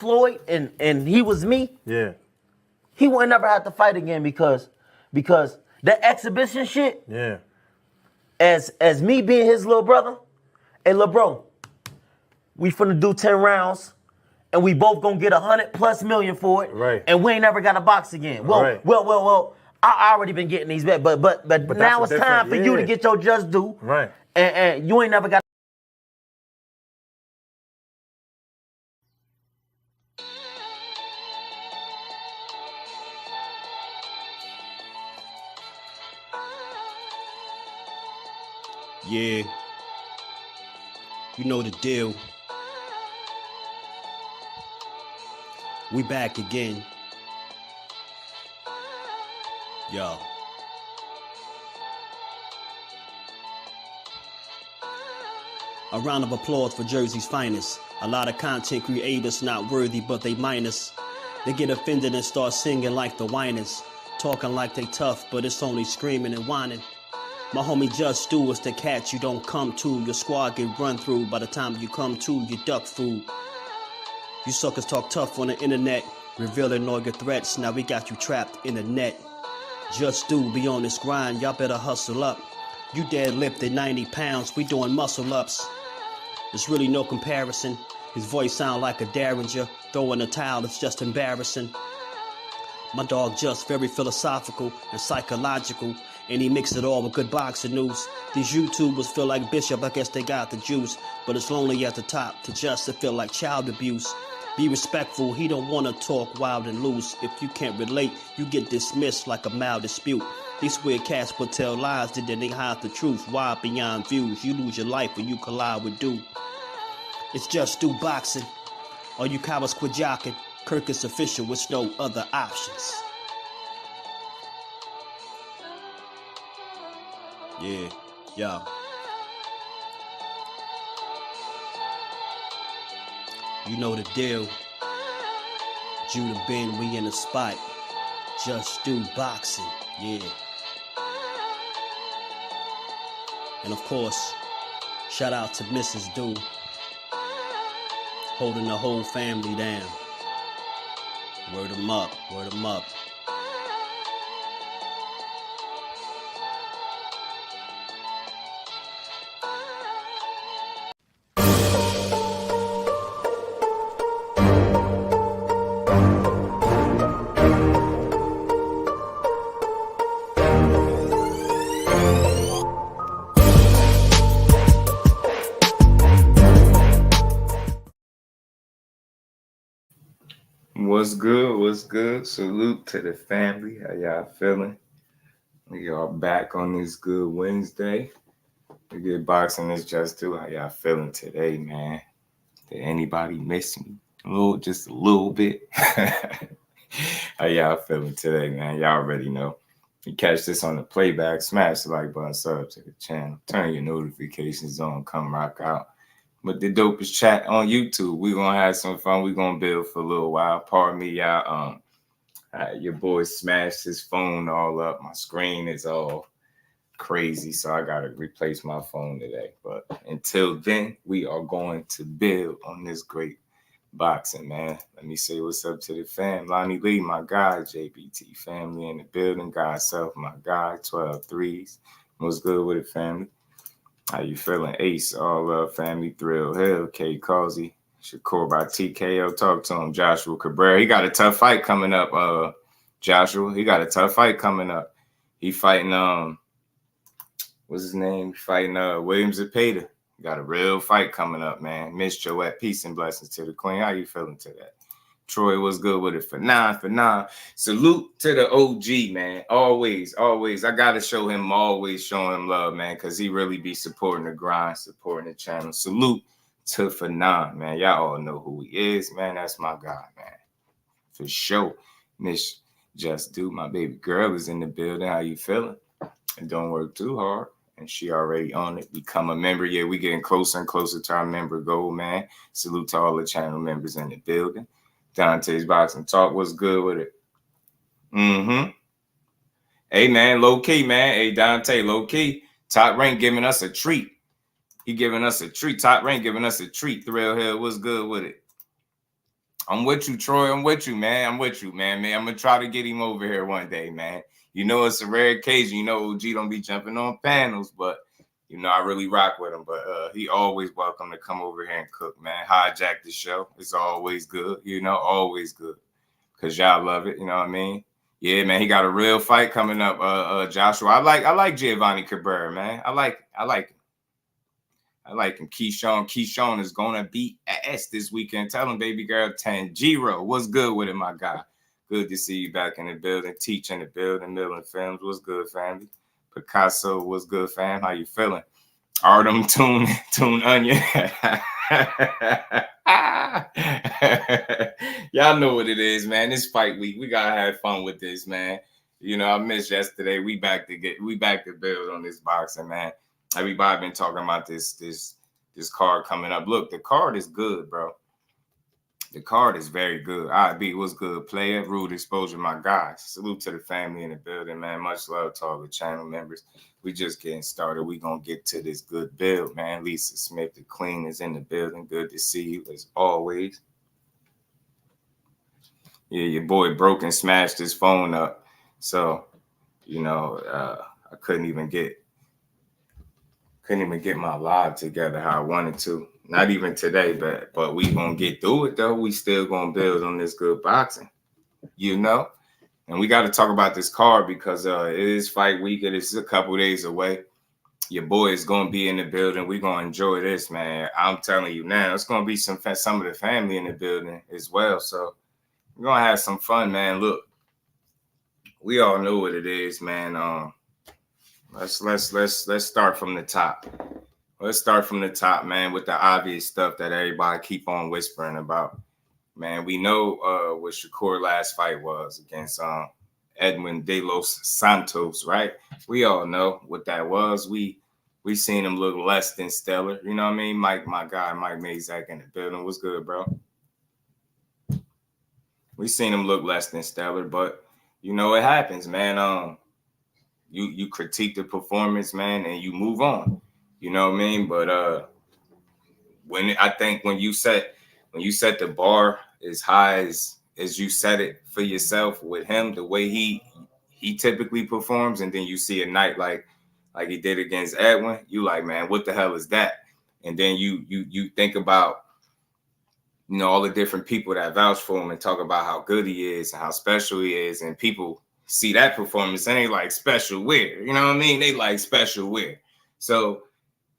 Floyd and he was me, Yeah. he wouldn't never have to fight again because that exhibition shit, Yeah. as me being his little brother, hey little bro, we finna do 10 rounds and we both gonna get 100+ million for it. Right. And we ain't never got to box again. Well, Right. well, I already been getting these back, but now it's time for you to get your just due. Right. And you ain't never got. Yeah, you know the deal. We back again. Yo. A round of applause for Jersey's finest. A lot of content creators not worthy, but they minus. They get offended and start singing like the whiners. Talking like they tough, but it's only screaming and whining. My homie Jusdu is the cat you don't come to. Your squad get run through. By the time you come to, you duck food. You suckers talk tough on the internet, revealing all your threats. Now we got you trapped in the net. Jusdu be on this grind, y'all better hustle up. You deadlifted 90 pounds, we doing muscle ups. There's really no comparison. His voice sound like a derringer. Throwing a towel, it's just embarrassing. My dog just very philosophical and psychological, and he mixed it all with good boxing news. These YouTubers feel like Bishop, I guess they got the juice, but it's lonely at the top to just to feel like child abuse. Be respectful, he don't wanna talk wild and loose. If you can't relate, you get dismissed like a mild dispute. These weird cats would tell lies, that they hide the truth. Why beyond views? You lose your life when you collide with dude. It's Jusdueboxing. All you cowards quit jocking. Kirk is official with no other options. Yeah, yo. You know the deal. Judah Ben, we in the spot. Jusdueboxing, yeah. And of course, shout out to Mrs. Do, holding the whole family down. Word 'em up, word 'em up. What's good? What's good? Salute to the family. How y'all feeling? We are back on this good Wednesday. We get boxing this just do. How y'all feeling today, man? Did anybody miss me? Just a little bit. How y'all feeling today, man? Y'all already know. You catch this on the playback, smash the like button, sub to the channel, turn your notifications on, come rock out. But the dopest chat on YouTube. We're going to have some fun. We're going to build for a little while. Pardon me, y'all. Your boy smashed his phone all up. My screen is all crazy, so I got to replace my phone today. But until then, we are going to build on this great boxing, man. Let me say what's up to the fam. Lonnie Lee, my guy. JBT family in the building. God self, my guy. 12 threes. What's good with it, family? How you feeling? Ace, all love, family, Thrill Hill, K. Causey, Shakur by TKO. Talk to him. Joshua Cabrera. He got a tough fight coming up. Joshua, he got a tough fight coming up. He fighting what's his name? Fighting William Zepeda. Got a real fight coming up, man. Miss Joette, peace and blessings to the queen. How you feeling today? Troy, was good with it for nine. Salute to the OG, man. Always. I got to show him, always showing him love, man, because he really be supporting the grind, supporting the channel. Salute to Fanon, man. Y'all all know who he is, man. That's my guy, man. For sure. Miss Just Do, my baby girl, is in the building. How you feeling? And don't work too hard. And she already on it. Become a member. Yeah, we getting closer and closer to our member goal, man. Salute to all the channel members in the building. Dante's Boxing Talk. What's good with it? Hey, man, low key, man. Hey, Dante, low key. Top Rank giving us a treat. He giving us a treat. Top Rank giving us a treat. Thrill Hill, what's good with it? I'm with you, Troy. I'm with you, man. I'm with you, man. I'm gonna try to get him over here one day, man. You know, it's a rare occasion. You know, OG don't be jumping on panels, but you know, I really rock with him. But he always welcome to come over here and cook, man. Hijack the show. It's always good, you know, always good. Cause y'all love it, you know what I mean? Yeah, man. He got a real fight coming up. Joshua. I like Giovanni Cabrera, man. I like him. I like him. Kyshawn is gonna beat ass this weekend. Tell him, baby girl, Tanjiro. What's good with it, my guy? Good to see you back in the building. Teach in the building. Milling Films. What's good, family? Picasso. What's good, fam? How you feeling? Artem Tune Onion. Y'all know what it is, man. This fight week. We gotta have fun with this, man. You know, I missed yesterday. We back to build on this boxing, man. Everybody been talking about this card coming up. Look, the card is good, bro. The card is very good. IB was good. Player, rude exposure, my guys. Salute to the family in the building, man. Much love to all the channel members. We just getting started. We gonna get to this good build, man. Lisa Smith, the Queen, is in the building. Good to see you as always. Yeah, your boy broke and smashed his phone up, so you know I couldn't even get my live together how I wanted to. Not even today, but we gonna get through it though. We still gonna build on this good boxing, you know. And we got to talk about this card because it is fight week. It is a couple days away. Your boy is gonna be in the building. We gonna enjoy this, man. I'm telling you now. It's gonna be some of the family in the building as well. So we're gonna have some fun, man. Look, we all know what it is, man. Let's start from the top. Let's start from the top, man, with the obvious stuff that everybody keep on whispering about. Man, we know what Shakur last fight was against Edwin De Los Santos, right? We all know what that was. We seen him look less than stellar. You know what I mean? Mike, my guy, Mike Mazak in the building. What's good, bro? We seen him look less than stellar, but you know it happens, man. You critique the performance, man, and you move on. You know what I mean? But when you set the bar as high as you set it for yourself with him, the way he typically performs, and then you see a night like he did against Edwin, you like, man, what the hell is that? And then you think about, you know, all the different people that vouch for him and talk about how good he is and how special he is, and people see that performance and they like special where, you know what I mean? They like special where. So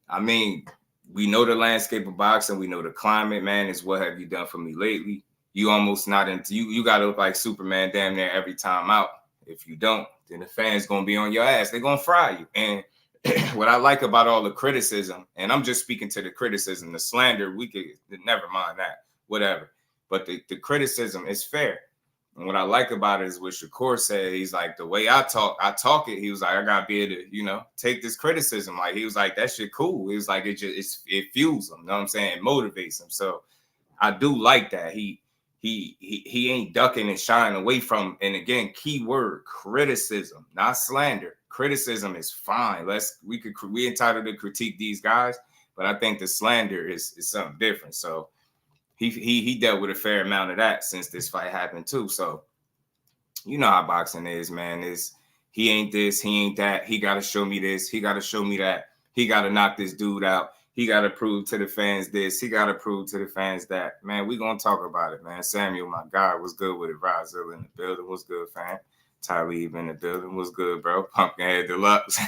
I mean, we know the landscape of boxing. We know the climate, man. Is what have you done for me lately? You almost not into you got to look like Superman damn near every time out. If you don't, then the fans going to be on your ass. They're going to fry you. And what I like about all the criticism, and I'm just speaking to the criticism, the slander, we could never mind that, whatever. But the criticism is fair. And what I like about it is what Shakur said. He's like, the way I talk it. He was like, I gotta be able to, you know, take this criticism. Like, he was like, that shit cool. He was like, it fuels him. You know what I'm saying? It motivates him. So I do like that. He ain't ducking and shying away from. And again, key word, criticism, not slander. Criticism is fine. We entitled to critique these guys, but I think the slander is something different. So he dealt with a fair amount of that since this fight happened too. So you know how boxing is, man. He ain't this, he ain't that. He got to show me this. He got to show me that. He got to knock this dude out. He got to prove to the fans this. He got to prove to the fans that. Man, we going to talk about it, man. Samuel, my guy, was good with it. Rozilla in the building. What's good, fam? Talib in the building. What's good, bro? Pumpkinhead Deluxe.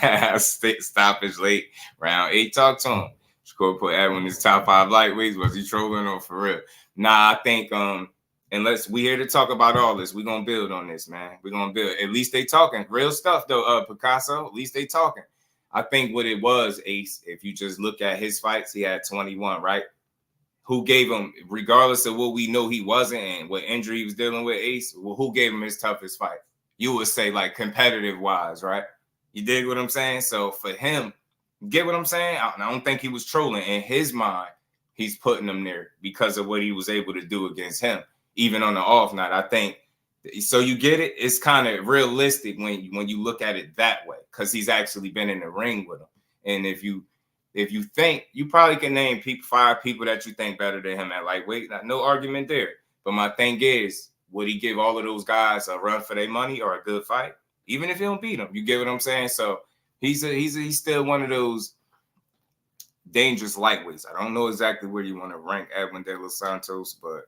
Stoppage late. Round 8. Talk to him. Shakur put Edwin in his top 5 lightweights. Was he trolling or for real? Nah, I think unless we here to talk about all this, we're gonna build on this, man. We're gonna build. At least they talking real stuff though, Picasso. At least they talking. I think what it was, Ace, if you just look at his fights, he had 21, right? Who gave him, regardless of what we know he wasn't and what injury he was dealing with, Ace, well, who gave him his toughest fight? You would say, like, competitive wise, right? You dig what I'm saying? So for him, get what I'm saying? I don't think he was trolling. In his mind, he's putting him there because of what he was able to do against him, even on the off night. I think, so you get it? It's kind of realistic when you look at it that way, because he's actually been in the ring with him. And if you think, you probably can name 5 people that you think better than him at lightweight. No argument there. But my thing is, would he give all of those guys a run for their money or a good fight? Even if he don't beat them, you get what I'm saying? So he's still one of those dangerous lightweights. I don't know exactly where you want to rank Edwin De Los Santos, but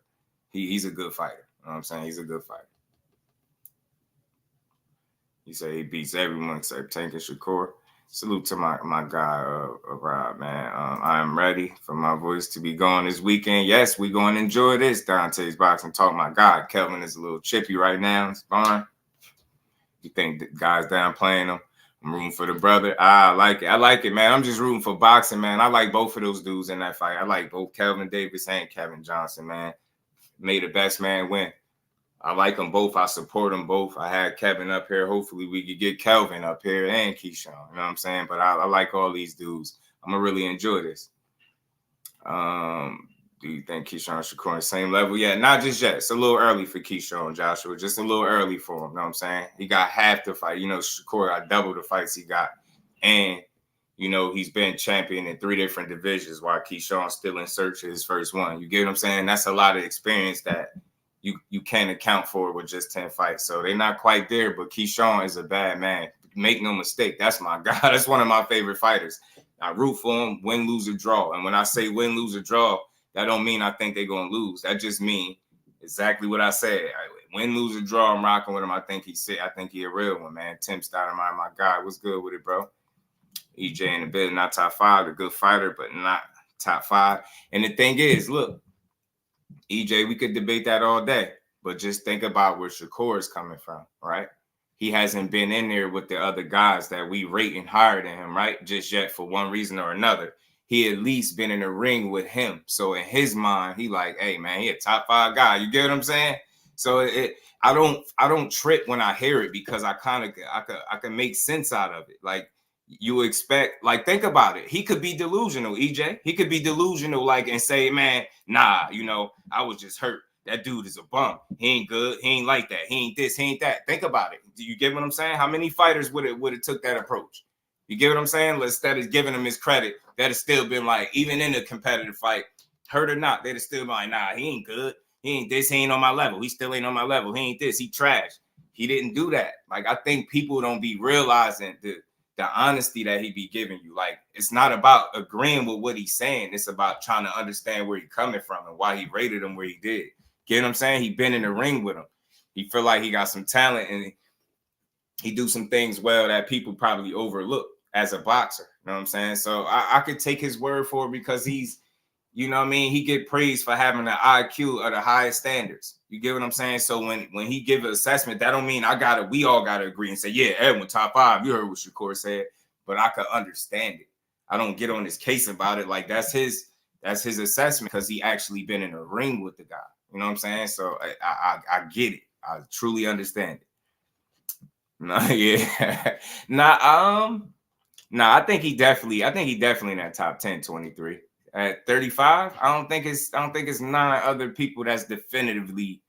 he's a good fighter. You know what I'm saying? He's a good fighter. You say he beats everyone except Tank and Shakur. Salute to my guy, Rob, man. I am ready for my voice to be going this weekend. Yes, we're going to enjoy this Dante's Boxing Talk. My God, Kelvin is a little chippy right now. It's fine. You think the guy's downplaying him? I'm rooting for the brother. I like it. I like it, man. I'm just rooting for boxing, man. I like both of those dudes in that fight. I like both Kelvin Davis and Kevin Johnson, man. May the best man win. I like them both. I support them both. I had Kevin up here. Hopefully we could get Kelvin up here and Keyshawn. You know what I'm saying? But I like all these dudes. I'm going to really enjoy this. Do you think Keyshawn and Shakur on the same level? Yeah, not just yet. It's a little early for Keyshawn, Joshua. Just a little early for him. You know what I'm saying? He got half the fight. You know, Shakur got double the fights he got. And, you know, he's been champion in 3 different divisions while Keyshawn's still in search of his first one. You get what I'm saying? That's a lot of experience that you can't account for with just 10 fights. So they're not quite there, but Kyshawn is a bad man. Make no mistake. That's my guy. That's one of my favorite fighters. I root for him, win, lose, or draw. And when I say win, lose, or draw, that don't mean I think they're going to lose. That just means exactly what I said. Win, lose, or draw, I'm rocking with him. I think he's sick. I think he's a real one, man. Tim Stoudemire, my guy. What's good with it, bro? EJ in the bit, not top 5. A good fighter, but not top 5. And the thing is, look, EJ, we could debate that all day, but just think about where Shakur is coming from, right? He hasn't been in there with the other guys that we rate and higher than him, right? Just yet for one reason or another. He at least been in the ring with him. So in his mind, he like, hey, man, he a top 5 guy. You get what I'm saying? So I don't trip when I hear it because I can make sense out of it. Like, you expect, like, think about it. He could be delusional, EJ. He could be delusional, like, and say, man, nah, you know, I was just hurt. That dude is a bum. He ain't good. He ain't like that. He ain't this. He ain't that. Think about it. Do you get what I'm saying? How many fighters would it took that approach? You get what I'm saying? Instead of giving him his credit, that has still been like, even in a competitive fight, hurt or not, they'd have still been like, nah, he ain't good. He ain't this. He ain't on my level. He still ain't on my level. He ain't this. He trash. He didn't do that. Like, I think people don't be realizing the honesty that he be giving you. Like, it's not about agreeing with what he's saying. It's about trying to understand where he's coming from and why he rated him where he did. Get what I'm saying? He been in the ring with him. He feel like he got some talent and he do some things well that people probably overlook as a boxer. You know what I'm saying? So I could take his word for it because he's, you know what I mean? He get praised for having an IQ of the highest standards. You get what I'm saying? So when he give an assessment, that don't mean we all gotta agree and say, yeah, Edwin, top 5. You heard what Shakur said, but I could understand it. I don't get on his case about it. Like, that's his assessment because he actually been in a ring with the guy. You know what I'm saying? So I get it. I truly understand it. Nah, yeah. I think he definitely in that top 10, 23. At 35, I don't think it's 9 other people that's definitively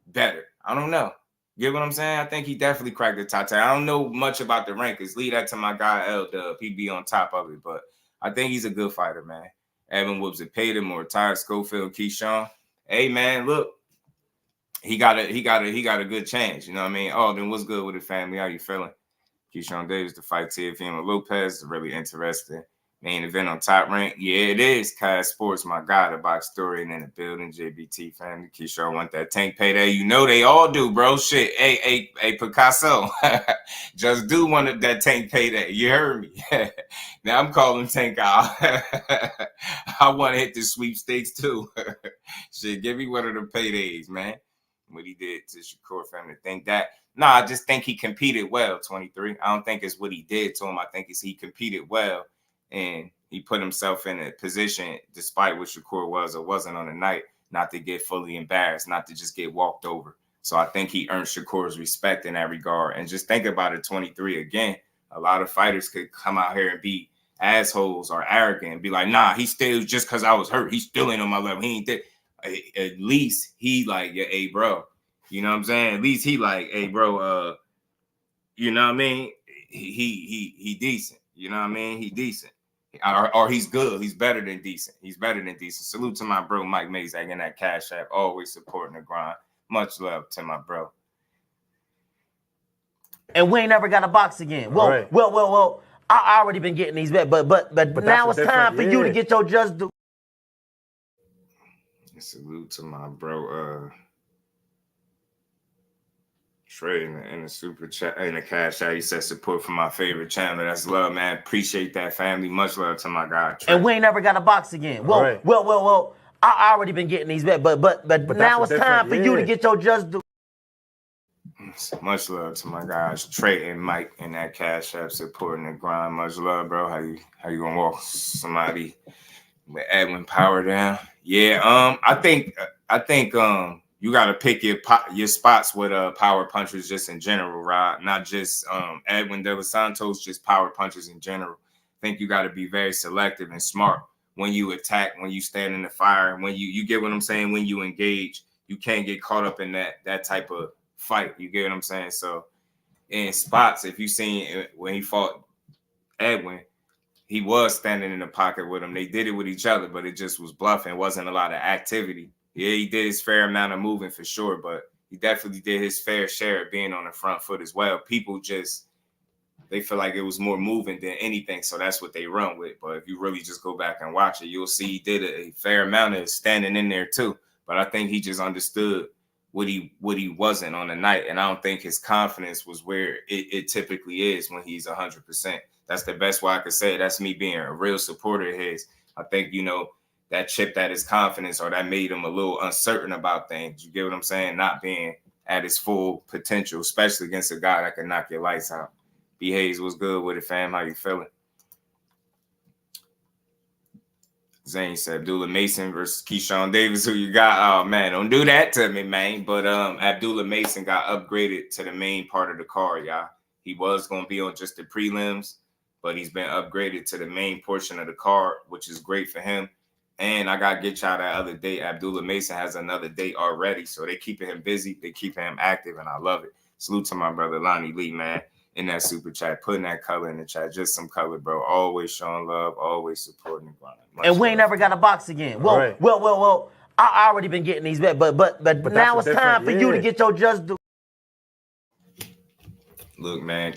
better. I don't know. Get what I'm saying? I think he definitely cracked the top 10. I don't know much about the rankings. Leave that to my guy L-Dub. He'd be on top of it, but I think he's a good fighter, man. Evan Woods had paid him or retired Schofield, Keyshawn. Hey, man, look, he got a good chance. You know what I mean? Oh, then what's good with the family? How you feeling? Keyshawn Davis to fight Teofimo Lopez is really interesting. Main event on Top Rank. Yeah, it is. Kaz Sports, my guy, the box story and in the building. JBT family. Keyshawn want that tank payday. You know they all do, bro. Shit. Hey, Picasso. Just do want that tank payday. You heard me. Now I'm calling tank out. I want to hit the sweepstakes too. Shit, give me one of the paydays, man. What he did to Shakur family. Think that. Nah, I just think he competed well, 23. I don't think it's what he did to him. I think it's he competed well. And he put himself in a position, despite what Shakur was or wasn't on the night, not to get fully embarrassed, not to just get walked over. So I think he earned Shakur's respect in that regard. And just think about it, 23 again. A lot of fighters could come out here and be assholes or arrogant and be like, nah, he still, just because I was hurt, he still ain't on my level. He ain't there. At least he like, yeah, hey, bro. You know what I'm saying? At least he like, hey, bro, you know what I mean? He decent. You know what I mean? He decent. Or he's good. He's better than decent. He's better than decent. Salute to my bro Mike Mazak in that Cash App, always supporting the grind. Much love to my bro. And we ain't never got to box again. Well. I already been getting these back, but now it's time for you to get your just due. Salute to my bro Trey in the super chat, in the Cash App. He said support for my favorite channel. That's love, man. Appreciate that, family. Much love to my guy Trey. And we ain't never got to box again. Well. I already been getting these back, but now it's time for you to get your just due. Much love to my guys Trey and Mike in that Cash App supporting the grind. Much love, bro. How you gonna walk somebody with Edwin Power down? Yeah, I think you gotta pick your spots with power punchers just in general, right? Not just Edwin De Los Santos, just power punchers in general. I think you gotta be very selective and smart when you attack, when you stand in the fire, when you get what I'm saying, when you engage. You can't get caught up in that type of fight. You get what I'm saying? So in spots, if you seen when he fought Edwin, he was standing in the pocket with him. They did it with each other, but it just was bluffing. Wasn't a lot of activity. Yeah, he did his fair amount of moving for sure, but he definitely did his fair share of being on the front foot as well. People they feel like it was more moving than anything, so that's what they run with. But if you really just go back and watch it, you'll see he did a fair amount of standing in there too. But I think he just understood what he wasn't on the night, and I don't think his confidence was where it typically is when he's 100%. That's the best way I could say it. That's me being a real supporter of his. I think, that chipped at his confidence, or that made him a little uncertain about things. You get what I'm saying? Not being at his full potential, especially against a guy that can knock your lights out. B. Hayes, what's good with it, fam? How you feeling? Zane said Abdullah Mason versus Keyshawn Davis. Who you got? Oh man, don't do that to me, man. But Abdullah Mason got upgraded to the main part of the card, y'all. He was gonna be on just the prelims, but he's been upgraded to the main portion of the card, which is great for him. And I gotta get y'all that other date. Abdullah Mason has another date already, so they keeping him busy, they keeping him active, and I love it. Salute to my brother Lonnie Lee, man. In that super chat, putting that color in the chat, just some color, bro. Always showing love, always supporting the grind. And we ain't never got to box again. Well. I already been getting these back, but now it's time for you to get your just due. Look, man,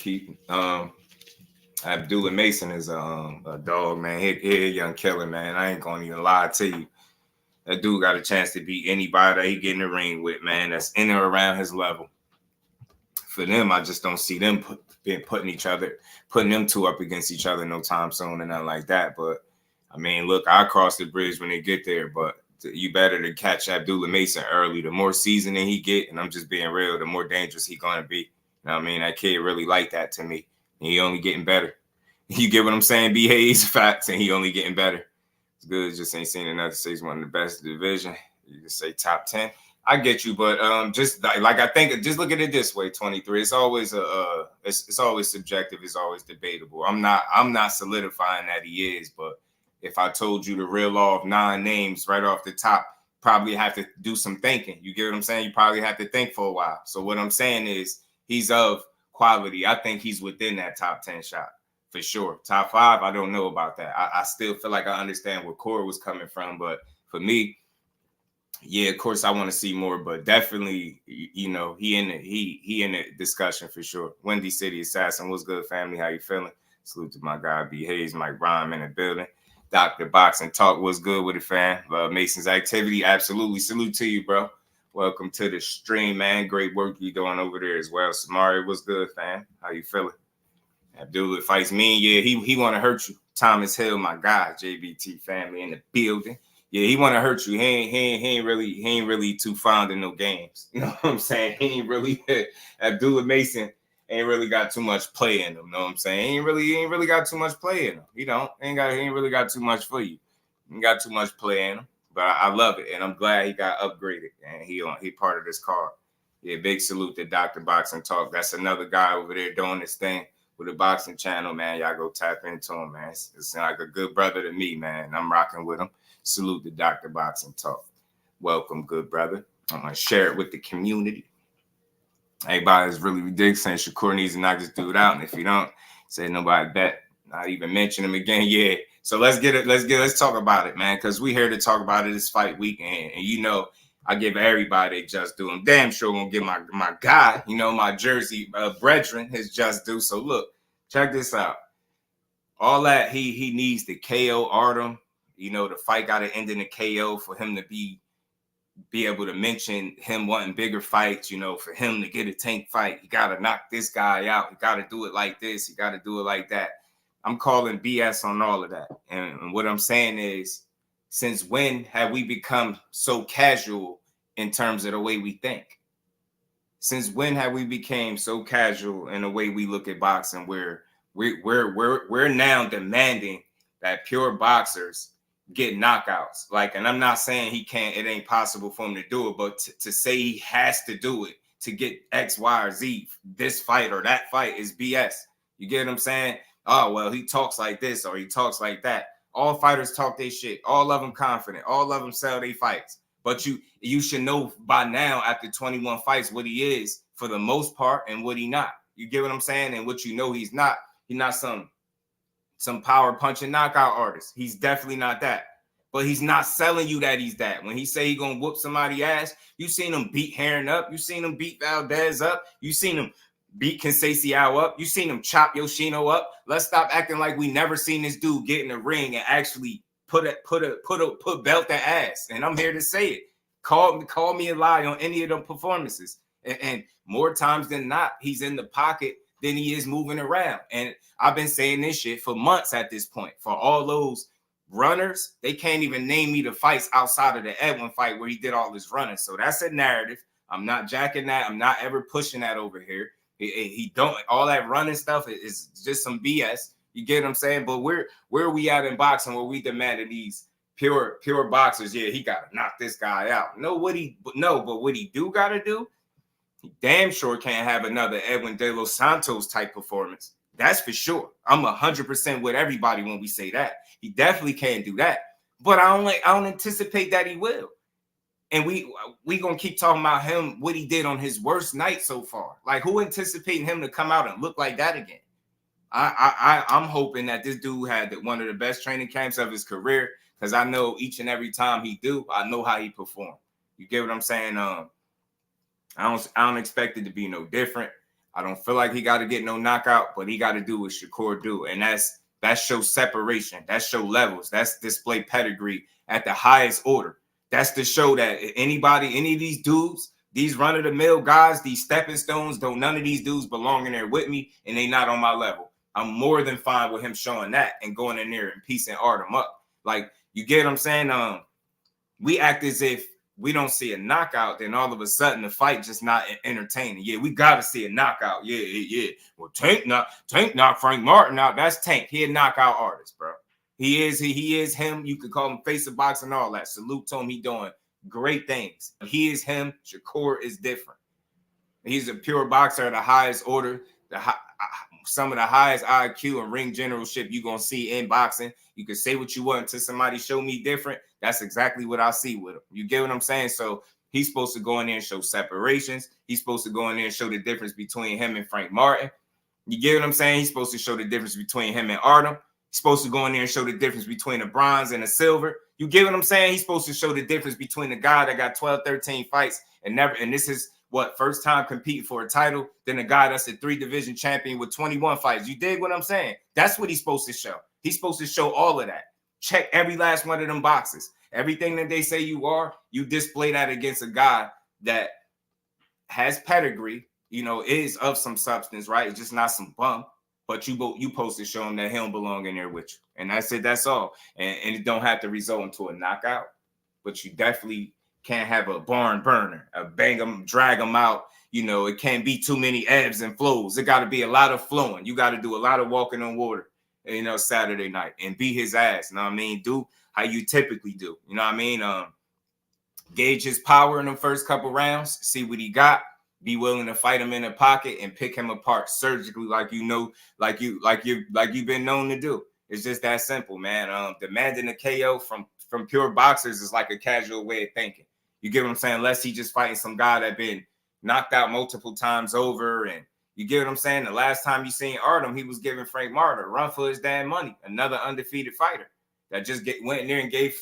Abdullah Mason is a dog, man. He a young killer, man. I ain't gonna even lie to you. That dude got a chance to beat anybody that he get in the ring with, man. That's in or around his level. For them, I just don't see them putting them two up against each other no time soon and nothing like that. But I mean, look, I cross the bridge when they get there, but you better to catch Abdullah Mason early. The more seasoning he get, and I'm just being real, the more dangerous he gonna be. You know what I mean? That kid really like that to me. And he only getting better. You get what I'm saying? B. Hayes, facts, and he only getting better. It's good. Just ain't seen enough to say he's one of the best in the division. You can say top 10. I get you, but just like I think, just look at it this way: 23. It's always it's always subjective. It's always debatable. I'm not solidifying that he is, but if I told you the real law of 9 names right off the top, probably have to do some thinking. You get what I'm saying? You probably have to think for a while. So what I'm saying is he's of quality. I think he's within that top 10 shot for sure. Top 5, I don't know about that. I still feel like I understand where Corey was coming from, but for me, yeah, of course I want to see more, but definitely, he in the discussion for sure. Windy City Assassin, what's good, family? How you feeling? Salute to my guy B. Hayes, Mike Rhyme in the building. Dr. Boxing Talk, what's good with it, fam? Love Mason's activity, absolutely. Salute to you, bro. Welcome to the stream, man. Great work you doing over there as well. Samari, what's good, fam? How you feeling? Abdullah fights me. Yeah, he want to hurt you. Thomas Hill, my guy, JBT family in the building. Yeah, he want to hurt you. He ain't really too fond of no games. You know what I'm saying? He ain't really Abdullah Mason ain't really got too much play in him. You know what I'm saying? He ain't really got too much play in him. He ain't really got too much for you. He ain't got too much play in him. But I love it, and I'm glad he got upgraded and he part of this card. Yeah, big salute to Dr. Boxing Talk. That's another guy over there doing this thing with a boxing channel, man. Y'all go tap into him, man. It's like a good brother to me, man. I'm rocking with him. Salute to Dr. Boxing Talk. Welcome, good brother. I'm going to share it with the community. Everybody's really ridiculous saying Shakur needs to knock this dude out. And if you don't, say nobody bet. Not even mention him again. Yeah, So let's talk about it, man, because we here to talk about it this fight weekend. And you know, I give everybody just due. I'm damn sure gonna give my guy, you know, my Jersey brethren his just due. So look, check this out. All that he needs to KO Artem. You know, the fight got to end in a KO for him to be able to mention him wanting bigger fights. You know, for him to get a tank fight, he got to knock this guy out. He got to do it like this. He got to do it like that. I'm calling BS on all of that. And what I'm saying is, since when have we become so casual in terms of the way we think? Since when have we become so casual in the way we look at boxing, where we're now demanding that pure boxers get knockouts? Like, and I'm not saying he can't, it ain't possible for him to do it, but to say he has to do it to get X, Y, or Z, this fight or that fight, is BS. You get what I'm saying? Oh, well, he talks like this or he talks like that. All fighters talk their shit. All of them confident. All of them sell their fights. But you should know by now, after 21 fights, what he is for the most part and what he not. You get what I'm saying? And what you know he's not. He's not some power punching knockout artist. He's definitely not that. But he's not selling you that he's that. When he say he gonna whoop somebody's ass, you seen him beat Heron up. You seen him beat Valdez up. You seen him beat Conceicao up. You seen him chop Yoshino up. Let's stop acting like we never seen this dude get in the ring and actually put belt that ass. And I'm here to say it. Call me a lie on any of them performances. And more times than not, he's in the pocket than he is moving around. And I've been saying this shit for months at this point. For all those runners, they can't even name me the fights outside of the Edwin fight where he did all this running. So that's a narrative. I'm not jacking that. I'm not ever pushing that over here. He don't, all that running stuff is just some BS. You get what I'm saying? But where are we at in boxing where we demanded these pure boxers? Yeah, he got to knock this guy out. But what he do got to do, he damn sure can't have another Edwin De Los Santos type performance. That's for sure. I'm 100% with everybody when we say that. He definitely can't do that. But I don't anticipate that he will. And we gonna keep talking about him, what he did on his worst night so far. Like, who anticipating him to come out and look like that again? I'm hoping that this dude had one of the best training camps of his career, because I know each and every time he do, I know how he performed. You get what I'm saying? I don't expect it to be no different. I don't feel like he got to get no knockout, but he got to do what Shakur do, and that shows separation, that show levels, that's display pedigree at the highest order. That's to show that any of these dudes, these run-of-the-mill guys, these stepping stones, none of these dudes belong in there with me, and they not on my level. I'm more than fine with him showing that and going in there and piecing Artem up. Like, you get what I'm saying? We act as if we don't see a knockout, then all of a sudden the fight just not entertaining. Yeah, we got to see a knockout. Yeah. Well, Tank knocked Frank Martin out. That's Tank. He a knockout artist, bro. He is him. You could call him face of boxing and all that. Salute to him. He doing great things. He is him. Shakur is different. He's a pure boxer at the highest order. Some of the highest IQ and ring generalship you're going to see in boxing. You can say what you want until somebody show me different. That's exactly what I see with him. You get what I'm saying? So he's supposed to go in there and show separations. He's supposed to go in there and show the difference between him and Frank Martin. You get what I'm saying? He's supposed to show the difference between him and Artem. He's supposed to go in there and show the difference between a bronze and a silver. You get what I'm saying? He's supposed to show the difference between the guy that got 12, 13 fights and this is first time competing for a title, then a guy that's a 3-division champion with 21 fights. You dig what I'm saying? That's what he's supposed to show. He's supposed to show all of that. Check every last one of them boxes. Everything that they say you are, you display that against a guy that has pedigree, is of some substance, right? It's just not some bum. But you supposed to show him that he don't belong in there with you. And that's it. That's all. And it don't have to result into a knockout. But you definitely can't have a barn burner, a bang him, drag him out. It can't be too many ebbs and flows. It got to be a lot of flowing. You got to do a lot of walking on water, Saturday night and beat his ass. You know what I mean? Do how you typically do. You know what I mean? Gauge his power in the first couple rounds, see what he got. Be willing to fight him in the pocket and pick him apart surgically, like you've been known to do. It's just that simple, man. Demanding a KO from pure boxers is like a casual way of thinking. You get what I'm saying? Unless he just fighting some guy that been knocked out multiple times over, and you get what I'm saying? The last time you seen Artem, he was giving Frank Martin a run for his damn money, another undefeated fighter. that just went in there and gave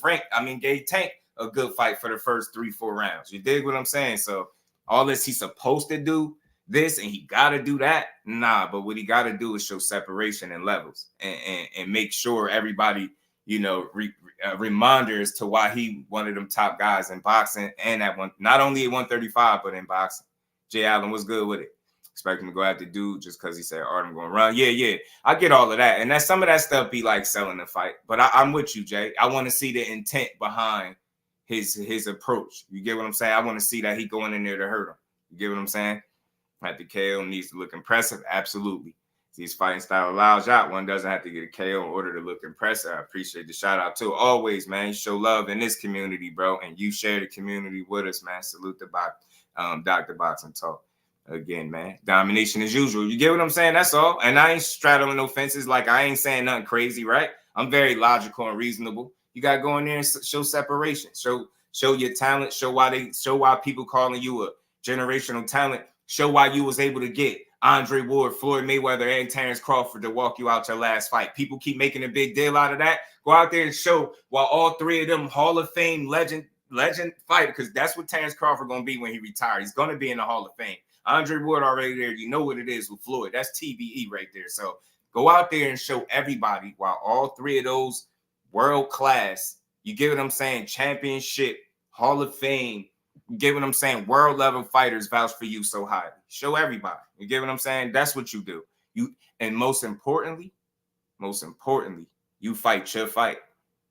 Tank a good fight for the first 3-4 rounds. You dig what I'm saying? So all this he's supposed to do this and he got to do that. Nah, but what he got to do is show separation and levels and make sure everybody, you know, reminders to why he one of them top guys in boxing and at one, not only at 135, but in boxing. Jay Allen was good with it. Expect him to go after dude just because he said Artem going to run. Yeah. I get all of that. And some of that stuff be like selling the fight. But I'm with you, Jay. I want to see the intent behind his approach. You get what I'm saying? I want to see that he going in there to hurt him. You get what I'm saying? At the KO needs to look impressive. Absolutely. His fighting style allows out. One doesn't have to get a KO in order to look impressive. I appreciate the shout out too. Always, man. You show love in this community, bro. And you share the community with us, man. Salute the Dr. Boxing Talk. Again, man. Domination as usual. You get what I'm saying? That's all. And I ain't straddling no fences. Like I ain't saying nothing crazy, right? I'm very logical and reasonable. You got to go in there and show separation. Show your talent. Show why people calling you a generational talent. Show why you was able to get Andre Ward, Floyd Mayweather, and Terrence Crawford to walk you out your last fight. People keep making a big deal out of that. Go out there and show why all three of them Hall of Fame legend fight, because that's what Terrence Crawford going to be when he retires. He's going to be in the Hall of Fame. Andre Ward already there. You know what it is with Floyd. That's TBE right there. So go out there and show everybody why all three of those world class, you get what I'm saying, championship, Hall of Fame, you get what I'm saying, world level fighters vouch for you so highly. Show everybody. You get what I'm saying? That's what you do. And most importantly, you fight your fight.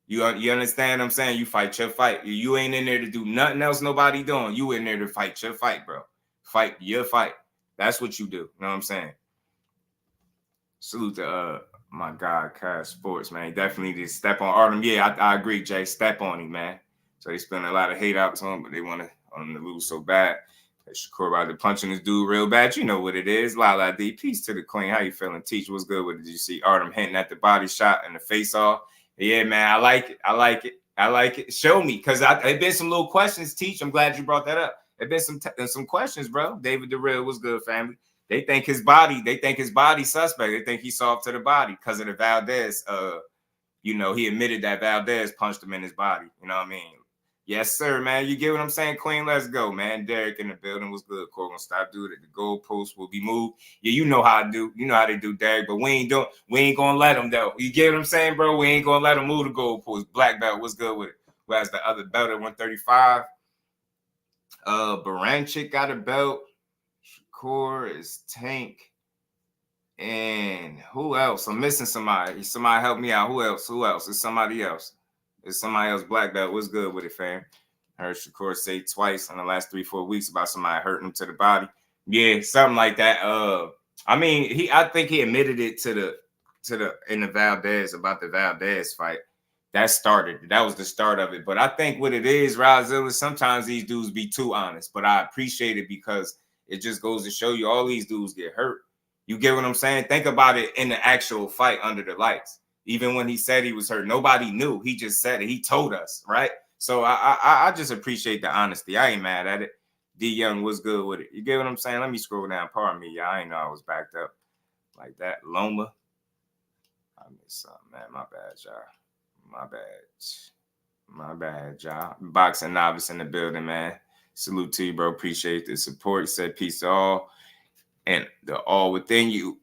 You understand what I'm saying? You fight your fight. You ain't in there to do nothing else nobody doing. You in there to fight your fight, bro. Fight your fight. That's what you do. You know what I'm saying? Salute to my guy, Cash Sports, man. He definitely did step on Artem. Yeah, I agree, Jay. Step on him, man. So they spend a lot of hate out to him, but they want him to lose so bad. Shakur about to punching this dude real bad. You know what it is. Lala D. Peace to the queen. How you feeling? Teach, what's good with it? Did you see Artem hinting at the body shot and the face off? Yeah, man. I like it. Show me. Because there's been some little questions, Teach. I'm glad you brought that up. There's been some questions, bro. David DeReal, what's good, family? They think his body suspect. They think he's soft to the body because of the Valdez. He admitted that Valdez punched him in his body. You know what I mean? Yes, sir, man. You get what I'm saying, Queen? Let's go, man. Derek in the building was good. Core gonna stop doing it. The goalpost will be moved. Yeah, you know how I do. You know how they do, Derek. But we ain't gonna let them though. You get what I'm saying, bro? We ain't gonna let them move the goalpost. Black belt, what's good with it? Who has the other belt at 135? Baranchik got a belt. Shakur is Tank. And who else? I'm missing somebody. Somebody help me out. Who else? It's somebody else. It's somebody else. Black belt. What's good with it, fam? I heard Shakur say twice in the last 3-4 weeks about somebody hurting him to the body. Yeah, something like that. I think he admitted it in the Valdez about the Valdez fight. That was the start of it. But I think what it is, Razil, is sometimes these dudes be too honest. But I appreciate it because it just goes to show you all these dudes get hurt. You get what I'm saying? Think about it in the actual fight under the lights. Even when he said he was hurt, nobody knew. He just said it. He told us, right? So I just appreciate the honesty. I ain't mad at it. D Young was good with it. You get what I'm saying? Let me scroll down. Pardon me, y'all. I ain't know I was backed up like that. Loma. I missed something, man. My bad, y'all. My bad, y'all. Boxing novice in the building, man. Salute to you, bro. Appreciate the support. You said peace to all. And the all within you.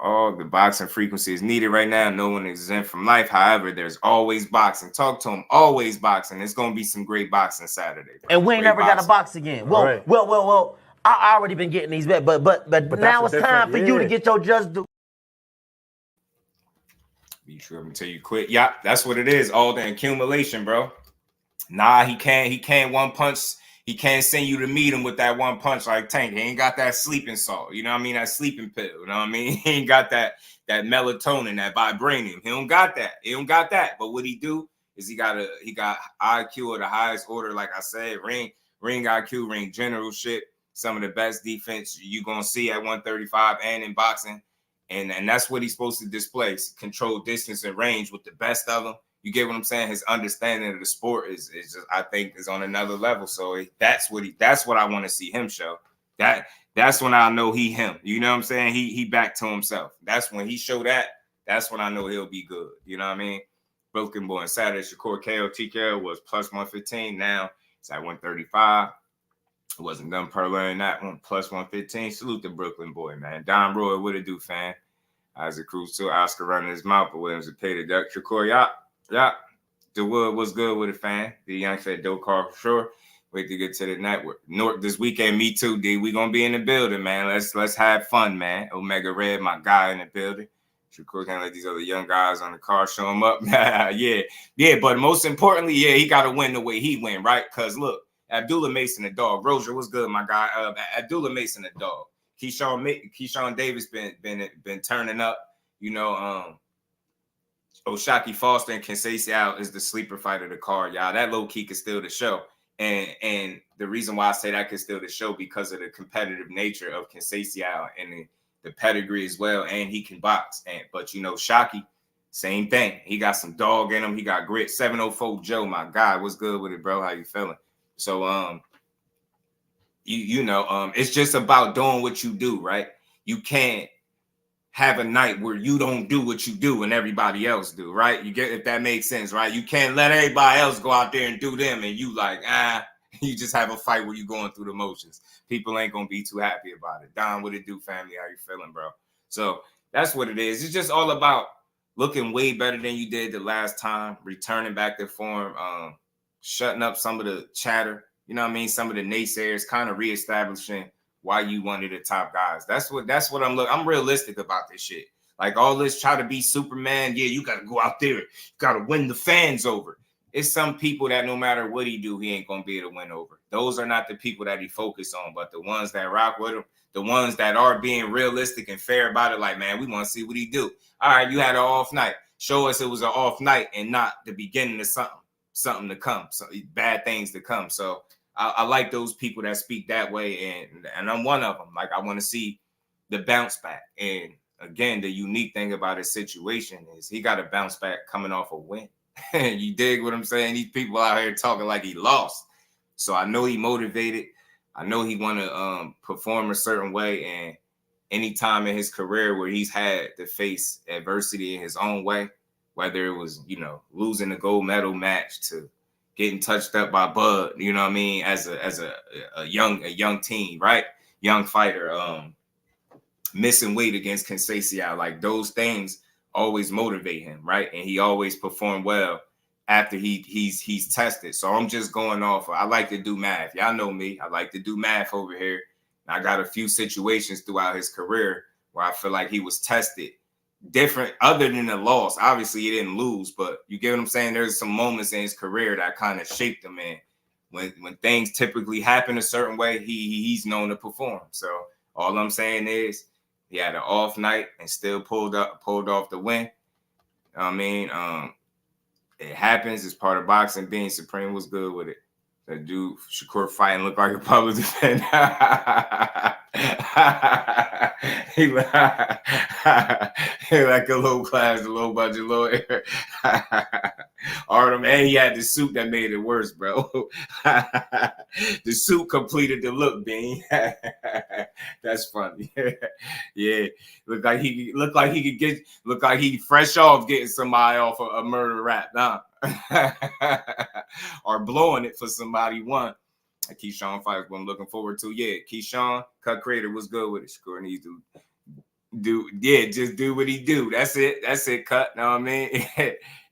All the boxing frequency is needed right now. No one is exempt from life. However, there's always boxing. Talk to them. Always boxing. There's going to be some great boxing Saturday. Bro. And we ain't never got to box again. Well, right. well. I already been getting these bets, but now it's time for you to get your just due. Be sure I'm tell you quick. Yeah, that's what it is. All the accumulation, bro. Nah, he can't one punch. He can't send you to meet him with that one punch like Tank. He ain't got that sleeping salt. You know what I mean? That sleeping pill. You know what I mean? He ain't got that melatonin, that vibranium. He don't got that. But what he do is he got IQ of the highest order. Like I said, ring IQ, ring general shit. Some of the best defense you gonna see at 135 and in boxing. And that's what he's supposed to display. Control distance and range with the best of them. You get what I'm saying? His understanding of the sport is just, I think, is on another level. So that's what I want to see him show. That's when I know he him. You know what I'm saying? He back to himself. That's when he show that. That's when I know he'll be good. You know what I mean? Brooklyn boy. And Saturday, Shakur TKO was plus 115. Now it's at 135. It wasn't done parlaying that one, plus 115. Salute the Brooklyn boy, man. Don Roy, what it do, fan? Isaac Cruz too. Oscar running his mouth, but Williams to pay the duck. Shakur, yeah. The Wood was good with it, fan. The young said dope car for sure. Wait to get to the network. North this weekend, me too, D. We gonna be in the building, man. Let's have fun, man. Omega Red, my guy in the building. Shakur can't let these other young guys on the car show him up. yeah. But most importantly, yeah, he gotta win the way he win, right? Cause look, Abdullah Mason, the dog. Rozier was good, my guy. Abdullah Mason, the dog. Keyshawn Davis been turning up. You know, Oshaquie Foster and Conceicao is the sleeper fight of the card, y'all. That low key could steal the show. And the reason why I say that could steal the show because of the competitive nature of Conceicao and the pedigree as well, and he can box. But you know, Shockey, same thing. He got some dog in him. He got grit. 704 Joe, my guy, what's good with it, bro? How you feeling? So it's just about doing what you do, right? You can't have a night where you don't do what you do and everybody else do, right? You get, if that makes sense, right? You can't let everybody else go out there and do them and you like, you just have a fight where you going through the motions. People ain't gonna be too happy about it. Don, what it do, family? How you feeling, bro? So that's what it is. It's just all about looking way better than you did the last time, returning back to form, shutting up some of the chatter, you know what I mean? Some of the naysayers, kind of reestablishing why you one of the top guys. That's what I'm realistic about this shit. Like all this try to be Superman. Yeah, you got to go out there. You got to win the fans over. It's some people that no matter what he do, he ain't going to be able to win over. Those are not the people that he focus on, but the ones that rock with him, the ones that are being realistic and fair about it. Like, man, we want to see what he do. All right, you had an off night. Show us it was an off night and not the beginning of something to come, so bad things to come. So I like those people that speak that way, and I'm one of them. Like, I want to see the bounce back. And again, the unique thing about his situation is he got to bounce back coming off a win. You dig what I'm saying? These people out here talking like he lost. So I know he motivated. I know he want to perform a certain way. And any time in his career where he's had to face adversity in his own way, whether it was, losing the gold medal match to getting touched up by Bud, you know what I mean, as a young team, right? Young fighter, missing weight against Conceicao, like those things always motivate him, right? And he always performed well after he's tested. So I'm just going off. I like to do math. Y'all know me. I like to do math over here. And I got a few situations throughout his career where I feel like he was tested different other than the loss. Obviously he didn't lose, but you get what I'm saying? There's some moments in his career that kind of shaped him, and when things typically happen a certain way, he's known to perform. So all I'm saying is he had an off night and still pulled off the win. I mean, it happens. It's part of boxing. Being Supreme was good with it. That dude Shakur fighting looked like a public defender. he like a low class, low budget lawyer. Artem, and he had the suit that made it worse, bro. The suit completed the look, Bean. That's funny. Yeah, look like he fresh off getting somebody off a murder rap, huh? Or blowing it for somebody won. A Kyshawn fight is what I'm looking forward to. Yeah, Kyshawn, cut creator, was good with it. Shakur needs to just do what he do. That's it, cut. Know what I mean?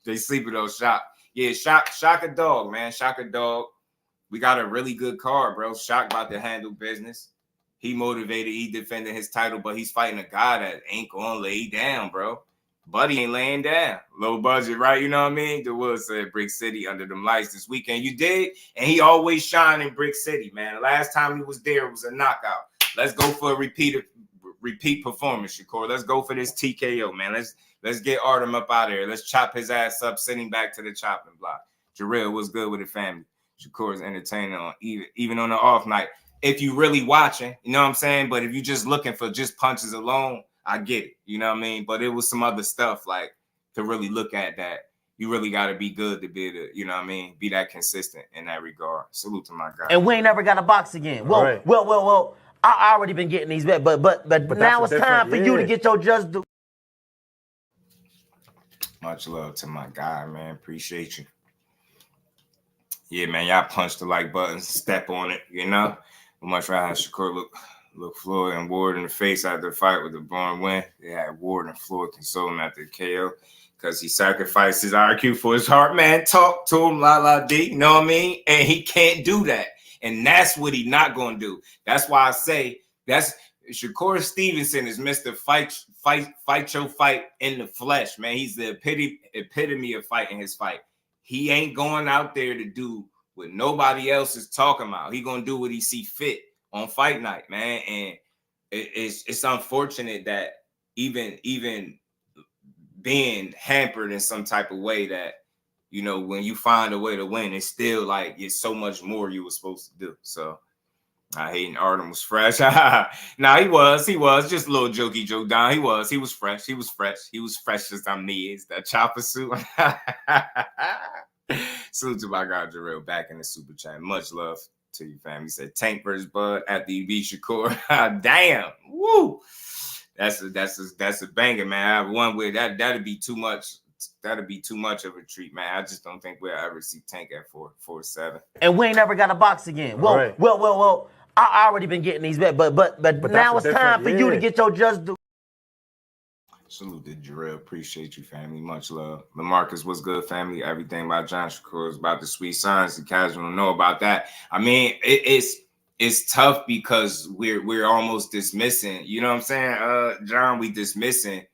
They sleep it on Shock. Yeah, Shock a dog, man. Shock a dog. We got a really good card, bro. Shock about to handle business. He motivated. He defended his title, but he's fighting a guy that ain't gonna lay down, bro. Buddy ain't laying down. Low budget, right? You know what I mean? The Wood said Brick City under them lights this weekend. You did, and he always shine in Brick City, man. The last time he was there, it was a knockout. Let's go for a repeat performance, Shakur. Let's go for this TKO, man. Let's get Artem up out of here. Let's chop his ass up, sitting back to the chopping block. Jarrell, what's good with the family? Shakur is entertaining on even on the off night. If you really watching, you know what I'm saying? But if you just looking for just punches alone, I get it, you know what I mean? But it was some other stuff, like, to really look at that. You really got to be good to be able to, you know what I mean, be that consistent in that regard. Salute to my guy. And we ain't never got a box again. Well, right. well. I already been getting these back, but now it's time for you to get your just due. Much love to my guy, man. Appreciate you. Yeah, man, y'all punch the like button, step on it, you know? Much rather have Shakur look Floyd and Ward in the face after the fight with the Braun win. They had Ward and Floyd console him after the KO because he sacrificed his IQ for his heart. Man, talk to him, la-la-dee, you know what I mean? And he can't do that. And that's what he not going to do. That's why I say that's Shakur Stevenson is Mr. Fight your fight in the flesh, man. He's the epitome of fighting his fight. He ain't going out there to do what nobody else is talking about. He gonna do what he see fit on fight night, man. And it's unfortunate that even being hampered in some type of way that, you know, when you find a way to win, it's still like it's so much more you were supposed to do. So I hating Artem was fresh. Nah, he was just a little jokey joke down. He was fresh. He was fresh as I'm is that chopper suit. Salute to my guy Jarrell back in the super chat. Much love to you, fam. He said Tank versus Bud after you beat Shakur. Damn, woo! That's a banger, man. I one with that. That'd be too much. That'd be too much of a treat, man. I just don't think we'll ever see Tank at 4-7. And we ain't never got a box again. Well, Right. well. I already been getting these bet, but now it's time for you to get your just due. Salute to Jarrell. Appreciate you, family. Much love. LaMarcus, what's good, family? Everything about John Shakur is about the sweet signs. The casual know about that. I mean, it's tough because we're almost dismissing. You know what I'm saying, John? We dismissing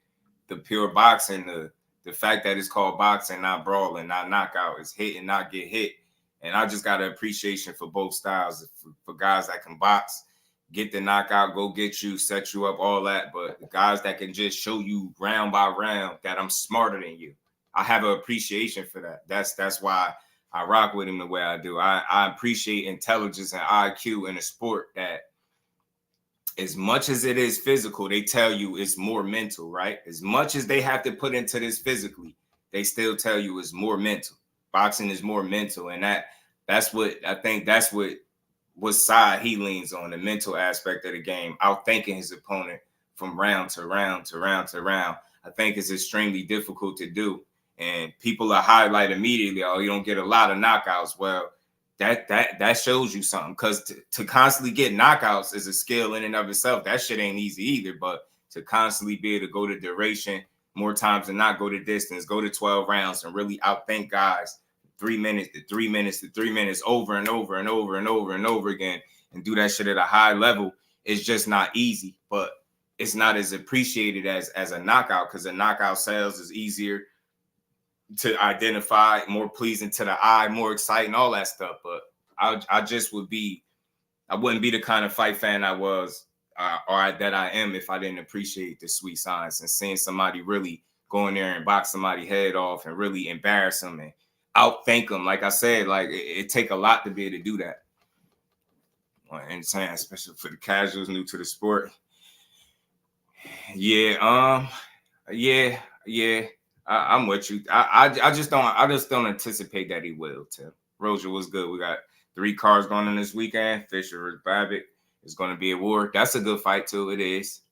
the pure boxing, the fact that it's called boxing, not brawling, not knockout. It's hit and not get hit. And I just got an appreciation for both styles, for guys that can box, get the knockout, go get you, set you up, all that. But the guys that can just show you round by round that I'm smarter than you. I have an appreciation for that. That's why I rock with him the way I do. I appreciate intelligence and IQ in a sport that as much as it is physical, they tell you it's more mental, right? As much as they have to put into this physically, they still tell you it's more mental. Boxing is more mental, and that's what I think. That's what side he leans on, the mental aspect of the game, outthinking his opponent from round to round to round to round. I think it's extremely difficult to do, and people are highlight immediately. Oh, you don't get a lot of knockouts. Well, that shows you something, because to constantly get knockouts is a skill in and of itself. That shit ain't easy either. But to constantly be able to go to duration more times than not, go to distance, go to 12 rounds, and really outthink guys 3 minutes to 3 minutes to 3 minutes over and over and over and over and over again, and do that shit at a high level is just not easy. But it's not as appreciated as a knockout, because a knockout sales is easier to identify, more pleasing to the eye, more exciting, all that stuff. But I just wouldn't be the kind of fight fan I was or that I am if I didn't appreciate the sweet signs and seeing somebody really go in there and box somebody's head off and really embarrass them and outthink them. Like I said, like it take a lot to be able to do that. And saying, especially for the casuals new to the sport. Yeah, I'm with you. I just don't anticipate that he will. Tim Roger was good. We got 3 cards going on this weekend. Fisher versus Babbitt is going to be a war. That's a good fight too. It is.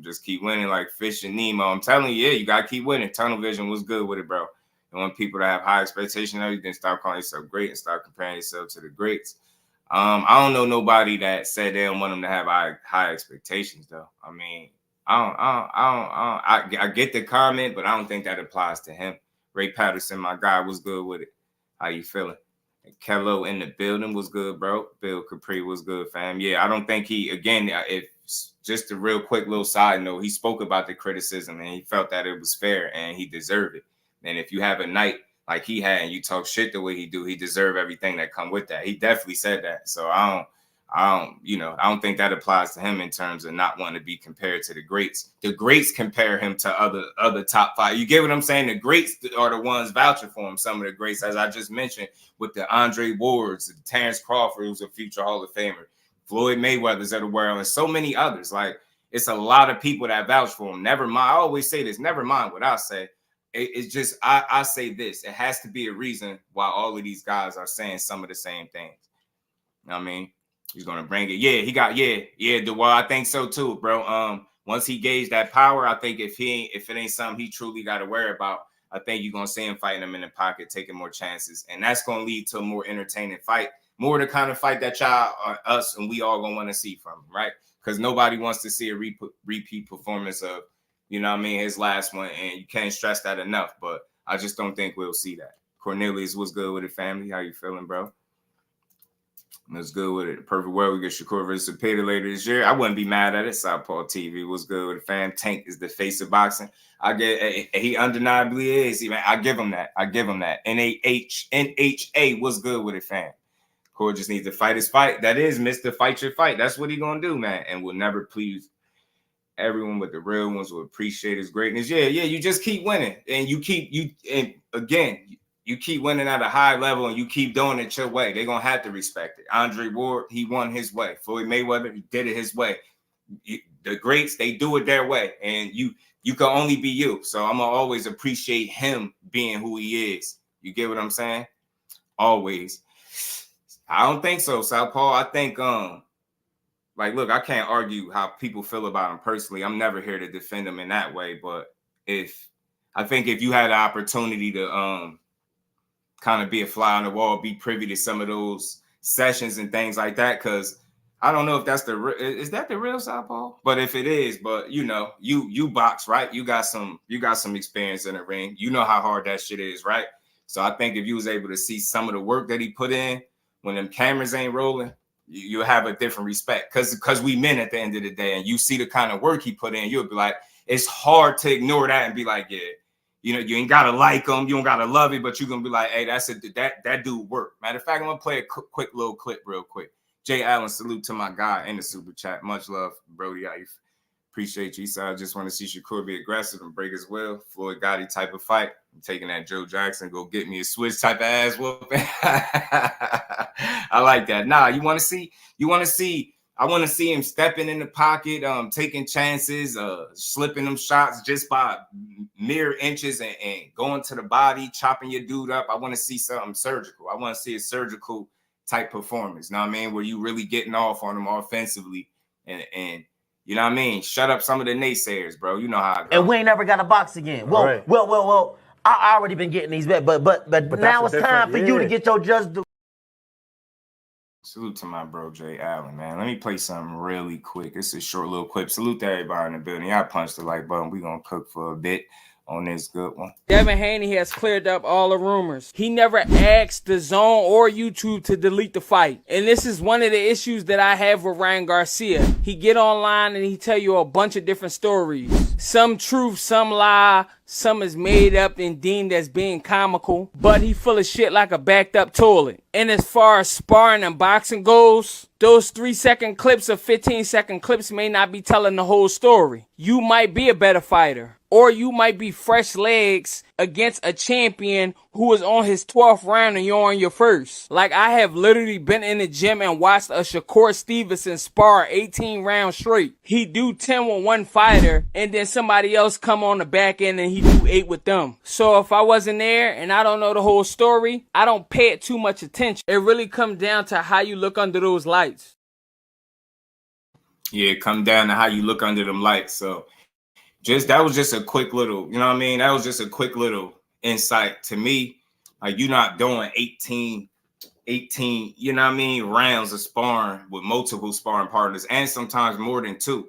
Just keep winning like Fish and Nemo. I'm telling you, you gotta keep winning. Tunnel Vision was good with it, bro. And when people that have high expectations of you, then start calling yourself great and start comparing yourself to the greats. I don't know nobody that said they don't want them to have high expectations, though. I mean, I get the comment, but I don't think that applies to him. Ray Patterson, my guy, was good with it. How you feeling? And Kello in the building was good, bro. Bill Capri was good, fam. Yeah, I don't think if just a real quick little side note, he spoke about the criticism and he felt that it was fair and he deserved it. And if you have a night like he had and you talk shit the way he do, he deserve everything that come with that. He definitely said that. So I don't think that applies to him in terms of not wanting to be compared to the greats. The greats compare him to other top 5. You get what I'm saying? The greats are the ones vouching for him. Some of the greats, as I just mentioned, with the Andre Wards, Terrence Crawford, who's a future Hall of Famer, Floyd Mayweather's of the world, and so many others. Like, it's a lot of people that vouch for him. Never mind. I always say this. Never mind what I say. It's just I say this. It has to be a reason why all of these guys are saying some of the same things. You know what I mean? He's gonna bring it. Yeah, he got well, I think so too, bro. once he gauged that power, I think if it ain't something he truly got to worry about, I think you're gonna see him fighting him in the pocket, taking more chances, and that's gonna lead to a more entertaining fight, more the kind of fight that y'all, us, and we all gonna want to see from him, right? Because nobody wants to see a repeat performance of, you know what I mean, his last one, and you can't stress that enough. But I just don't think we'll see that. Cornelius, what's good with it, family? How you feeling, bro? What's good with it? The perfect world. We get Shakur versus Peter later this year. I wouldn't be mad at it. Southpaw TV. What's good with it, fam? Tank is the face of boxing. He undeniably is. I give him that. NHA. What's good with it, fam? Core just needs to fight his fight. That is Mr. Fight Your Fight. That's what he gonna do, man. And will never please everyone, but the real ones will appreciate his greatness. Yeah. You just keep winning, and you keep winning at a high level, and you keep doing it your way. They're gonna have to respect it. Andre Ward, he won his way. Floyd Mayweather, he did it his way. The greats, they do it their way, and you can only be you. So I'm gonna always appreciate him being who he is. You get what I'm saying? Always. I don't think so, Southpaw. I think look, I can't argue how people feel about him personally. I'm never here to defend him in that way. But if you had the opportunity to kind of be a fly on the wall, be privy to some of those sessions and things like that, because I don't know if that's is that the real Southpaw? But if it is, but you know, you box, right? You got some experience in the ring. You know how hard that shit is, right? So I think if you was able to see some of the work that he put in when them cameras ain't rolling, you have a different respect, because we men at the end of the day, and you see the kind of work he put in, you'll be like, it's hard to ignore that and be like, yeah, you know, you ain't gotta like him, you don't gotta love it, but you're gonna be like, hey, that dude work. Matter of fact, I'm gonna play a quick little clip real quick. Jay Allen, salute to my guy in the super chat. Much love, Brody. I appreciate you. So I just want to see Shakur be aggressive and break his will. Floyd Gotti type of fight. I'm taking that Joe Jackson, go get me a switch type of ass whooping. I like that. Nah, I want to see him stepping in the pocket, taking chances, slipping them shots just by mere inches and going to the body, chopping your dude up. I want to see something surgical. I want to see a surgical type performance. Know what I mean? Where you really getting off on them offensively and you know what I mean? Shut up some of the naysayers, bro. You know how it goes. And we ain't never got to box again. Well, right. well. I already been getting these back, but now it's time for you to get your just due. Salute to my bro Jay Allen, man. Let me play something really quick. It's a short little clip. Salute to everybody in the building. I punched the like button. We gonna cook for a bit on this good one. Devin Haney has cleared up all the rumors. He never asked the Zone or YouTube to delete the fight. And this is one of the issues that I have with Ryan Garcia. He get online and he tell you a bunch of different stories. Some truth, some lie, some is made up and deemed as being comical. But he full of shit like a backed up toilet. And as far as sparring and boxing goes, those 3-second clips or 15-second clips may not be telling the whole story. You might be a better fighter. Or you might be fresh legs against a champion who is on his 12th round and you're on your first. Like, I have literally been in the gym and watched a Shakur Stevenson spar 18 rounds straight. He do 10 with one fighter and then somebody else come on the back end and he do 8 with them. So if I wasn't there and I don't know the whole story, I don't pay it too much attention. It really comes down to how you look under those lights. Yeah, it come down to how you look under them lights. So that was just a quick little, you know what I mean? That was just a quick little insight to me. Like, you're not doing 18, you know what I mean, rounds of sparring with multiple sparring partners and sometimes more than 2.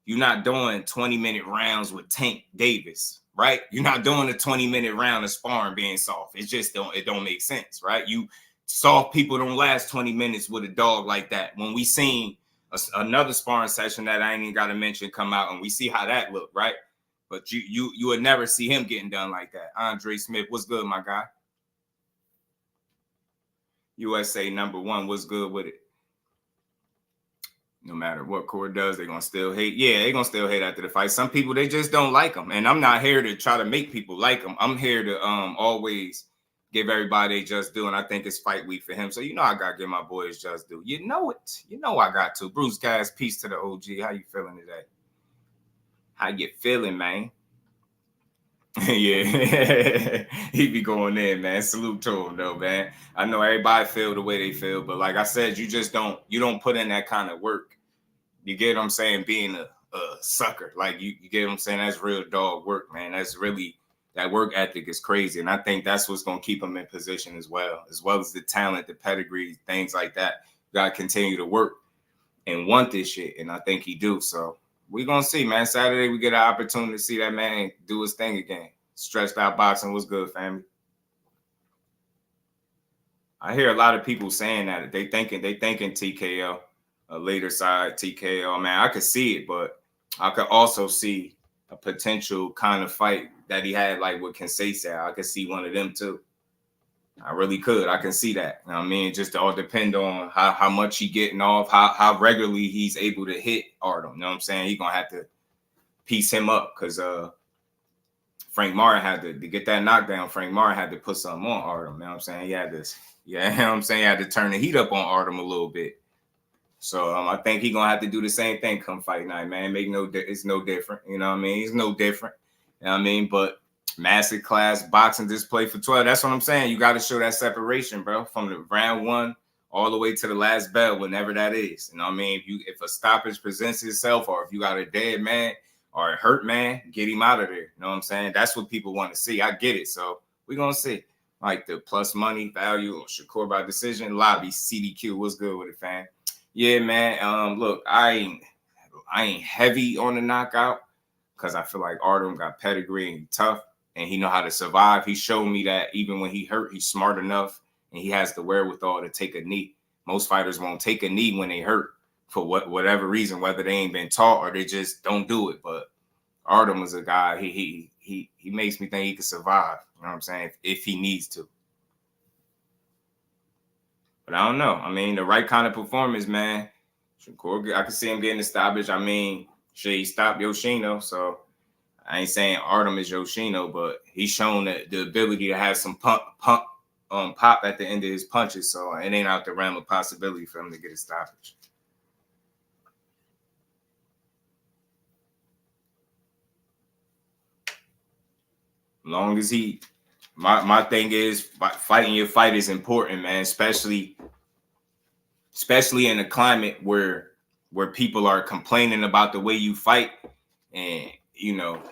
You're not doing 20-minute rounds with Tank Davis, right? You're not doing a 20-minute round of sparring being soft. It don't make sense, right? You soft people don't last 20 minutes with a dog like that. When we seen another sparring session that I ain't even got to mention come out, and we see how that looked, right? But you would never see him getting done like that. Andre Smith, what's good, my guy? USA #1, what's good with it? No matter what Core does, they're going to still hate. Yeah, they're going to still hate after the fight. Some people, they just don't like him. And I'm not here to try to make people like him. I'm here to always give everybody just due, and I think it's fight week for him. So, you know, I got to give my boys just due. You know it. You know I got to. Bruce Cass, peace to the OG. How you feeling today? How you feeling, man? Yeah. He be going in, man. Salute to him, though, man. I know everybody feel the way they feel, but like I said, you don't put in that kind of work. You get what I'm saying? Being sucker. Like you get what I'm saying? That's real dog work, man. That's really, that work ethic is crazy. And I think that's what's going to keep him in position as well as the talent, the pedigree, things like that. You got to continue to work and want this shit. And I think he do. So we're going to see, man. Saturday, we get an opportunity to see that man do his thing again. Stretched out boxing was good, family. I hear a lot of people saying that they thinking TKO, a later side TKO. Man, I could see it, but I could also see a potential kind of fight that he had like with Conceicao. I could see one of them too. I really could. I can see that. You know what I mean? Just all depend on how much he getting off, how regularly he's able to hit Artem. You know what I'm saying? He's gonna have to piece him up because Frank Martin had to get that knockdown. Frank Martin had to put something on Artem. You know what I'm saying? He had this. Yeah, you know what I'm saying? He had to turn the heat up on Artem a little bit. So I think he's gonna have to do the same thing come fight night, man. It's no different. You know what I mean? It's no different. You know what I mean? But master class boxing display for 12. That's what I'm saying. You got to show that separation, bro, from the round one all the way to the last bell, whenever that is. You know what I mean? If a stoppage presents itself, or if you got a dead man or a hurt man, get him out of there. You know what I'm saying? That's what people want to see. I get it. So we're gonna see. Like the plus money value or Shakur by decision. Lobby CDQ. What's good with it, fam? Yeah, man. Look, I ain't heavy on the knockout because I feel like Artem got pedigree and tough, and he know how to survive. He showed me that even when he hurt, he's smart enough and he has the wherewithal to take a knee. Most fighters won't take a knee when they hurt for whatever reason, whether they ain't been taught or they just don't do it. But Artem was a guy. He makes me think he could survive. You know what I'm saying? If he needs to. But I don't know. I mean, the right kind of performance, man. Shakur, I can see him getting established. I mean, shit, he stopped Yoshino, so I ain't saying Artem is Yoshino, but he's shown the ability to have some pop at the end of his punches. So it ain't out the realm of possibility for him to get a stoppage. Long as my thing is fighting your fight is important, man, especially in a climate where people are complaining about the way you fight, and you know,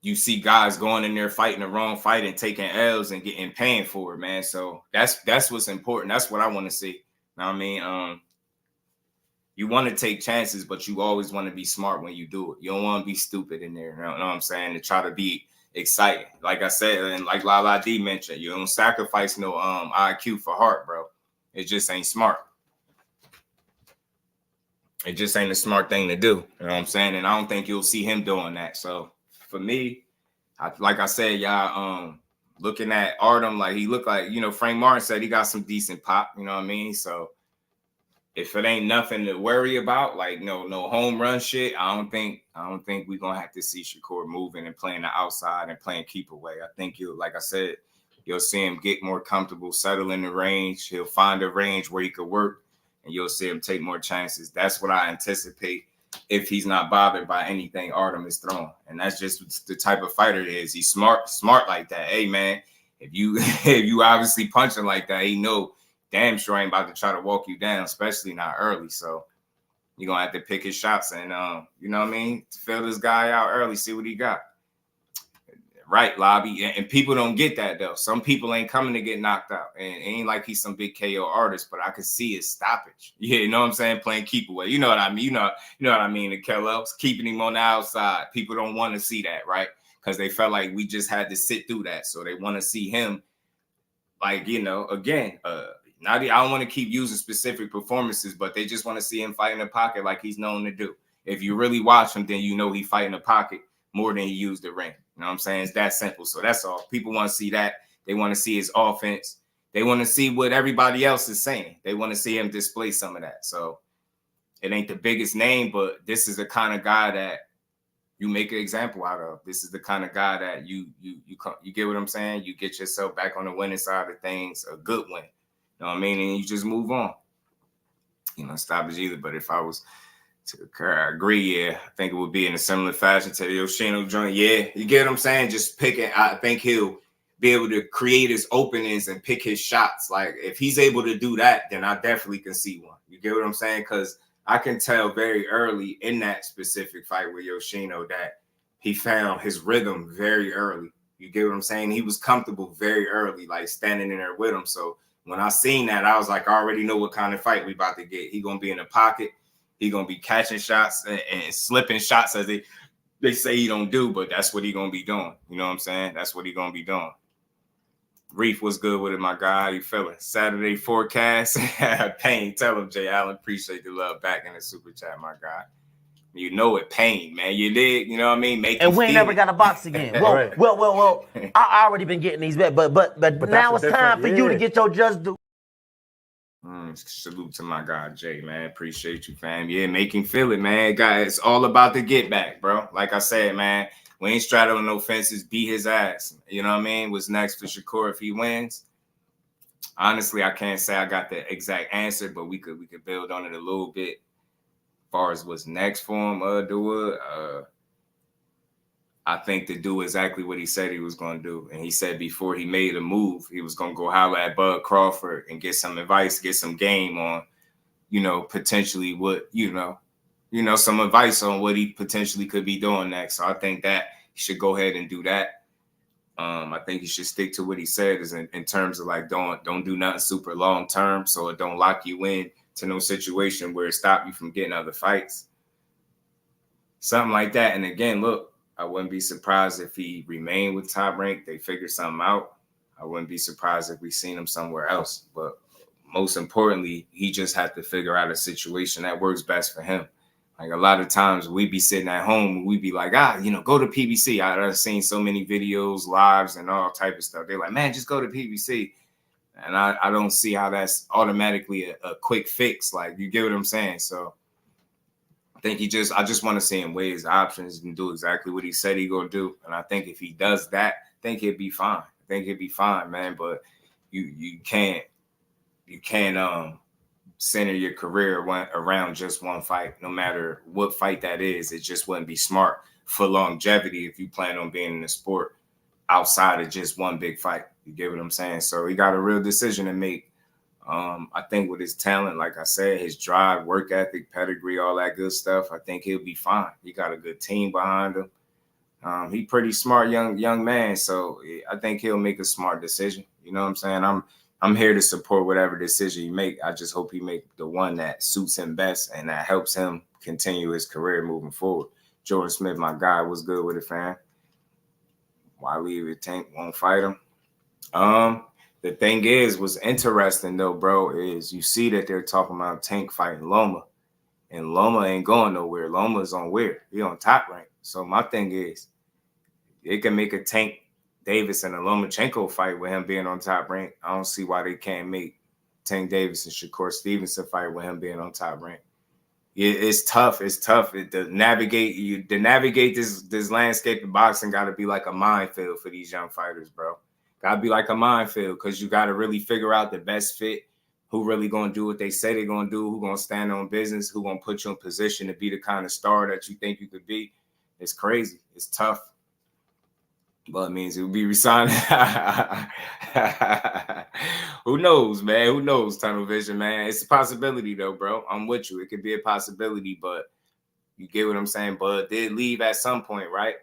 you see guys going in there fighting the wrong fight and taking L's and getting paying for it, man. So that's what's important. That's what I want to see. You know what I mean? You want to take chances, but you always want to be smart when you do it. You don't want to be stupid in there. You know what I'm saying? To try to be exciting. Like I said, and like Lala D mentioned, you don't sacrifice no IQ for heart, bro. It just ain't smart. It just ain't a smart thing to do. You know what I'm saying? And I don't think you'll see him doing that. So for me, like I said, y'all, looking at Artem, like he looked like, you know, Frank Martin said he got some decent pop, you know what I mean? So if it ain't nothing to worry about, like no home run shit, I don't think we're gonna have to see Shakur moving and playing the outside and playing keep away. I think like I said, you'll see him get more comfortable, settle in the range. He'll find a range where he could work, and you'll see him take more chances. That's what I anticipate if he's not bothered by anything Artem is throwing. And that's just the type of fighter it is. He's smart like that. Hey man, if you obviously punching like that, he know damn sure ain't about to try to walk you down, especially not early. So you're going to have to pick his shots and, you know what I mean? Fill this guy out early, see what he got. Right, Lobby. And people don't get that, though. Some people ain't coming to get knocked out. And it ain't like he's some big KO artist, but I could see his stoppage. Yeah, you know what I'm saying? Playing keep away. You know what I mean? You know what I mean? The Kellogg's keeping him on the outside. People don't want to see that, right? Because they felt like we just had to sit through that. So they want to see him, like, you know, again, I don't want to keep using specific performances, but they just want to see him fight in the pocket like he's known to do. If you really watch him, then you know he fight in the pocket more than he used the ring. You know what I'm saying? It's that simple. So that's all. People want to see that. They want to see his offense. They want to see what everybody else is saying. They want to see him display some of that. So it ain't the biggest name, but this is the kind of guy that you make an example out of. This is the kind of guy that you get what I'm saying? You get yourself back on the winning side of things, a good win. You know what I mean? And you just move on. You know, stoppage either. But if I was to occur, I agree, yeah. I think it would be in a similar fashion to the Yoshino joint. Yeah, you get what I'm saying? Just picking. I think he'll be able to create his openings and pick his shots. Like, if he's able to do that, then I definitely can see one. You get what I'm saying? Because I can tell very early in that specific fight with Yoshino that he found his rhythm very early. You get what I'm saying? He was comfortable very early, like standing in there with him. So when I seen that, I was like, I already know what kind of fight we about to get. He gonna be in the pocket. He gonna be catching shots and slipping shots as they say he don't do, but that's what he gonna be doing. You know what I'm saying? That's what he gonna be doing. Reef, was good with it, my guy? How you feeling? Saturday forecast. Pain. Tell him, Jay Allen. Appreciate the love back in the super chat, my guy. You know it, Pain, man. You did, you know what I mean? And we ain't never got a box again. Well. I already been getting these back, but now it's time for you to get your just due. Salute to my guy, Jay, man. Appreciate you, fam. Yeah, make him feel it, man. Guys, it's all about the get back, bro. Like I said, man, we ain't straddling no fences. Beat his ass. You know what I mean? What's next for Shakur if he wins? Honestly, I can't say I got the exact answer, but we could build on it a little bit. As far as what's next for him, I think to do exactly what he said he was going to do. And he said before he made a move, he was going to go holler at Bud Crawford and get some advice, get some game on, potentially what, some advice on what he potentially could be doing next. So I think that he should go ahead and do that. I think he should stick to what he said is in terms of like, don't do nothing super long term. So it don't lock you in to no situation where it stop you from getting other fights. Something like that. And again, look, I wouldn't be surprised if he remained with Top Rank. They figure something out. I wouldn't be surprised if we seen him somewhere else. But most importantly, he just had to figure out a situation that works best for him. Like a lot of times we be sitting at home and we be like, go to PBC. I've seen so many videos, lives, and all type of stuff. They're like, man, just go to PBC. And I don't see how that's automatically a quick fix. Like, you get what I'm saying? So I think I just want to see him weigh his options and do exactly what he said he gonna do. And I think if he does that, I think he'll be fine. Man. But you can't center your career around just one fight, no matter what fight that is. It just wouldn't be smart for longevity if you plan on being in the sport outside of just one big fight. You get what I'm saying? So he got a real decision to make. I think with his talent, like I said, his drive, work ethic, pedigree, all that good stuff, I think he'll be fine. He got a good team behind him. He pretty smart young man, so I think he'll make a smart decision. You know what I'm saying? I'm here to support whatever decision he make. I just hope he make the one that suits him best and that helps him continue his career moving forward. Jordan Smith, my guy, was good with it, fam. Why leave it? Tank won't fight him. The thing is, what's interesting though, bro, is you see that they're talking about Tank fighting Loma, and Loma ain't going nowhere. Loma's on where? He on Top Rank. So my thing is, they can make a Tank Davis and a Lomachenko fight with him being on Top Rank. I don't see why they can't make Tank Davis and Shakur Stevenson fight with him being on Top Rank. It's tough. To navigate this landscape of boxing got to be like a minefield for these young fighters, bro. Got to be like a minefield because you got to really figure out the best fit, who really going to do what they say they're going to do, who going to stand on business, who going to put you in position to be the kind of star that you think you could be. It's crazy. It's tough. But it means it will be resigned. Who knows, man? Who knows, tunnel vision, man? It's a possibility, though, bro. I'm with you. It could be a possibility, but you get what I'm saying? Bud did leave at some point, right?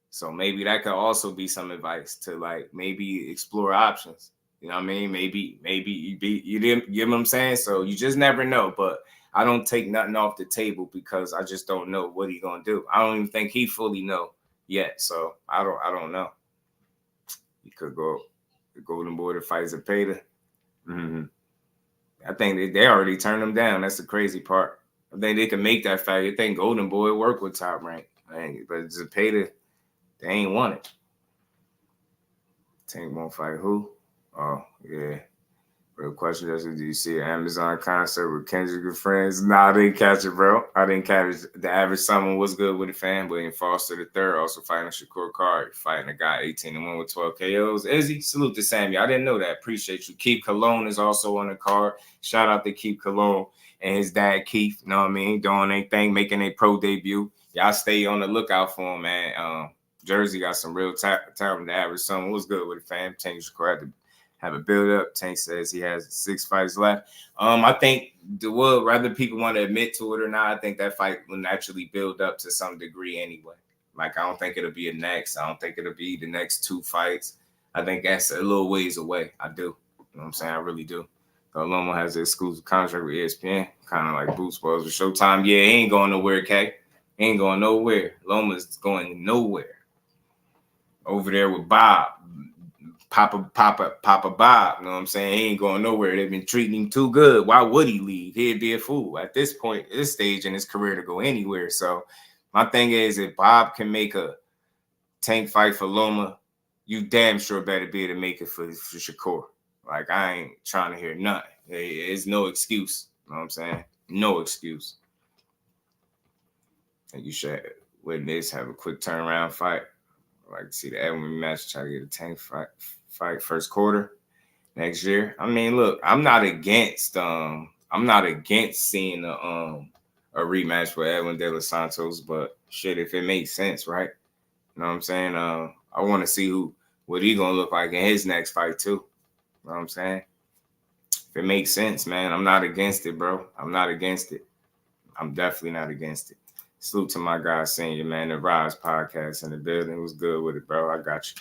So maybe that could also be some advice to like maybe explore options. You know what I mean? Maybe you didn't get what I'm saying? So you just never know. But I don't take nothing off the table because I just don't know what he's gonna do. I don't even think he fully know yet. So I don't know. He could go the Golden Boy to fight Zepeda. Mm-hmm. I think they already turned him down. That's the crazy part. I think they can make that fight. I think Golden Boy work with Top Rank. But Zepeda, they ain't want it. Tank won't fight who? Oh, yeah. Real question, Justin, do you see an Amazon concert with Kendrick and friends? Nah, I didn't catch it, bro. I didn't catch it. The average someone was good with a fan. William Foster III also fighting Shakur Card, fighting a guy 18-1 with 12 KOs. Izzy, salute to Sammy. I didn't know that. Appreciate you. Keith Cologne is also on the card. Shout out to Keith Cologne and his dad, Keith. You know what I mean? Doing their thing, making a pro debut. Y'all stay on the lookout for him, man. Jersey got some real talent. The average someone was good with a fan. Change Shakur have a build up. Tank says he has 6 fights left. I think whether people want to admit to it or not, I think that fight will naturally build up to some degree anyway. Like, I don't think it'll be a next. I don't think it'll be the next 2 fights. I think that's a little ways away. I do. You know what I'm saying? I really do. Loma has an exclusive contract with ESPN, kind of like Boots was with Showtime. Yeah, he ain't going nowhere, K. He ain't going nowhere. Loma's going nowhere. Over there with Bob. Papa Bob. You know what I'm saying? He ain't going nowhere. They've been treating him too good. Why would he leave? He'd be a fool at this point, this stage in his career, to go anywhere. So my thing is, if Bob can make a Tank fight for Loma, you damn sure better be able to make it for Shakur. Like, I ain't trying to hear nothing. There's no excuse. You know what I'm saying? No excuse. And you should win this, have a quick turnaround fight. I'd like to see the Edwin match, try to get a Tank fight first quarter next year. I mean, look, I'm not against seeing a rematch with Edwin De Los Santos, but shit, if it makes sense, right? You know what I'm saying? I want to see what he gonna look like in his next fight too. You know what I'm saying? If it makes sense, man, I'm not against it, bro. I'm not against it. I'm definitely not against it. Salute to my guy, Senior, man. The Rise podcast in the building. It was good with it, bro. I got you.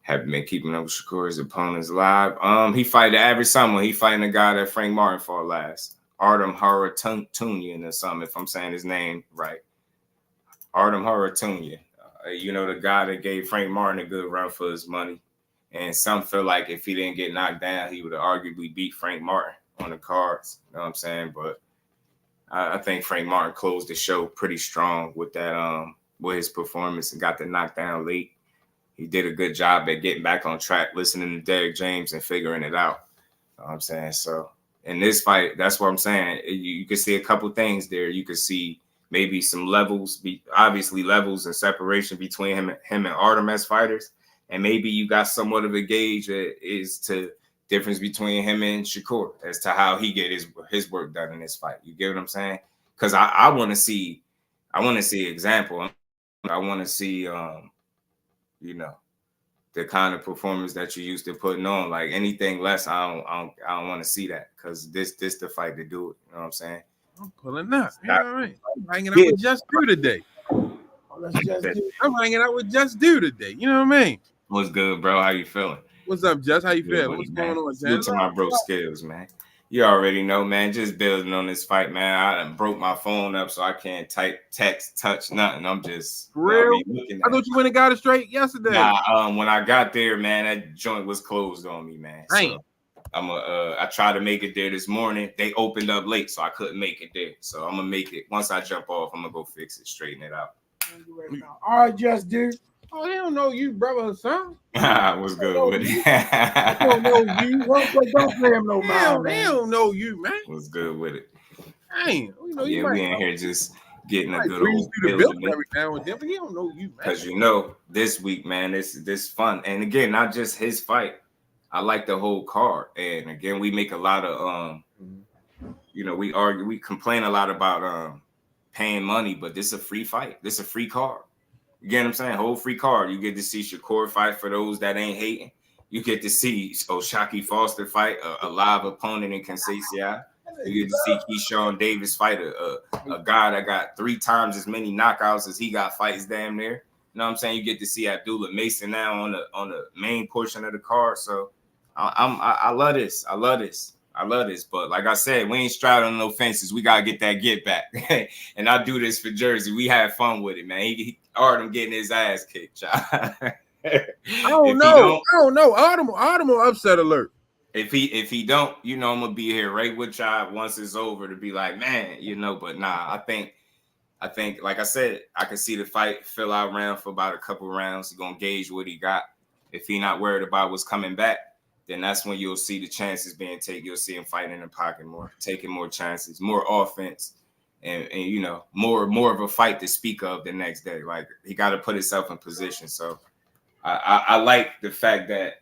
Haven't been keeping up with Shakur's opponents live. He fight the average summer. He fighting the guy that Frank Martin fought last. Artem Harutyunyan or something, if I'm saying his name right. Artem Harutyunyan. You know, the guy that gave Frank Martin a good run for his money. And some feel like if he didn't get knocked down, he would have arguably beat Frank Martin on the cards. You know what I'm saying? But I think Frank Martin closed the show pretty strong with that, with his performance, and got the knockdown late. He did a good job at getting back on track, listening to Derek James and figuring it out. You know what I'm saying? So in this fight, that's what I'm saying. You can see a couple things there. You can see maybe some levels, obviously levels and separation between him and Artem as fighters. And maybe you got somewhat of a gauge as to difference between him and Shakur as to how he get his work done in this fight. You get what I'm saying? Because I want to see example. I want to see you know, the kind of performance that you used to putting on. Like, anything less, I don't want to see that, because this the fight to do it. You know what I'm saying? I'm pulling up. Yeah, all right. I'm hanging out with Just Do today. I'm hanging out with Just Do today. You know what I mean? What's good, bro? How you feeling? What's up, Just? How you feeling? What's going on, Salute to my bro Skills, man. You already know, man. Just building on this fight, man. I done broke my phone up, so I can't type, text, touch, nothing. I'm just real. I thought you went and got it straight yesterday. Nah, when I got there, man, that joint was closed on me, man. So I tried to make it there this morning. They opened up late, so I couldn't make it there. So I'm gonna make it. Once I jump off, I'm gonna go fix it, straighten it out. All right, Just Do. Oh, he don't know you, brother, son. What's good with it? I don't know you. Don't play him no mind, man. He don't know you, man. What's good with it? Dang, you we in here just getting a good old building every now and then, but he don't know you, man. Because this week, man, this fun. And again, not just his fight. I like the whole card. And again, we make a lot of we complain a lot about paying money, but this is a free fight. This is a free card. You get what I'm saying? Whole free card. You get to see Shakur fight for those that ain't hating. You get to see Oshaquie Foster fight a live opponent in Conceicao. You get to see Kyshawn Davis fight a guy that got 3 times as many knockouts as he got fights damn near. You know what I'm saying? You get to see Abdullah Mason now on the main portion of the card. So I love this. I love this. But like I said, we ain't straddling no fences. We gotta get that get back. And I do this for Jersey. We had fun with it, man. Artem getting his ass kicked, child. I don't know. Artem upset alert. If he don't, I'm gonna be here right with y'all once it's over to be like, man, but nah, I think like I said, I can see the fight fill out round for about a couple rounds. He's gonna gauge what he got. If he not worried about what's coming back, then that's when you'll see the chances being taken. You'll see him fighting in the pocket more, taking more chances, more offense, and more of a fight to speak of the next day. Like, he got to put himself in position. So I like the fact that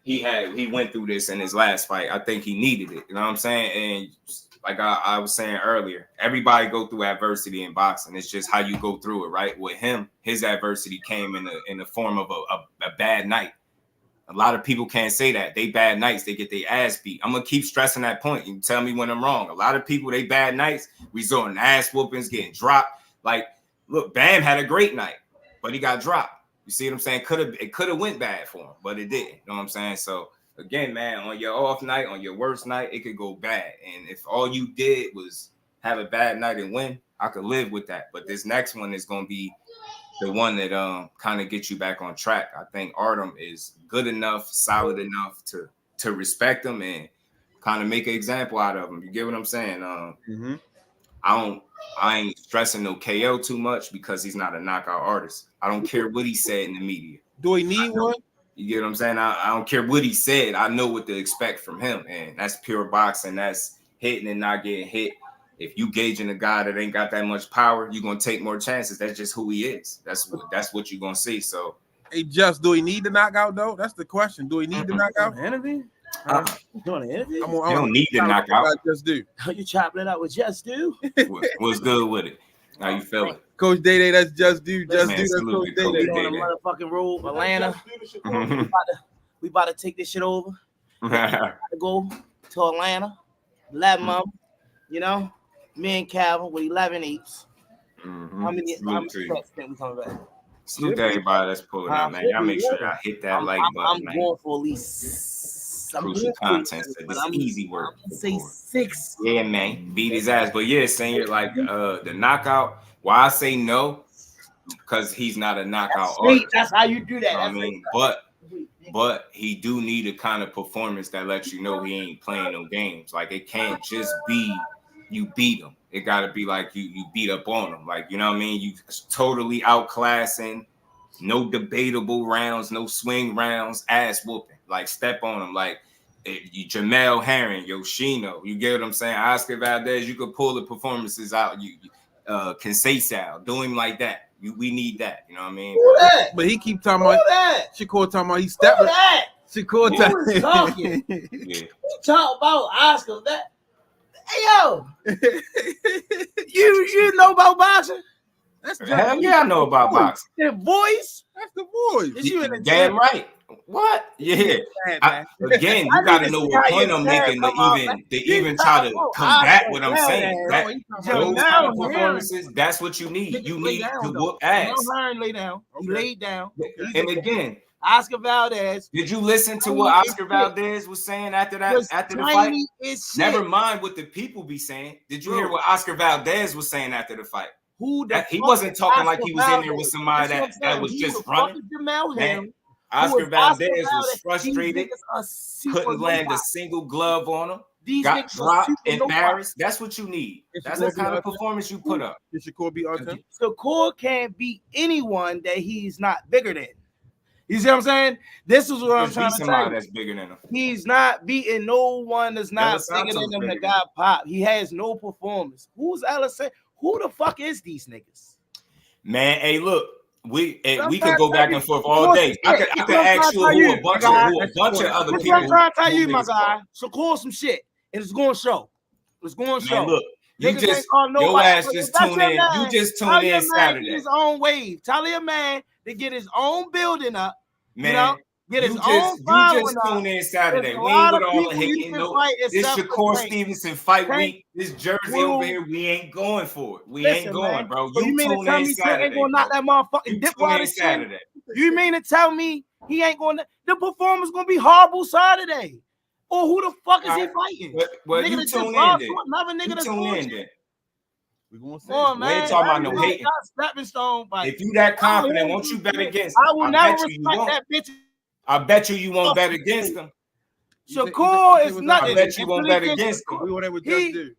he went through this in his last fight. I think he needed it. You know what I'm saying? And like I was saying earlier, everybody go through adversity in boxing. It's just how you go through it, right? With him, his adversity came in the form of a bad night. A lot of people can't say that. They bad nights, they get their ass beat. I'm gonna keep stressing that point. You can tell me when I'm wrong. A lot of people, they bad nights, resorting to ass whoopings, getting dropped. Like, look, Bam had a great night, but he got dropped. You see what I'm saying? It could have went bad for him, but it didn't. You know what I'm saying? So again, man, on your off night, on your worst night, it could go bad. And if all you did was have a bad night and win, I could live with that. But this next one is gonna be the one that kind of gets you back on track. I think Artem is good enough, solid enough to respect him and kind of make an example out of him. You get what I'm saying? I ain't stressing no KO too much because he's not a knockout artist. I don't care what he said in the media. Do he need one? You get what I'm saying? I don't care what he said. I know what to expect from him, and that's pure boxing. That's hitting and not getting hit. If you gauging a guy that ain't got that much power, you're gonna take more chances. That's just who he is. That's what you're gonna see. So, hey, do he need the knockout though? That's the question. Do he need the knockout? Interview? Doing an interview? You don't need the knockout. Just do. You chopping it up with Just Do? What's good with it? How you feeling? Coach Day, that's Just Do. Just Man, Do. That's salute Coach to Day. Coach We on the motherfucking road, Atlanta. We about to take this shit over. To go to Atlanta, 11 month, you know, me and Calvin with 11 apes. How many steps think we coming back? Salute to everybody that's pulling up, man. Y'all make sure y'all hit that like button, I'm man. going for at least Crucial content. This easy work. Say 6. Yeah, man. Beat his ass. But yeah, saying like the knockout. Why I say no? Because he's not a knockout artist. That's how you do that. I mean, but he do need a kind of performance that lets you know he ain't playing no games. Like, it can't just be you beat him. It got to be like you beat up on him. Like, you know what I mean? You totally outclassing, no debatable rounds, no swing rounds, ass whooping. Like, step on him. Like, you Jamel Herring, Yoshino. You get what I'm saying? Oscar Valdez, you could pull the performances out. You Conceicao, do him like that. We need that. You know what I mean? But he keep talking about that. Shakur talking about he stepping. Shakur talking. Yeah. Talk about Oscar. That. Hey yo, you know about boxing? Hell yeah, I know about boxing. The voice. That's the voice. Is you in the Damn right. What? Yeah. Again, you got to know what point I'm making to even try to combat what I'm saying. Those kind of performances, that's what you need. You need to whoop ass. Lay down. He laid down. And again, Oscar Valdez. Did you listen to what Oscar Valdez was saying after the fight? Never mind what the people be saying. Did you hear what Oscar Valdez was saying after the fight? He wasn't talking like he was in there with somebody that was just running. Man, Oscar Valdez was frustrated, couldn't land a single glove on him, got dropped, embarrassed. That's what you need. That's the kind of performance you put up. Did Shakur beat Artem? Shakur can't beat anyone that he's not bigger than. You see what I'm saying? This is what I'm trying to say. That's bigger than him. He's not beating no one that's not bigger than him that got popped. He has no performance. Who's Allison? Who the fuck is these niggas? Man, hey, look, we could go back and forth all day. I could ask you who a bunch of other people. I'm trying to tell you, my guy. Shakur some shit, and it's going to show. It's going to show. Look, your ass just tune in. You just tune in Saturday. His own wave. Tell your man to get his own building up. Man, you know? Get his own you just tune in Saturday. We ain't with all the hating. This Shakur Stevenson fight week. This Jersey over here, we ain't going for it. We ain't going, bro. You mean to tune tell in me Saturday. Ain't gonna knock that motherfucking dip out of Saturday? You mean to tell me he ain't gonna? The performance gonna be horrible Saturday? Or who the fuck is he fighting? Well, nigga you tune in then. Another nigga that's tune in then. We gonna say, we ain't talking about no hating. If you that confident, won't you bet against him? I will never respect that bitch. I bet you won't bet against him. Shakur is nothing. I bet you won't bet against him. We whatever Just Do.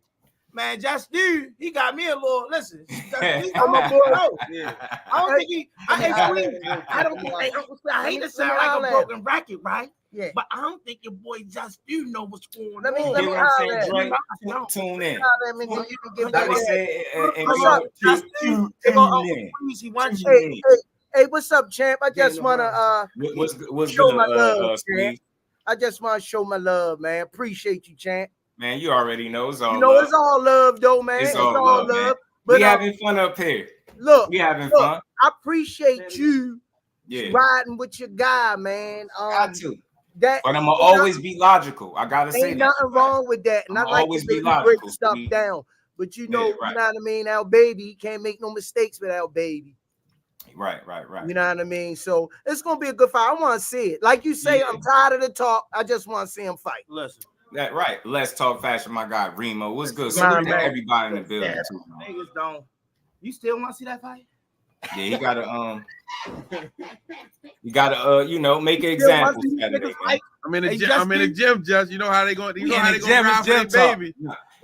Man, Just Do, he got me a little. Listen, he's on my board out. I don't think he. I don't think. I hate to sound like a broken racket, right? Yeah. But I don't think your boy Just Do know what's going on. Let me tune in. Hey, what's up, champ? I just wanna what's show good, my love, Steve? I just want to show my love, man. Appreciate you, champ. Man, you already know it's all you know love. It's all love, though, man. It's all love. But we having fun up here. Look, we having fun. I appreciate you riding with your guy, man. Got to. That, but I'm gonna always be logical. I gotta say ain't that. nothing wrong with that. And I like always to be break logical. stuff down. But you know, right. you know what I mean? Our baby, he can't make no mistakes with our baby. Right. You know what I mean? So it's gonna be a good fight. I want to see it. Like you say, I'm tired of the talk. I just want to see him fight. Listen. That right. Let's talk fashion, my guy Remo. What's good? Salute to everybody in the building too. Niggas don't. You still want to see that fight? Yeah, you gotta you know, make an example. I'm in the gym, Just. You know how they going? You know how they going ride for their baby.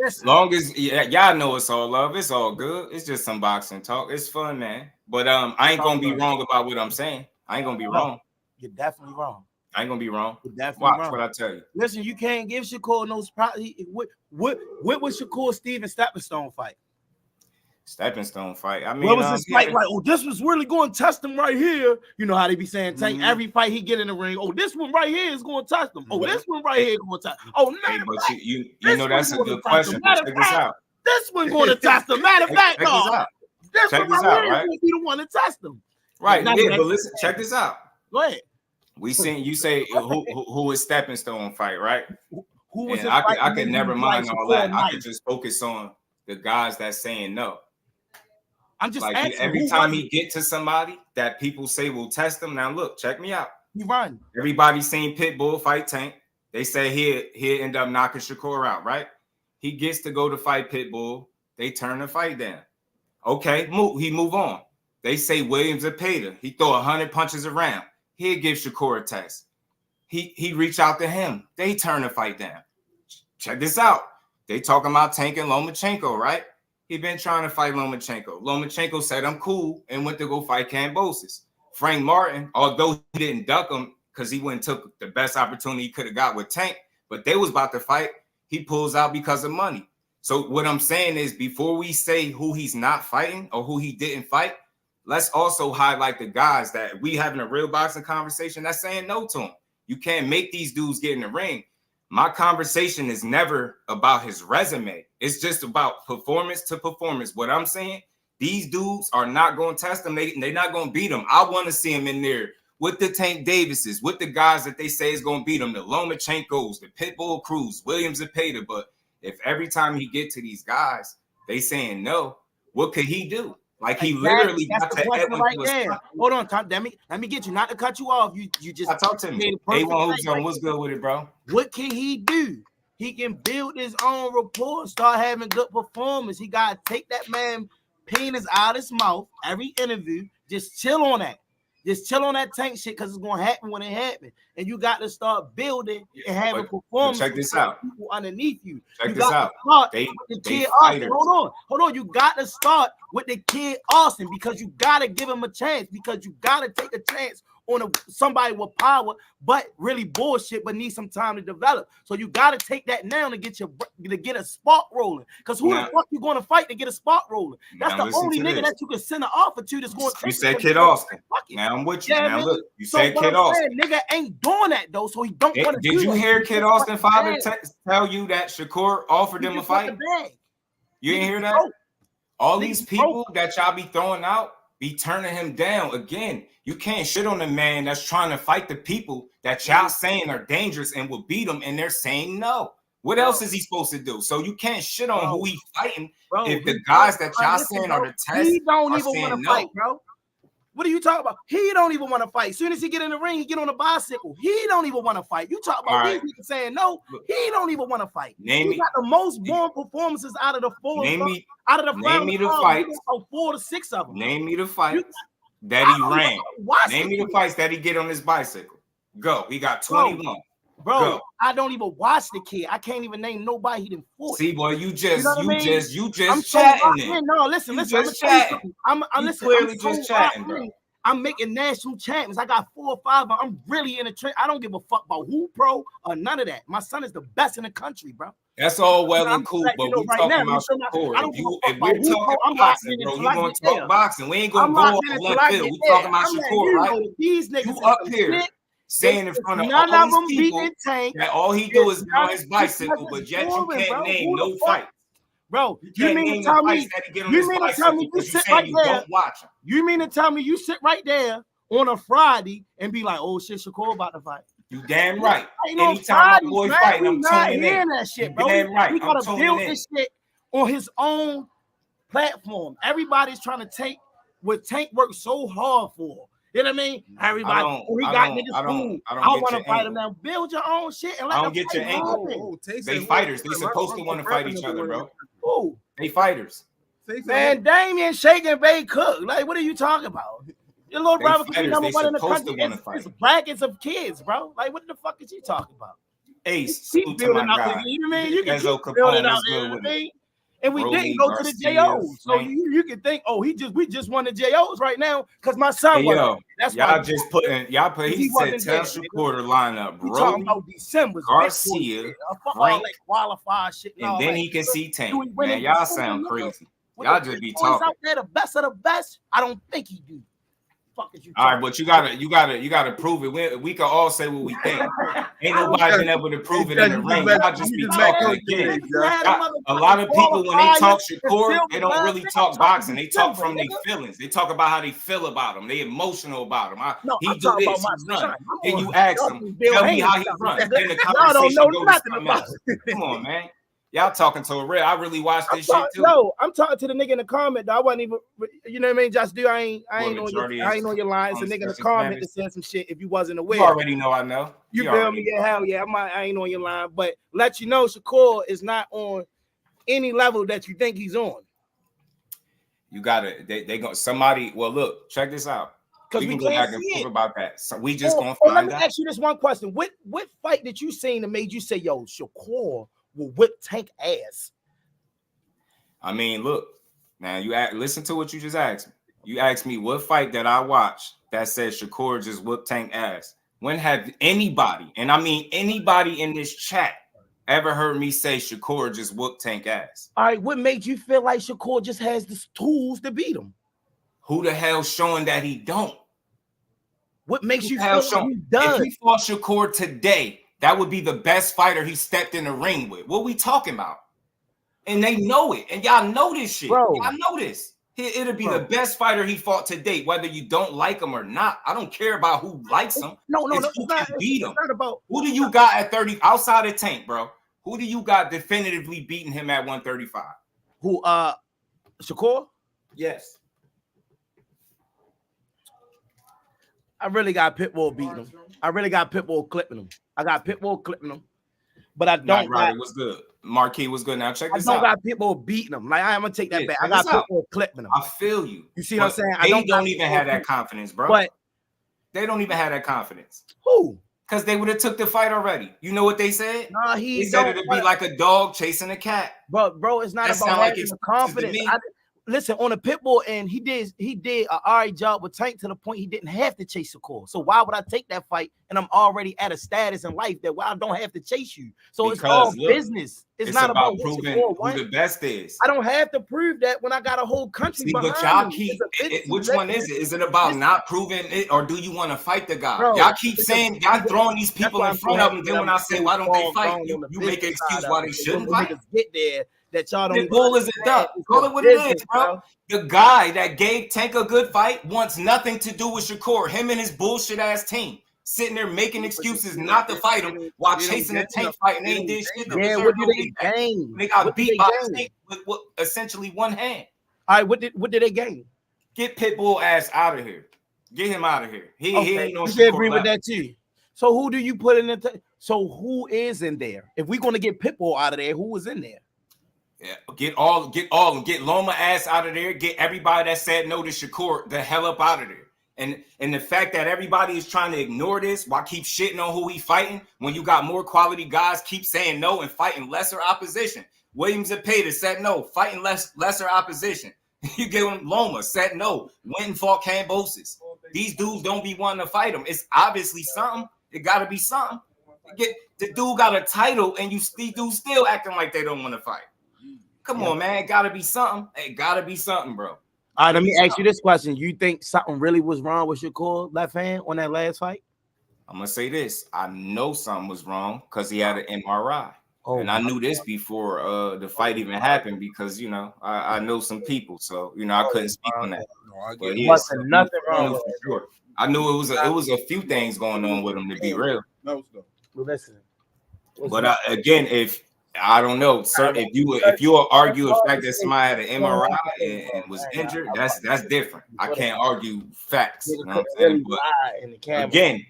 As long as y'all know it's all love, it's all good. It's just some boxing talk. It's fun, man. But I ain't gonna be wrong about what I'm saying. I ain't gonna be wrong. You're definitely wrong. I ain't gonna be wrong. You're definitely Watch wrong. what I tell you. Listen, you can't give Shakur no surprise. What was Shakur Stevenson fight? Stepping stone fight. I mean, what was this fight like? Oh, this was really going to test him right here. You know how they be saying, Tank, every fight he get in the ring. Oh, this one right here is going to test him. Oh, this one right here is going to test him. Oh, no. Hey, but you know that's a good question. Check this out. This one going to test him. Matter of fact, no. This one right here is going to be the one to test him. Right. Yeah, but listen, check this out. Go ahead. We seen you say who is stepping stone fight, right? Who was I could never mind all that. I could just focus on the guys that's saying no. I'm just like asking, every time he get to somebody that people say will test him. Now look, check me out. He run. Everybody seen Pitbull fight Tank. They say he'll end up knocking Shakur out, right? He gets to go to fight Pitbull. They turn the fight down. Okay, he move on. They say Williams Zepeda. He throw 100 punches around. He'll give Shakur a test. He reach out to him. They turn the fight down. Check this out. They talking about Tank and Lomachenko, right? He been trying to fight Lomachenko. Lomachenko said, I'm cool, and went to go fight Kambosos. Frank Martin, although he didn't duck him because he went and took the best opportunity he could have got with Tank, but they was about to fight, he pulls out because of money. So what I'm saying is before we say who he's not fighting or who he didn't fight, let's also highlight the guys that we having a real boxing conversation that's saying no to him. You can't make these dudes get in the ring. My conversation is never about his resume. It's just about performance to performance. What I'm saying, these dudes are not going to test them. They're not going to beat them. I want to see him in there with the Tank Davises, with the guys that they say is going to beat them, the Lomachenkos, the Pitbull Cruz, Williams Zepeda. But if every time he get to these guys, they saying no, what could he do? Like he literally got to Edwin right there. Hold on, Tom. Let me get you. Not to cut you off. You just I talked to me. A1 Hoops on. What's good with it, bro? What can he do? He can build his own rapport and start having good performance. He gotta take that man penis out of his mouth every interview. Just chill on that. Just chill on that Tank shit because it's gonna happen when it happens. And you got to start building and having performance. Check this out. People underneath you. Check this out. They Hold on. You got to start with the kid Austin because you got to give him a chance because you got to take a chance on somebody with power, but really bullshit, but need some time to develop. So you got to take that now to get a spark rolling. Because who the fuck you going to fight to get a spark rolling? That's the only nigga that you can send an offer to that's going to. You said Kid Austin. Now I'm with you. Yeah, now look, you said Kid Austin. Nigga ain't doing that though, so he don't want to. Did you hear Kid Austin father tell you that Shakur offered him a fight? You didn't hear that? All these people that y'all be throwing out be turning him down again. You can't shit on the man that's trying to fight the people that y'all saying are dangerous and will beat them, and they're saying no. What else is he supposed to do? So you can't shit on who he's fighting if the guys that y'all saying are the test. He don't even want to fight, bro. What are you talking about? He don't even want to fight. As soon as he get in the ring, he get on a bicycle. He don't even want to fight. You talk about these niggas saying no. He don't even want to fight. He got the most born performances out of the four. Name me the fight. 4 to 6 of them. Name me the fight that he ran. Name me the fights that he get on his bicycle. Go. He got 21. Bro, go. I don't even watch the kid. I can't even name nobody he didn't fought. See, boy, you just I'm chatting. No, listen. Just chatting. I'm clearly just chatting, bro. I'm making national champions. I got 4 or 5. I'm really in the trend. I don't give a fuck about who pro or none of that. My son is the best in the country, bro. That's all well and cool, but we're talking about Shakur. If we're talking boxing, bro, you want to talk boxing. We ain't going to go off left field. We're talking about Shakur, right? These niggas you up here saying in front of all these people that all he do is on his bicycle, but yet you can't name no fight. Bro, you mean to tell me you sit right there? You mean to tell me you sit right there on a Friday and be like, oh shit, Shakur about to fight. You damn right. Anytime my boy fighting, I'm tuning in. That shit, bro. Damn right. We gotta build this shit on his own platform. Everybody's trying to take what Tank worked so hard for. You know what I mean? Everybody, we got niggas cool. I want to fight him now. Build your own shit and let them get your angle. They fighters. They supposed to want to fight each other, bro. Who? They fighters. Man, Damien Shake and Bay Cook. Like, what are you talking about? Your little brother could be number one in the country. It's brackets of kids, bro. Like, what the fuck is you talking about? Ace, keep building out the, you know what I mean? You can keep building out there, you know what I mean? And we didn't go to the JOs. So you can think, oh, we just won the JOs right now because my son won. That's y'all just putting he said tell Shakur to line up talking about December, Garcia, qualified shit, and then he can see Tank. Man, y'all sound crazy. Y'all just be talking. Out there, the best of the best. I don't think he do. Fuck is you all right, but you gotta prove it. We can all say what we think. Ain't nobody been able to prove it in the ring. Y'all just be talking again. A lot of people when they talk Shakur, they don't really talk boxing. They talk from their feelings. They talk about how they feel about him. They emotional about him. He do this, he run. Then you ask him, tell me how he runs. Then the conversation goes to something else. Come on, man. Y'all talking to a real. I really watched this shit too. No, I'm talking to the nigga in the comment. Though. I wasn't even, you know what I mean? Just do. I ain't on your line. It's a nigga in the comment that said some shit. If you wasn't aware, you already know. I know. You feel me? Yeah, hell yeah. I ain't on your line, but let you know, Shakur is not on any level that you think he's on. You gotta. They go somebody. Well, look, check this out. Because we can go back and prove about that. So we just gonna find out. Let me ask you this one question. What fight did you see that made you say, yo, Shakur will whip Tank ass? I mean, look, now listen to what you just asked me. You asked me what fight that I watched that said Shakur just whipped Tank ass. When have anybody, and I mean anybody in this chat, ever heard me say Shakur just whooped Tank ass? All right, what made you feel like Shakur just has the tools to beat him? Who the hell showing that he don't? What makes you feel like he does? If he fought Shakur today, that would be the best fighter he stepped in the ring with. What we talking about? And they know it. And y'all know this shit. Bro. Y'all know this. It'll be the best fighter he fought to date, whether you don't like him or not. I don't care about who likes him. No, who can beat him. Who do you got at 30 outside of Tank, bro? Who do you got definitively beating him at 135? Who? Shakur? Yes. I really got Pitbull beating him. I really got Pitbull clipping him. I got Pitbull clipping him, but I don't. It was good. Marquis was good. Now check this out. I don't got Pitbull beating him. Like I'm gonna take that back. I got Pitbull clipping him. I feel you. You see what I'm saying? They don't even have that confidence, bro. But they don't even have that confidence. Who? Because they would have took the fight already. You know what they said? Nah, they said it'd be like a dog chasing a cat. But bro, it's not about having the confidence. Listen, on a Pitbull end, he did an all right job with Tank to the point he didn't have to chase Shakur. So why would I take that fight? And I'm already at a status in life that I don't have to chase you. So it's all business. It's not about proving who the best is. I don't have to prove that when I got a whole country behind but y'all me. keep which one is it? Is it about not proving it, or do you want to fight the guy? Bro, y'all keep saying y'all throwing these people in front of them. Then when I say why don't they fight, you make an excuse why they shouldn't fight. Get there. That y'all don't. The bull is a duck. Call it what it is, bro. The guy that gave Tank a good fight wants nothing to do with Shakur. Him and his bullshit ass team sitting there making excuses not to fight him while chasing a Tank fight, and they did shit. Yeah, what did they gain? They got beat by Tank with essentially one hand. All right, what did they gain? Get Pitbull ass out of here. Get him out of here. He ain't no. You agree with that too. So who do you put in the? So who is in there? If we're gonna get Pitbull out of there, who is in there? Yeah, get all of them. Get Loma ass out of there. Get everybody that said no to Shakur the hell up out of there. And the fact that everybody is trying to ignore this while keep shitting on who he fighting when you got more quality guys keep saying no and fighting lesser opposition. Williams and Pater said no, fighting lesser opposition. You get him. Loma said no, went and fought Cambosis. These dudes don't be wanting to fight them. It's obviously something. It got to be something. The dude got a title and these dudes still acting like they don't want to fight. Come on, man. It gotta be something. It gotta be something, bro. All right, let me ask you this question. You think something really was wrong with Shakur left hand on that last fight? I'm gonna say this. I know something was wrong because he had an MRI. Oh, and I knew this before the fight even happened because you know I know some people, so you know I couldn't speak on that. But yeah, Wasn't nothing wrong with for sure. I knew it was a few things going on with him to be real. Listen. But again, if I don't know, sir, if you will argue the fact that somebody had an MRI and was injured, that's different. I can't argue facts. You know what I'm saying? But again,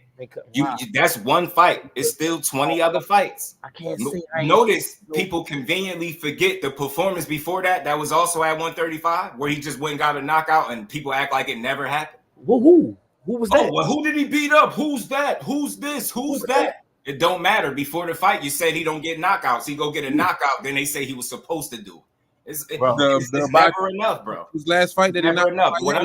that's one fight. It's still 20 other fights. I can't say. Notice people conveniently forget the performance before that. That was also at 135, where he just went and got a knockout, and people act like it never happened. Who was that? Oh, well, who did he beat up? Who's that? Who's this? Who's that? It don't matter. Before the fight, you said he don't get knockouts. He go get a knockout. Then they say he was supposed to do it. It's never enough, bro. His last fight, that never enough. What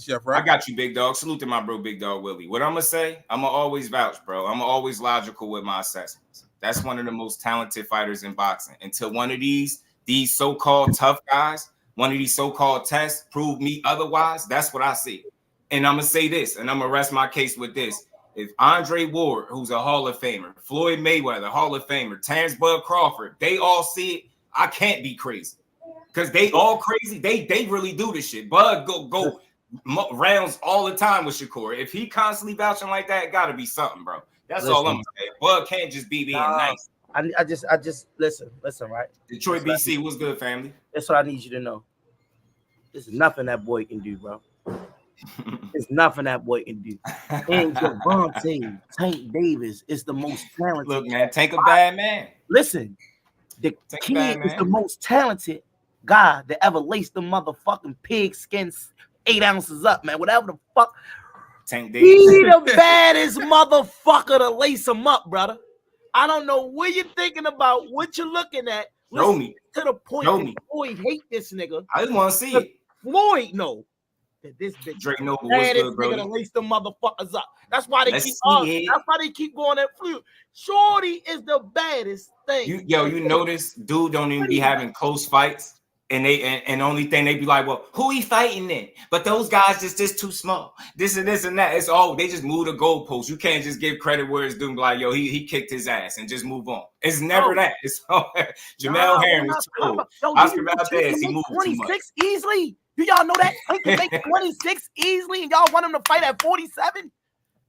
chef, right? I got you, big dog. Salute to my bro, big dog Willie. What I'm gonna say, I'm gonna always vouch, bro. I'm always logical with my assessments. That's one of the most talented fighters in boxing. Until one of these so-called tough guys, one of these so-called tests prove me otherwise, that's what I see. And I'm gonna say this, and I'm gonna rest my case with this. If Andre Ward, who's a Hall of Famer, Floyd Mayweather, Hall of Famer, Terrence Bud Crawford, they all see it, I can't be crazy. Because they all crazy. They really do this shit. Bud go rounds all the time with Shakur. If he constantly vouching like that, it gotta be something, bro. That's all I'm gonna say. Bud can't just be being nice. I just listen, right? Detroit BC, what's good, family? That's what I need you to know. There's nothing that boy can do, bro. There's nothing that boy can do. And Javante, Tank Davis is the most talented. Look, man, Tank a bad man. Listen, the kid is the most talented guy that ever laced the motherfucking pig skins 8 ounces up, man. Whatever the fuck. Tank Davis. He the baddest motherfucker to lace him up, brother. I don't know what you're thinking about, what you're looking at. Show me. To the point Show that me. Floyd hate this nigga. I just want to see it. Floyd know that this bitch Drake Noble was good, bro. Nigga to lace them motherfuckers up. That's why they keep that's why they keep going at Floyd. Shorty is the baddest thing. You notice dude don't even be having close fights. And the only thing they be like, well, who he fighting in? But those guys just too small. This and that. It's all they just move the goalposts. You can't just give credit where it's due. Like, yo, he kicked his ass and just move on. It's never that. It's Jamel Herring was cool. Oscar Valdez, he moved 26 easily. Do y'all know that? He can make 26 easily, and y'all want him to fight at 47?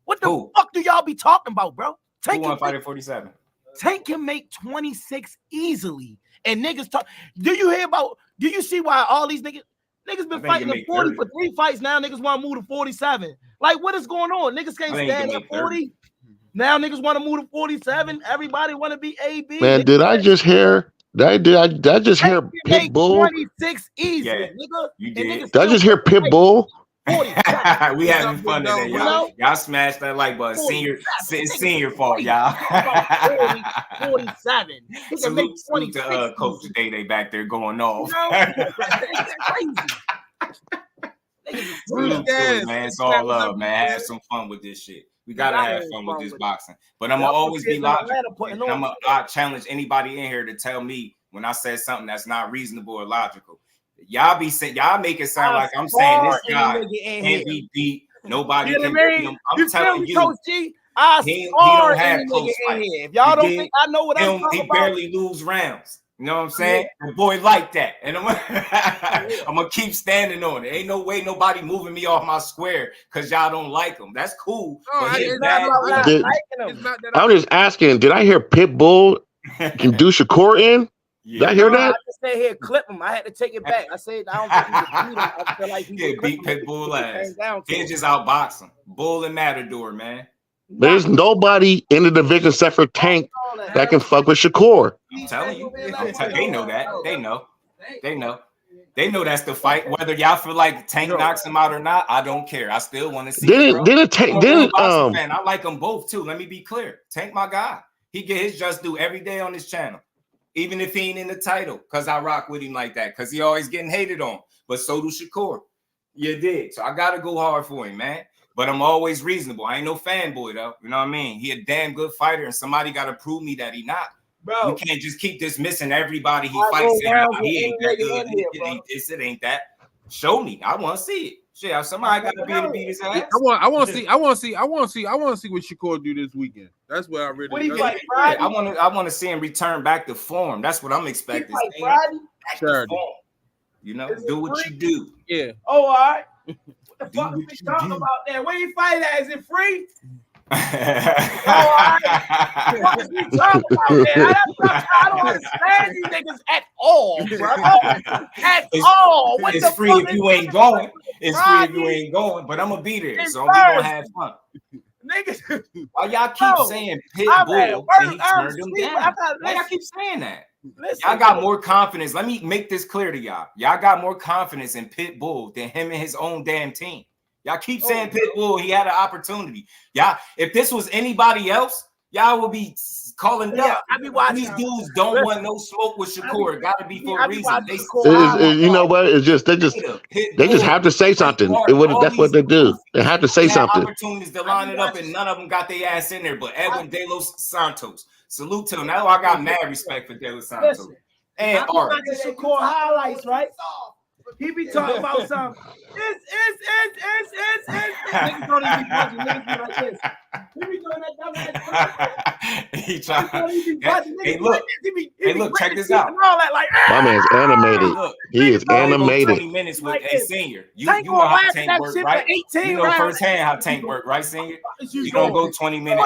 What the fuck do y'all be talking about, bro? Who want to fight at 47? Tank can make 26 easily. And niggas talk. Do you see why all these niggas been fighting at 40 for 3 fights now? Niggas want to move to 47. Like, what is going on? Niggas can't stand at 40. Now niggas want to move to 47. Everybody want to be AB. Man, did I just hear? Did I just hear Pitbull? 26 easy, nigga. You did. Did I just hear Pitbull? We having fun today, y'all. Y'all smashed that like button. Senior fault, y'all. 47. Salute to Coach Day back there going off. Man, it's all love, man. Have some fun with this shit. We gotta have fun with this boxing. But I'm gonna always be logical. I'm gonna challenge anybody in here to tell me when I said something that's not reasonable or logical. Y'all make it sound like I'm saying this guy can't be beat. Nobody can beat him. I'm telling you, he don't have close fights. If y'all don't think I know what I'm talking about, he barely lose rounds. You know what I'm saying? The boy like that, and I'm gonna keep standing on it. Ain't no way nobody moving me off my square because y'all don't like him. That's cool. I'm just asking. Did I hear Pitbull can do Shakur in? Did I hear that? I just said here, clip him. I had to take it back. I said I don't think he can beat him. I feel like he beat Pitbull ass. He just outboxing. Bull and Matador, man. There's nobody in the division except for Tank that can fuck with Shakur. I'm telling you. They know that. They know that's the fight. Whether y'all feel like Tank knocks him out or not, I don't care. I still want to see it. I like them both too. Let me be clear. Tank my guy. He get his just due every day on this channel. Even if he ain't in the title, because I rock with him like that, because he always getting hated on. But so do Shakur. You did. So I got to go hard for him, man. But I'm always reasonable. I ain't no fanboy, though. You know what I mean? He a damn good fighter, and somebody got to prove me that he not. Bro, you can't just keep dismissing everybody he fights. He ain't that good. It ain't that. Show me. I want to see it. Shit, somebody got to be able to beat his ass. I want to see what Shakur do this weekend. That's what I really. What he fight Friday? I want to see him return back to form. That's what I'm expecting. He fight Friday? Saturday. You know, do what you do. Yeah. Oh, all right. What the fuck are we talking about there? Where you fight at? Is it free? What is we talking about there? I don't understand you niggas at all, bro. All. It's free if you ain't going. It's free if you ain't going. But I'm gonna be there, so we gonna have fun. Niggas, why y'all keep saying Pitbull and he turned them down? Why y'all keep saying that? Y'all got more confidence. Let me make this clear to y'all. Y'all got more confidence in Pitbull than him and his own damn team. Y'all keep saying Pitbull, he had an opportunity. Y'all, if this was anybody else, y'all would be calling up. I be watching. These dudes don't want no smoke with Shakur. It gotta be for a reason. You know what? It's just they just have to say something. That's what they do. They have to say something. Opportunities to line it up, and none of them got their ass in there. But Edwin De Los Santos, salute to him. Now I got mad respect for De Los Santos. And Art. Shakur highlights, right? He be talking about something. Niggas don't even be punching. Niggas be like this. He be doing that. He trying. Hey, look, check this out. My man's animated. He is animated. 20 minutes with a senior. You know how Tank work, right? You know firsthand how Tank work, right, senior? You don't go 20-minute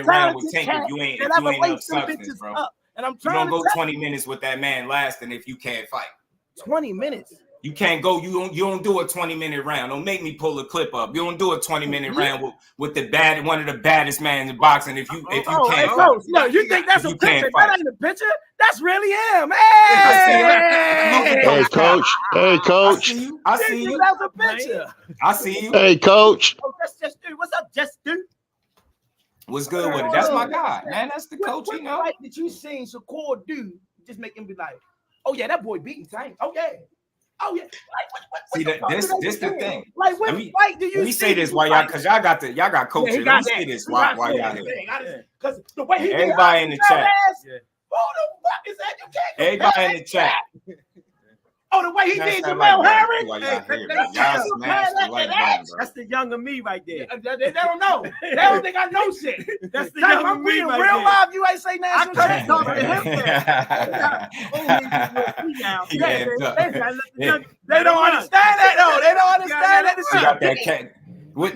round with Tank if you ain't enough substance, bro. You don't go 20 minutes with that man lasting if you can't fight. 20 minutes. You can't go. You don't do a 20-minute round. Don't make me pull a clip up. You don't do a 20-minute round with one of the baddest men in boxing. If you can't, no, you think that's a picture? That ain't a picture. That's really him. Hey, coach. Hey, coach. I see you. That's a picture. I see you. Hey, coach. Oh, that's just dude. What's up, just dude? What's good with it? That's my guy, man. That's the coach. You know. What did you seen Shakur do? Just make him be like, oh yeah, that boy beating Tank. Oh yeah. Oh yeah. See that this the thing. Like what fight do you? Let me say this while y'all, cause y'all got coaches. Let me say this while y'all here. Cause the way he everybody in the chat. Who the fuck is that? You can't. Everybody in the chat. Oh, the way he did Jamel Harris. That's the younger me right there. They don't know. They don't think I know shit. That's the younger me right there. Real live, you ain't say nothing. I couldn't talk to him. They don't understand that though. They don't understand that. You got that cat. What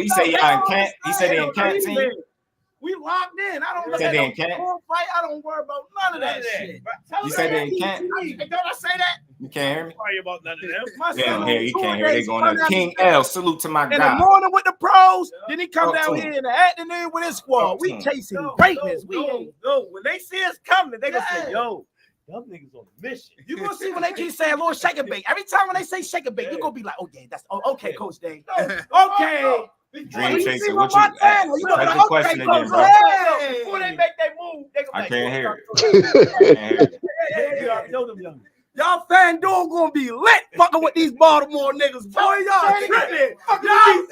you say? Y'all in Kent? He said they in Kent team. We locked in. I don't look at no fight. I don't worry about none of that shit. You said they can't. Don't I say that? You can't hear me? Worry about none of them. Yeah, you can't hear. They going on. King L. Salute to my guy. In the morning with the pros, then he come down here in the afternoon with his squad. We chasing greatness. We ain't. When they see us coming, they gonna say, "Yo, y'all niggas on a mission." You gonna see when they keep saying "Lord shake and bake." Every time when they say "shake and bake," you gonna be like, "Oh yeah, that's okay, Coach Dave." Okay. Dream Chaser, what you? That's the question again, bro. Before they make their move, they I can't hear it. Y'all FanDuel gonna be lit fucking with these Baltimore niggas. Boy, y'all tripping.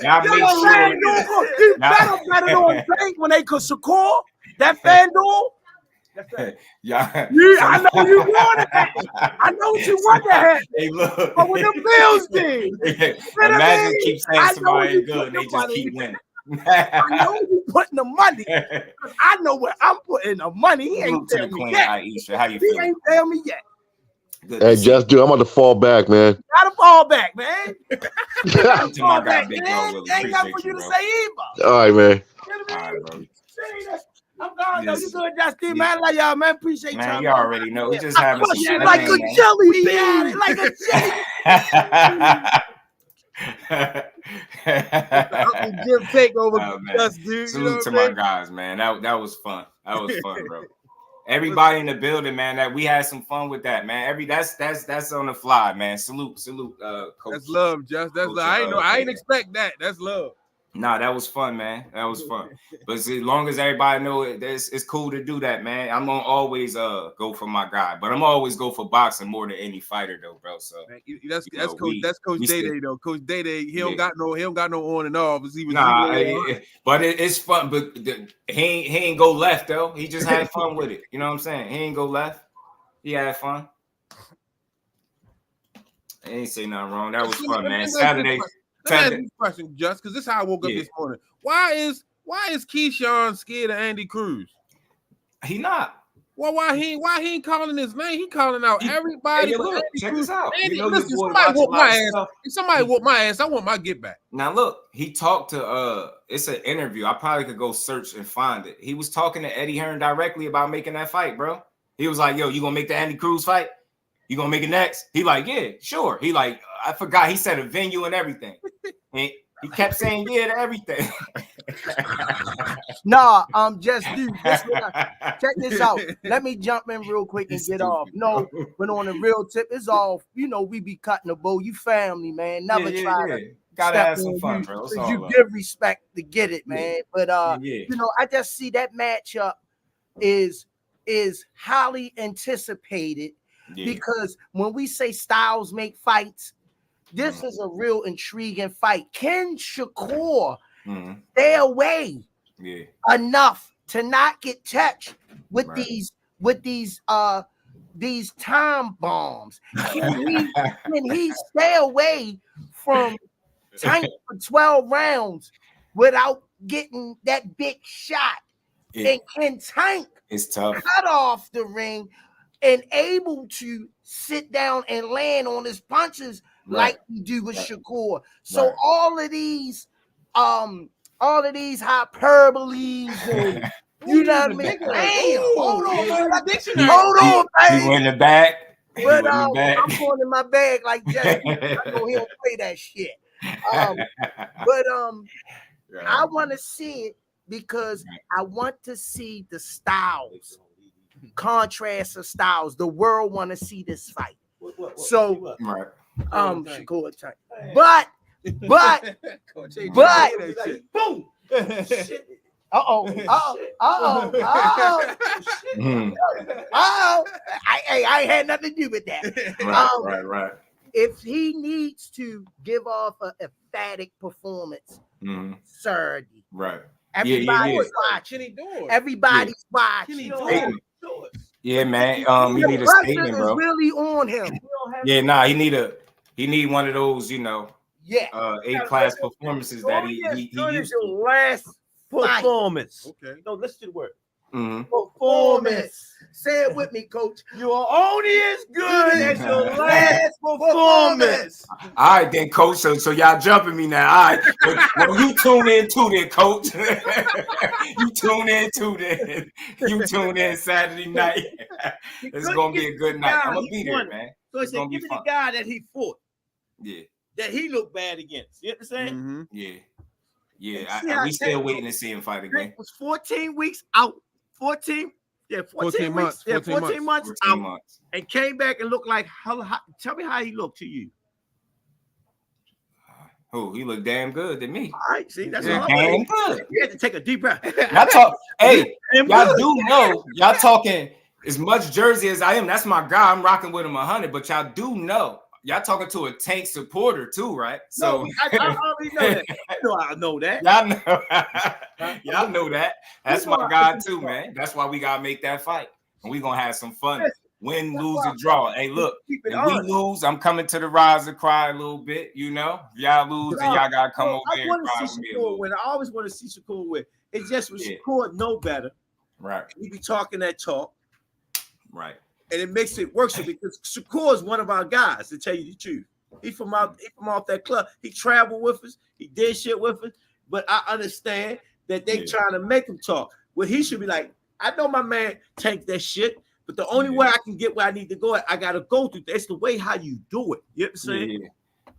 Y'all FanDuel you better bet it on Tank when they could Shakur. That FanDuel. Yeah, I know you wanted that. I know what you want to have. Hey, look. But when the Bills did, imagine keep saying somebody ain't good and they just keep winning. I know you putting the money. I know where I'm putting the money. He ain't telling me yet. Aisha. How you he ain't tell me yet. Good hey, just do. I'm about to fall back, man. Gotta fall back, man. To my guy, Big Bro. Ain't nothing for you to say either. All right, man. All right, bro. I'm gone, though. You good, Justin, man. I like y'all, man. Appreciate y'all. Man, you already know. We just having some shit like a jelly bean. Like a jelly Jim takeover, dude. Salute to my guys, man. That was fun. That was fun, bro. Everybody in the building, man. That we had some fun with that, man. That's on the fly, man. Salute, Coach. That's love, Just. That's love. I ain't expect that. That's love. Nah, that was fun, man. That was fun. But as long as everybody know it, it's cool to do that, man. I'm gonna always go for my guy, but I'm always go for boxing more than any fighder, though, bro. So that's Coach Day though. Coach Day, he don't got no on and off. But it's fun. But he ain't go left though. He just had fun with it. You know what I'm saying? He ain't go left. He had fun. I ain't say nothing wrong. That was fun, man. Let Saturday. me ask this question, just because this is how I woke up this morning. Why is Kyshawn scared of Andy Cruz? He not. Well, why he ain't calling his name? He calling out everybody. Hey, look, check this out. Andy, listen, somebody whoop my ass. If somebody whoop my ass, I want my get back. Now look, he talked to it's an interview. I probably could go search and find it. He was talking to Eddie Hearn directly about making that fight, bro. He was like, yo, you gonna make the Andy Cruz fight? You gonna make it next? He like, yeah, sure. He like, I forgot he said a venue and everything. And he kept saying yeah to everything. Nah, just dude. Check this out. Let me jump in real quick and get off. No, but on the real tip, it's all, you know, we be cutting the bow. You family, man. Never try to gotta have some fun, bro. You give respect to get it, man. But you know, I just see that matchup is highly anticipated because when we say styles make fights, this is a real intriguing fight. Can Shakur stay away enough to not get touched with these time bombs? Can he stay away from Tank for 12 rounds without getting that big shot? And can Tank cut off the ring and able to sit down and land on his punches like we do with Shakur? So all of these hyperboles and you know what I mean? Damn, hold on, man. Hold on, man. He went in the back. But I'm going in my bag like Justin. I know he don't play that shit. But I want to see it because I want to see the styles, contrast of styles. The world want to see this fight. So, Shakur Tank. But, boom. I ain't had nothing to do with that. Right. If he needs to give off an emphatic performance, Saturday, everybody's watching. Everybody's watching. Yeah, man. He need a statement, bro. Really on him. Yeah, nah. He need one of those, you know. A-class performances that he used to. Last performance. Okay. No, listen to the word. Performance. Say it with me, coach. You're only as good as your last performance. All right, then, coach. So y'all jumping me now. All right. Well, you tune in too, then, coach. You tune in Saturday night. It's gonna be a good night. I'm gonna be there, man. So it's gonna be fun. The guy that he fought. Yeah. That he looked bad against. You understand? Yeah. We still waiting to see him fight again. It was 14 weeks out. 14 months. Yeah, 14 months out. And came back and looked like tell me how he looked to you. He looked damn good to me. All right, see, that's all damn good. You had to take a deep breath. Y'all do know, y'all talking as much Jersey as I am. That's my guy. I'm rocking with him 100, but y'all do know. Y'all talking to a Tank supporter too, right? So I already know that. I know that. Y'all know that. That's my guy too, man. That's why we gotta make that fight, and we gonna have some fun. Win, lose, or draw. Hey, look, if we lose, I'm coming to the rise and cry a little bit. You know, if y'all lose, then y'all gotta come over here and cry with me. I always want to see Shakur win. It's just when Shakur know better, right? He be talking that talk, right? And it makes it worse because Shakur is one of our guys, to tell you the truth. He from off that club. He traveled with us. He did shit with us. But I understand that they trying to make him talk. Well, he should be like, I know my man Tank that shit, but the only way I can get where I need to go, I gotta go through. That's the way how you do it. You know what I'm saying?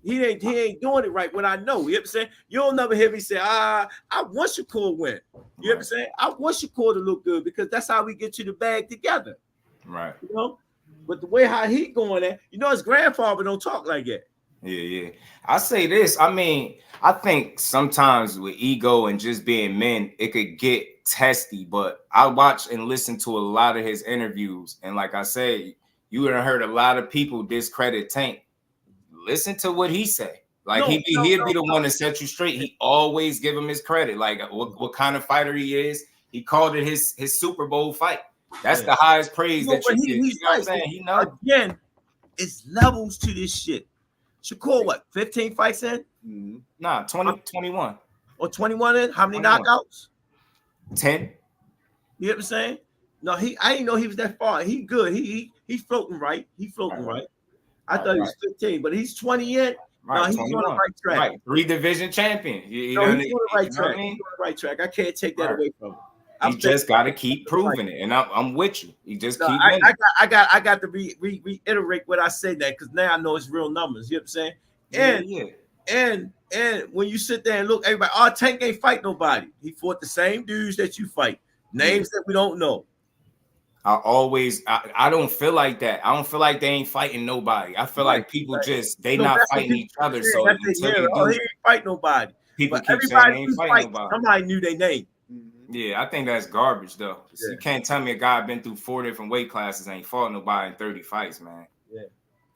He ain't doing it right when I know. You know what I'm saying? You'll never hear me say, I want Shakur win. You know what I'm saying? I want Shakur to look good because that's how we get to the bag together. Right. You know, but the way how he going at, you know, his grandfather don't talk like that. Yeah. I say this. I mean, I think sometimes with ego and just being men, it could get testy. But I watch and listen to a lot of his interviews, and like I said, you would have heard a lot of people discredit Tank. Listen to what he say. Like he'd be the one to set you straight. He always give him his credit. Like what kind of fighter he is. He called it his Super Bowl fight. That's the highest praise that you get. You know what I'm saying? Again, it's levels to this shit. Shakur, what, 15 fights in? Nah, 21. Or 21 in? How many 21. knockouts? 10. You know what I'm saying? No, I didn't know he was that far. He good. He's floating right. He's floating right. I thought he was 15, but he's 20 in. Right, no, he's 21. On the right track. Right, 3 division champion. He's on the right track. He's on the right track. I can't take that away from him. You just got to keep proving it, and I'm with you. You just keep. I got to reiterate what I said that because now I know it's real numbers. You know what I'm saying? And when you sit there and look, everybody, Tank ain't fight nobody. He fought the same dudes that you fight, names that we don't know. I don't feel like that. I don't feel like they ain't fighting nobody. I feel like people they not fighting each other. So he ain't fight nobody. People keep saying they ain't fighting nobody. Somebody knew their name. Yeah, I think that's garbage though. You can't tell me a guy been through 4 different weight classes ain't fought nobody in 30 fights, man. Yeah.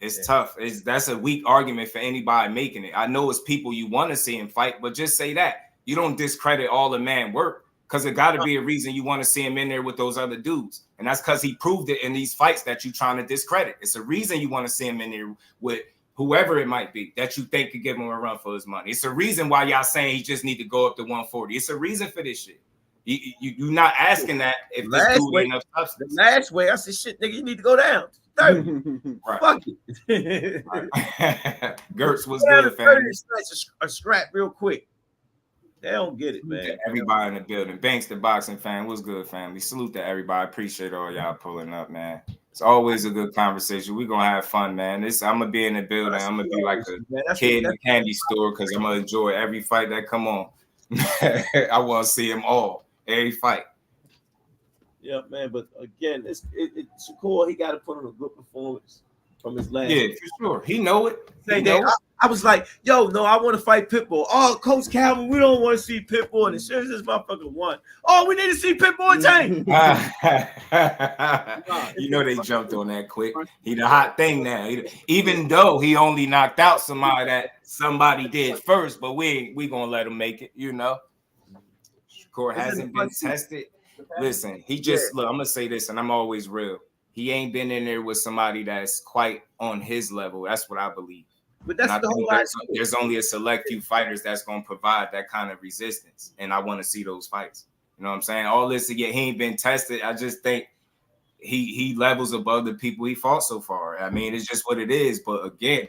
It's tough. That's a weak argument for anybody making it. I know it's people you want to see him fight, but just say that. You don't discredit all the man work because it got to be a reason you want to see him in there with those other dudes. And that's because he proved it in these fights that you're trying to discredit. It's a reason you want to see him in there with whoever it might be that you think could give him a run for his money. It's a reason why y'all saying he just need to go up to 140. It's a reason for this shit. You're not asking that if this dude ain't enough substance. The last way, I said, shit, nigga, you need to go down. 30. Right. Fuck it. Right. Gertz was good, family. A scrap real quick. They don't get it, man. Everybody in the building. Banks the boxing fan. What's good, family? Salute to everybody. Appreciate all y'all pulling up, man. It's always a good conversation. We're gonna have fun, man. I'm gonna be in the building. I'm gonna be like a kid in a candy store because I'm gonna enjoy every fight that come on. I want to see them all. Every fight. Yeah, man. But again, it's Shakur. He got to put on a good performance from his last. Yeah, for sure. He know it. I was like, yo, no, I want to fight Pitbull. Oh, Coach Calvin, we don't want to see Pitbull. And as soon as this motherfucker won, we need to see Pitbull and Tank. You know they jumped on that quick. He the hot thing now. Even though he only knocked out somebody that somebody did first, but we gonna let him make it. You know, Shakur hasn't been tested. Listen, he just look. I'm gonna say this, and I'm always real. He ain't been in there with somebody that's quite on his level. That's what I believe. But that's the whole idea. There's only a select few fighters that's going to provide that kind of resistance, and I want to see those fights. You know what I'm saying? All this he ain't been tested. I just think he levels above the people he fought so far. I mean, it's just what it is. But again,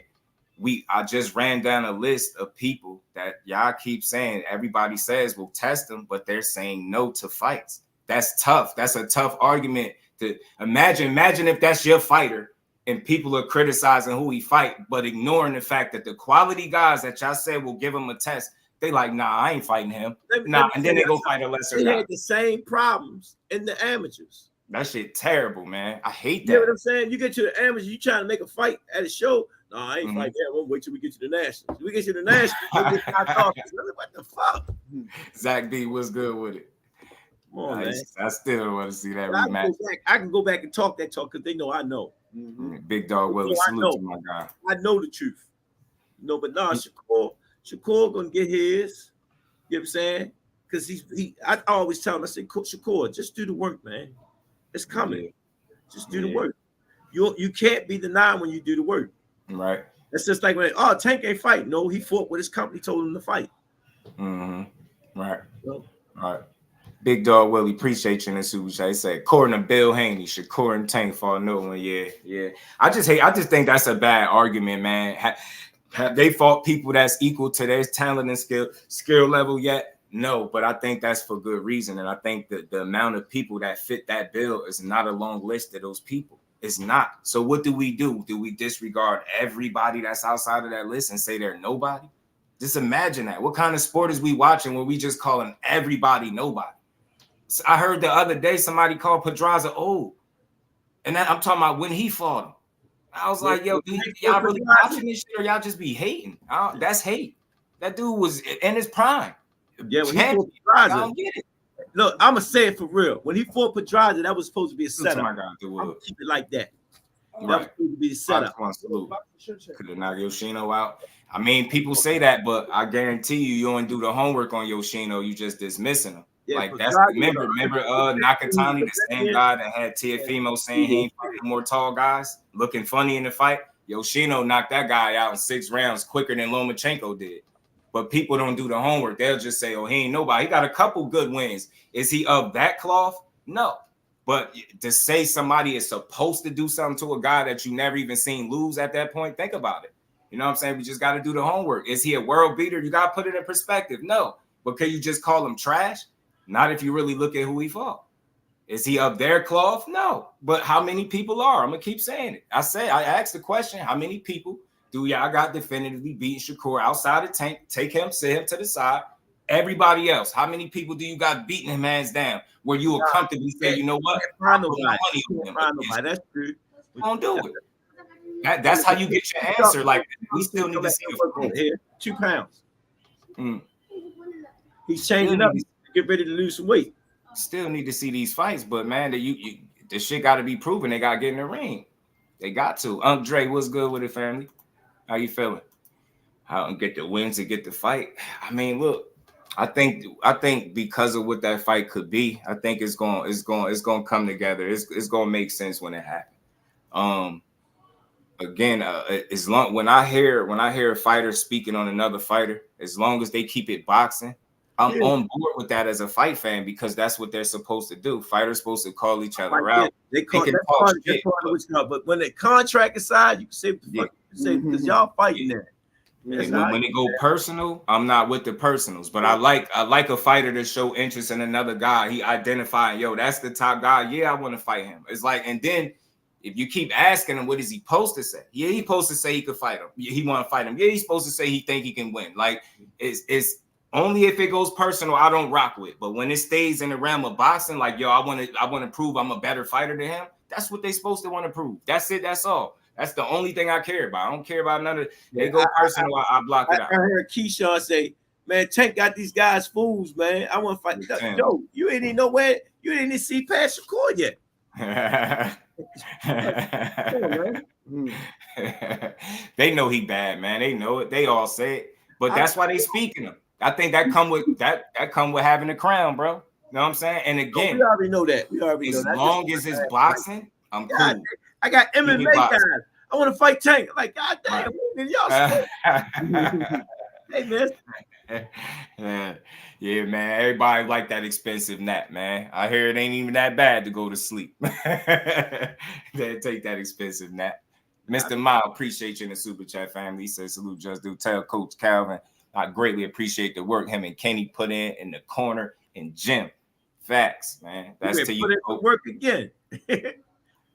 I just ran down a list of people that y'all keep saying everybody says will test them, but they're saying no to fights. That's tough. That's a tough argument to imagine. Imagine if that's your fighter. And people are criticizing who he fight, but ignoring the fact that the quality guys that y'all said will give him a test, they like, nah, I ain't fighting him. And then they go fight a lesser guy. They had the same problems in the amateurs. That shit terrible, man. I hate that. You know what I'm saying? You get to the amateurs, you trying to make a fight at a show. No, I ain't fighting that. We'll wait till we get to the nationals. We get to the nationals. What the fuck? Zach B, what's good with it? Come on, man. I still want to see that rematch. I can go back and talk that talk because they know I know. Big dog Willie, salute to my guy. I know the truth. No, but nah, Shakur gonna get his. You know what I'm saying? Because I always tell him, I say, Shakur, just do the work, man. It's coming. Just do the work. You can't be the 9 when you do the work. Right. It's just like when Tank ain't fighting. No, he fought what his company told him to fight. Mm-hmm. Right. All right. Big dog Willie, appreciate you in the super chat. He said, according to Bill Haney, Shakur and Tank fought no one. Yeah. I just think that's a bad argument, man. Have they fought people that's equal to their talent and skill level yet? No, but I think that's for good reason. And I think that the amount of people that fit that bill is not a long list of those people. It's not. So what do? Do we disregard everybody that's outside of that list and say they're nobody? Just imagine that. What kind of sport is we watching where we just calling everybody nobody? I heard the other day somebody called Pedraza old. And I'm talking about when he fought him. I was like, yo, y'all really watching this shit or y'all just be hating? That's hate. That dude was in his prime. Yeah, when he fought Pedraza, I don't get it. Look, I'm going to say it for real. When he fought Pedraza, that was supposed to be a setup. I'm going to keep it like that. That was supposed to be a setup. Could have knocked Yoshino out. I mean, people say that, but I guarantee you don't do the homework on Yoshino. You just dismissing him. Yeah, like that's remember Nakatani, the same guy that had Teofimo saying he ain't fighting more tall guys, looking funny in the fight. Yoshino knocked that guy out in 6 rounds quicker than Lomachenko did. But people don't do the homework. They'll just say, oh, he ain't nobody. He got a couple good wins. Is he of that cloth? No. But to say somebody is supposed to do something to a guy that you never even seen lose at that point, think about it. You know what I'm saying? We just got to do the homework. Is he a world beater? You got to put it in perspective. No. But can you just call him trash? Not if you really look at who he fought. Is he of their cloth? No. But how many people are? I'm going to keep saying it. I asked the question, how many people do y'all got definitively beating Shakur outside the tank? Take him, sit him to the side. Everybody else, how many people do you got beating him hands down where you will comfortably say, you know what? That's true. Don't do it. That's how you get your answer. Like, we still need to see here. 2 pounds. He's changing up. Get ready to lose some weight. Still need to see these fights, but man, the shit got to be proven. They got to get in the ring. They got to. Dre, what's good with it, family? How you feeling? How get the wins and get the fight? I mean, look. I think because of what that fight could be, I think it's going to come together. It's going to make sense when it happens. Again, as long when I hear a fighter speaking on another fighter, as long as they keep it boxing, I'm on board with that as a fight fan because that's what they're supposed to do. Fighters supposed to call each other out. But when they contract aside, you can say because y'all fighting that. When it go personal, I'm not with the personals, but I like a fighter to show interest in another guy. He identifying, yo, that's the top guy. Yeah, I want to fight him. It's like, and then if you keep asking him, what is he supposed to say? Yeah, he's supposed to say he could fight him. Yeah, he want to fight him. Yeah, he's supposed to say he think he can win. Like, it's only if it goes personal, I don't rock with. But when it stays in the realm of boxing, like, yo, I want to prove I'm a better fighter than him. That's what they supposed to want to prove. That's it. That's all. That's the only thing I care about. I don't care about none of it. They go personal, I block it out. I heard Keyshawn say, man, Tank got these guys fools, man. I want to fight. Yo, you ain't even know where. You didn't even see past Shakur yet. They know he bad, man. They know it. They all say it. But that's why they speaking him. I think that come with having a crown, bro. You know what I'm saying? And again, we already know that. As long as it's boxing, I'm cool. I got MMA guys. I want to fight Tank. Like, God damn, y'all. Hey, man. Yeah, man. Everybody like that expensive nap, man. I hear it ain't even that bad to go to sleep. They take that expensive nap. Mr. Mile, appreciate you in the super chat, family. He says, salute, just do. Tell Coach Calvin, I greatly appreciate the work him and Kenny put in the corner and gym. Facts, man. That's to you. Work again.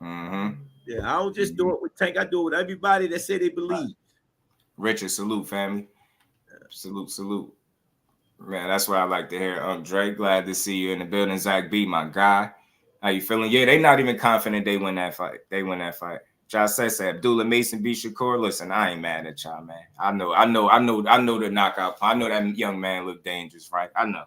Mm-hmm. Yeah, I don't just do it with Tank. I do it with everybody that say they believe. Richard, salute, family. Salute. Man, that's what I like to hear. Dre, glad to see you in the building. Zach B, my guy. How you feeling? Yeah, they not even confident they win that fight. Josh says Abdullah Mason beat Shakur. Listen, I ain't mad at y'all, man. I know the knockout. I know that young man look dangerous, right? I know.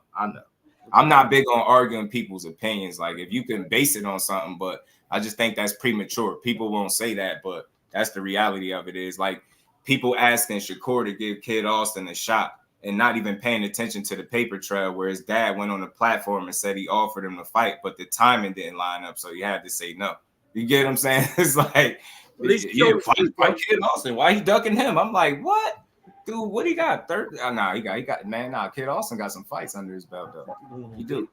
I'm not big on arguing people's opinions. Like, if you can base it on something, but I just think that's premature. People won't say that, but that's the reality of it. Is like people asking Shakur to give Kid Austin a shot and not even paying attention to the paper trail where his dad went on the platform and said he offered him to fight, but the timing didn't line up, so he had to say no. You get what I'm saying? It's like, fight Kid Austin. Why he ducking him? I'm like, what? Dude, what he got? Kid Austin got some fights under his belt, though. He do.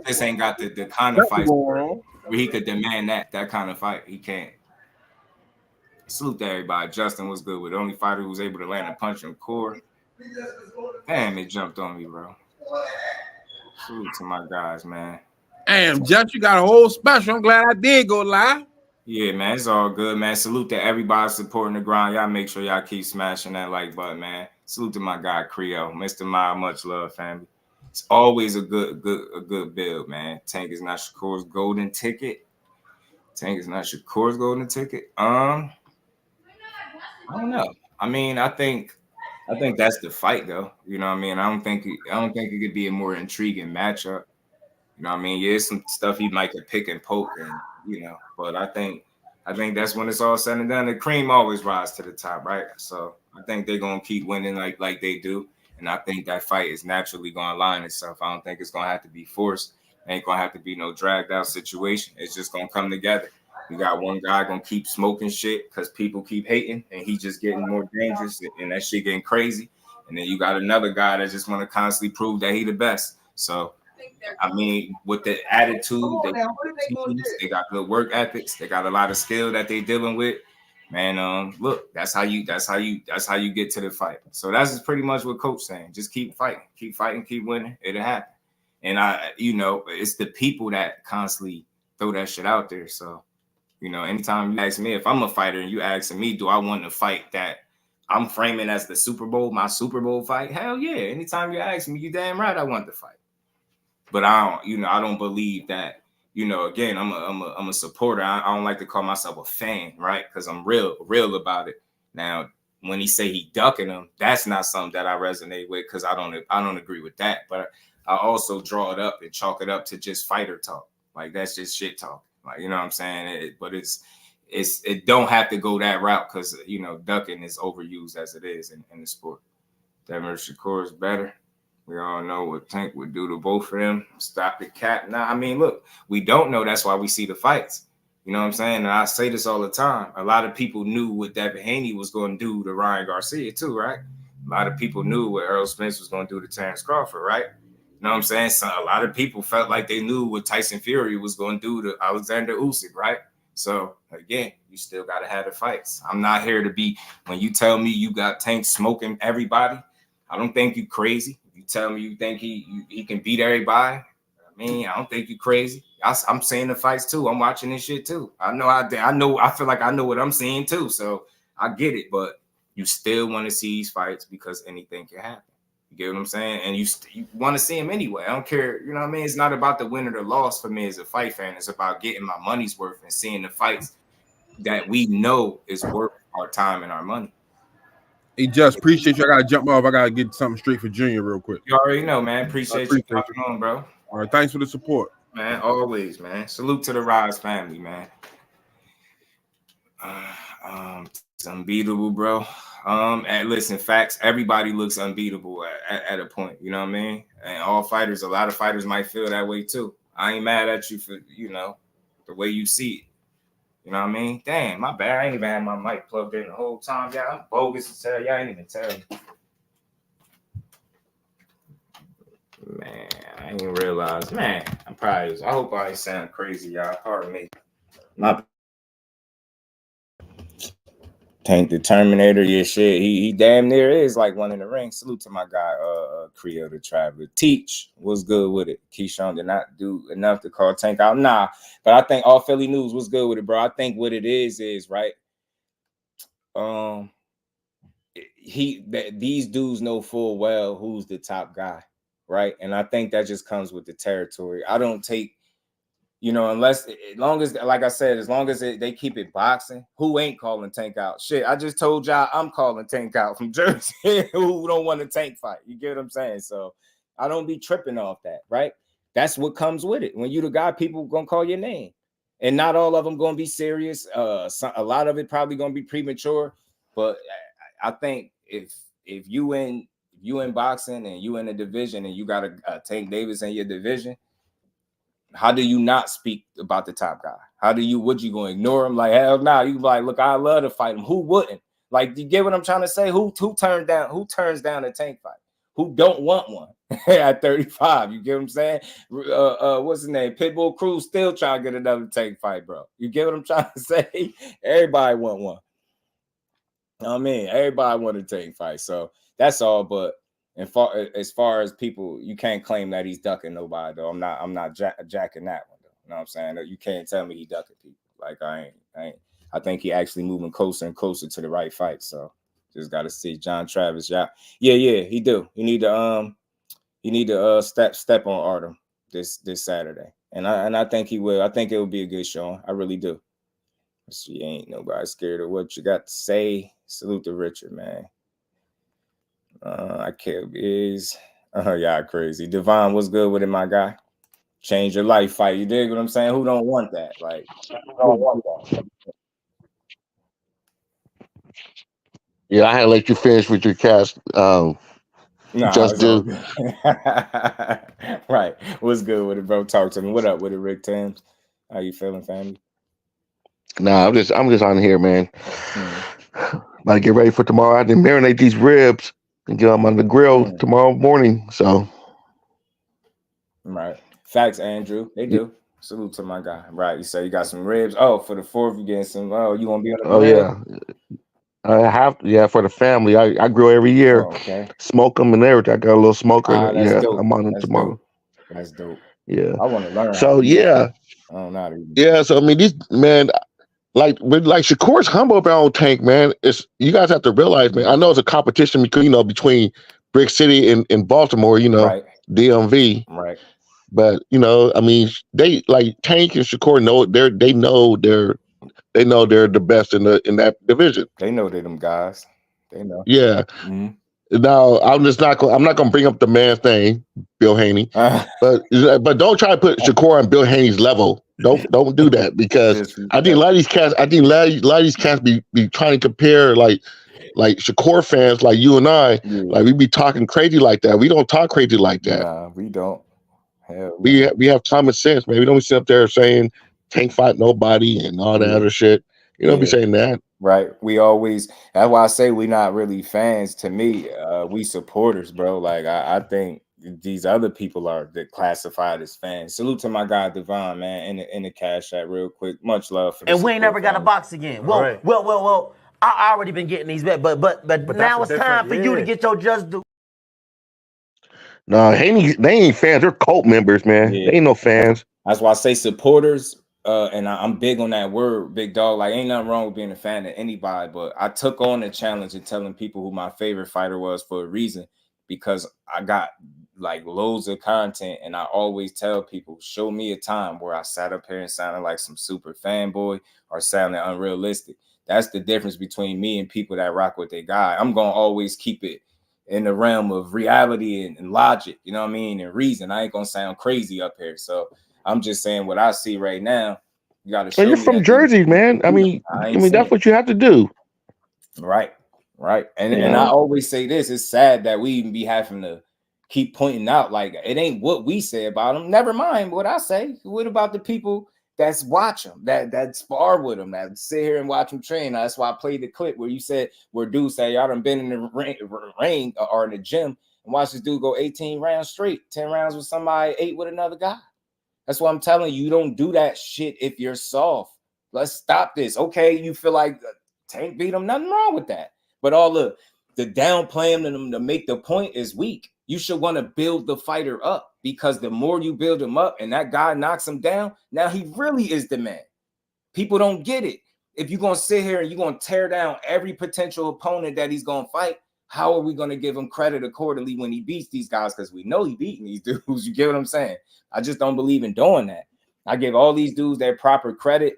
This ain't got the kind of fight where he could demand that kind of fight. He can't. Salute to everybody. Justin was good with the only fighter who was able to land a punch in core. Damn, it jumped on me, bro. Salute to my guys, man. Damn, Just, you got a whole special. I'm glad I did go live. Yeah, man, it's all good, man. Salute to everybody supporting the grind. Y'all make sure y'all keep smashing that like button, man. Salute to my guy Creole, Mr. Miles. Much love, family. It's always a good build, man. Tank is not Shakur's golden ticket. I don't know. I mean, I think that's the fight, though. You know what I mean? I don't think it could be a more intriguing matchup. You know what I mean? Yeah, some stuff he might could pick and poke, and but I think that's when it's all said and done. The cream always rise to the top, right? So I think they're gonna keep winning like they do, and I think that fight is naturally gonna align itself. I don't think it's gonna have to be forced. It ain't gonna have to be no dragged out situation. It's just gonna come together. You got one guy gonna keep smoking shit because people keep hating, and he just getting more dangerous, and that shit getting crazy. And then you got another guy that just want to constantly prove that he the best. So, I mean, with the attitude, they got good work ethics. They got a lot of skill that they dealing with. Man, look, that's how you get to the fight. So that's pretty much what Coach saying. Just keep fighting, keep winning. It'll happen. And it's the people that constantly throw that shit out there. So, anytime you ask me if I'm a fighter and you asking me, do I want to fight that I'm framing as the Super Bowl, my Super Bowl fight? Hell yeah. Anytime you ask me, you damn right I want to fight. But I don't believe that, again, I'm a supporter. I don't like to call myself a fan, right? Because I'm real about it. Now, when he say he ducking him, that's not something that I resonate with, because I don't agree with that. But I also draw it up and chalk it up to just fighter talk. Like, that's just shit talk. Like, you know what I'm saying? It don't have to go that route, because, ducking is overused as it is in the sport. Devin Shakur is better. We all know what Tank would do to both of them. Stop the cap. Nah, I mean, look, we don't know. That's why we see the fights. You know what I'm saying? And I say this all the time. A lot of people knew what Devin Haney was going to do to Ryan Garcia too, right? A lot of people knew what Errol Spence was going to do to Terrence Crawford, right? You know what I'm saying? So a lot of people felt like they knew what Tyson Fury was going to do to Alexander Usyk, right? So, again, you still got to have the fights. I'm not here to be, when you tell me you got Tank smoking everybody, I don't think you crazy. You tell me you think he can beat everybody, I mean, I don't think you crazy. I'm seeing the fights too. I'm watching this shit too. I feel like I know what I'm seeing too. So I get it, but you still want to see these fights because anything can happen. You get what I'm saying? And you want to see them anyway. I don't care. You know what I mean? It's not about the win or the loss for me as a fight fan. It's about getting my money's worth and seeing the fights that we know is worth our time and our money. Hey, just appreciate you. I got to jump off. I got to get something straight for Junior real quick. You already know, man. Appreciate you coming on, bro. All right. Thanks for the support. Man, always, man. Salute to the Rise family, man. It's unbeatable, bro. And listen, facts, everybody looks unbeatable at a point, you know what I mean? And a lot of fighters might feel that way too. I ain't mad at you for, the way you see it. You know what I mean? Damn, my bad. I ain't even had my mic plugged in the whole time. Yeah, I'm bogus as hell. Y'all ain't even tell me. Man, I didn't realize. Man, I hope I ain't sound crazy, y'all. Pardon me. My Tank the Terminator, yeah, shit. He damn near is like one in the ring. Salute to my guy, Creo the Traveler. Teach was good with it. Kyshawn did not do enough to call Tank out. Nah, but I think all Philly News was good with it, bro. I think what it is right. These dudes know full well who's the top guy, right? And I think that just comes with the territory. I don't take, as long as they keep it boxing, who ain't calling Tank out? Shit, I just told y'all I'm calling Tank out from Jersey who don't want a Tank fight. You get what I'm saying? So I don't be tripping off that, right? That's what comes with it. When you the guy, people gonna call your name. And not all of them gonna be serious. A lot of it probably gonna be premature. But I think if you in boxing and you in a division and you got a Tank Davis in your division, how do you not speak about the top guy? Would you gonna ignore him? Like, hell no. You like, look, I love to fight him. Who wouldn't? Like, you get what I'm trying to say? Who turns down a Tank fight? Who don't want one at 35? You get what I'm saying? What's his name? Pitbull Cruz still trying to get another Tank fight, bro. You get what I'm trying to say? Everybody want one. I mean, everybody want a Tank fight. So that's all. But as far as people, you can't claim that he's ducking nobody, though. I'm not jacking that one, though. You know what I'm saying? You can't tell me he ducking people. Like, I ain't. I think he actually moving closer and closer to the right fight. So just got to see. John Travis, yeah, he do. He need to step on Artem this Saturday, and I think he will. I think it will be a good show. I really do. She ain't nobody scared of what you got to say. Salute to Richard, man. I can't is y'all crazy. Devon, what's good with it, my guy? Change your life fight. You dig what I'm saying? Who don't want that? Like, who don't want that? Yeah, I had to let you finish with your cast. Just do. Right. What's good with it, bro? Talk to me. What up with it, Rick Tams? How you feeling, family? Nah, I'm just on here, man. About to get ready for tomorrow. I have to marinate these ribs and get them on the grill tomorrow morning. So, right. Facts, Andrew. They do. Salute to my guy. Right. You say you got some ribs. Oh, for the 4th, you getting some. Oh, you gonna be on the grill? Yeah. I have for the family. I grill every year. Okay. Smoke them and everything. I got a little smoker. That's dope. I'm on them tomorrow. Dope. That's dope. Yeah. I want to learn. So yeah. I don't know how to yeah. So I mean, these man, like Shakur's humble about Tank, man. It's you guys have to realize, man. I know it's a competition between between Brick City and Baltimore. right. DMV. Right. But I mean, they like Tank and Shakur know they know they're the best in that division. They know they're them guys. They know. Yeah. Mm-hmm. Now I'm not gonna bring up the man's name, Bill Haney, but don't try to put Shakur on Bill Haney's level. Don't do that because I think a lot of these cats be trying to compare like Shakur fans like you and I, like we be talking crazy like that. We don't talk crazy like that. Nah, we don't. Hell, we have common sense, man. We don't sit up there saying Tank fight nobody and all that other shit. You don't be saying that. Right. We always, that's why I say we not really fans. To me, we supporters, bro. Like I think these other people are classified as fans. Salute to my guy Devin, man, in the cash app real quick. Much love for and we ain't never got a box again. Well, I already been getting these bet, but now it's time for you to get your just due. No, they ain't fans. They're cult members, man. They ain't no fans. That's why I say supporters. And I'm big on that word, big dog. Like, ain't nothing wrong with being a fan of anybody, but I took on the challenge of telling people who my favorite fighter was for a reason, because I got like loads of content, and I always tell people, show me a time where I sat up here and sounded like some super fanboy or sounded unrealistic. That's the difference between me and people that rock with their guy. I'm gonna always keep it in the realm of reality and logic, you know what I mean, and reason. I ain't gonna sound crazy up here. So I'm just saying what I see right now. You got to show. But you're from Jersey, man. I mean, that's what you have to do. Right. And I always say this: it's sad that we even be having to keep pointing out like it ain't what we say about them. Never mind what I say. What about the people that's watch them, that spar with them, that sit here and watch them train? That's why I played the clip where you said where dudes say y'all done been in the ring or in the gym and watch this dude go 18 rounds straight, 10 rounds with somebody, 8 with another guy. That's why I'm telling you, you don't do that shit if you're soft. Let's stop this. Okay, you feel like Tank beat him, nothing wrong with that. But all the downplay him to make the point is weak. You should want to build the fighter up, because the more you build him up and that guy knocks him down, now he really is the man. People don't get it. If you're going to sit here and you're going to tear down every potential opponent that he's going to fight, how are we going to give him credit accordingly when he beats these guys? Because we know he beating these dudes. You get what I'm saying? I just don't believe in doing that. I give all these dudes their proper credit.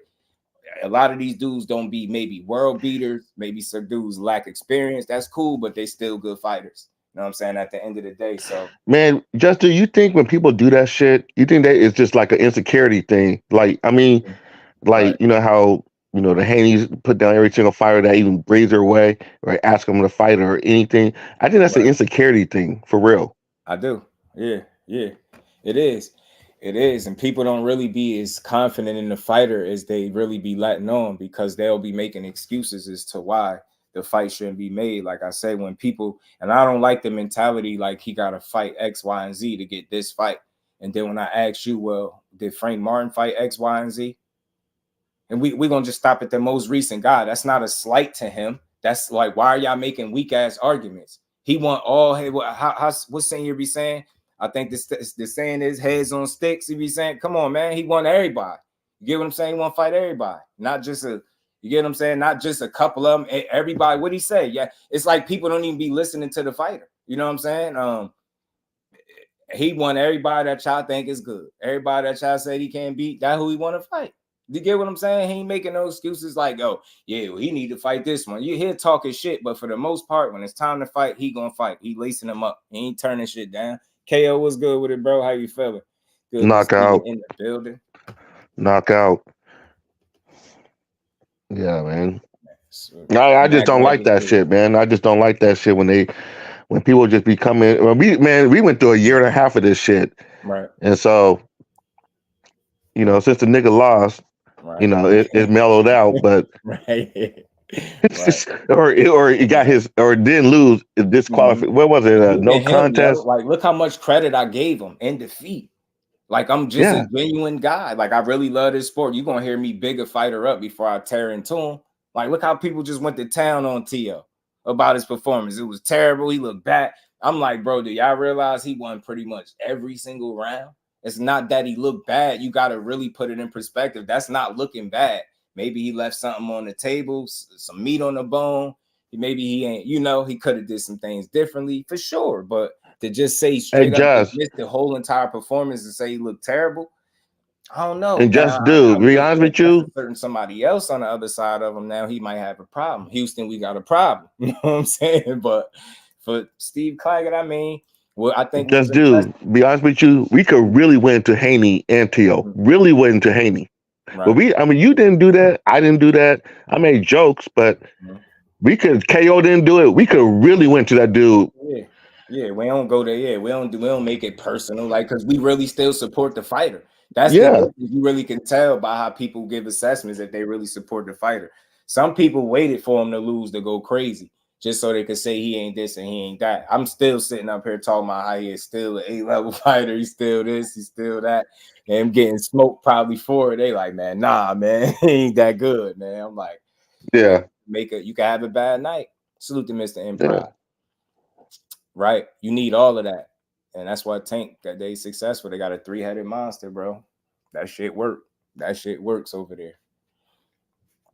A lot of these dudes don't be maybe world beaters. Maybe some dudes lack experience. That's cool, but they still good fighters. You know what I'm saying? At the end of the day. So, man, Justin, you think when people do that shit, you think that it's just like an insecurity thing? Like, I mean, like, you know how, the Haneys put down every single fighter that even breathes their way or ask them to fight or anything. I think that's an insecurity thing for real. I do. Yeah. It is. And people don't really be as confident in the fighter as they really be letting on, because they'll be making excuses as to why the fight shouldn't be made. Like I say, when people, and I don't like the mentality like he got to fight X, Y, and Z to get this fight. And then when I ask you, well, did Frank Martin fight X, Y, and Z? And we're going to just stop at the most recent guy. That's not a slight to him. That's like, why are y'all making weak ass arguments? He want all, hey, what saying you be saying? I think the saying is heads on sticks. He be saying, come on, man. He want everybody. You get what I'm saying? He want to fight everybody. Not just you get what I'm saying? Not just a couple of them. Everybody, what'd he say? Yeah. It's like people don't even be listening to the fighter. You know what I'm saying? He want everybody that y'all think is good. Everybody that y'all say he can't beat, that who he want to fight. You get what I'm saying? He ain't making no excuses like, oh, yeah, well, he need to fight this one. You hear talking shit, but for the most part, when it's time to fight, he gonna fight. He lacing him up. He ain't turning shit down. KO, was good with it, bro? How you feeling? Good. Knockout. In the building. Knockout. Yeah, man. I just don't like that shit, man. I just don't like that shit when people just be coming. Well, we went through a year and a half of this shit. Right. And so, since the nigga lost, You know, it mellowed out, but right. or it got his or didn't lose disqualified. What was it? No contest. Like, look how much credit I gave him in defeat. Like, I'm just a genuine guy. Like, I really love this sport. You're gonna hear me big a fighter up before I tear into him. Like, look how people just went to town on Teo about his performance. It was terrible. He looked bad. I'm like, bro, do y'all realize he won pretty much every single round? It's not that he looked bad. You got to really put it in perspective. That's not looking bad. Maybe he left something on the table, some meat on the bone. Maybe he ain't, you know, he could have did some things differently for sure. But to just say straight up miss the whole entire performance and say he looked terrible, I don't know. And just to be honest with you, certain somebody else on the other side of him now, he might have a problem. Houston, we got a problem. You know what I'm saying? But for Steve Claggett, I mean, well, I think just be honest with you, we could really win to Haney and Teo. Really win to Haney. Right. But I mean, you didn't do that. I didn't do that. I made jokes, but we could. KO didn't do it. We could really win to that dude. Yeah, we don't go there. Yeah, we don't make it personal, like, because we really still support the fighter. That's the thing. You really can tell by how people give assessments that they really support the fighter. Some people waited for him to lose to go crazy, just so they could say he ain't this and he ain't that. I'm still sitting up here talking about how he is still an A-level fighter. He's still this, he's still that. And I'm getting smoked probably for it. They like, man, nah, man, he ain't that good, man. I'm like, you can have a bad night. Salute to Mr. Improv. Right? You need all of that. And that's why Tank, that they successful. They got a 3-headed monster, bro. That shit work. That shit works over there.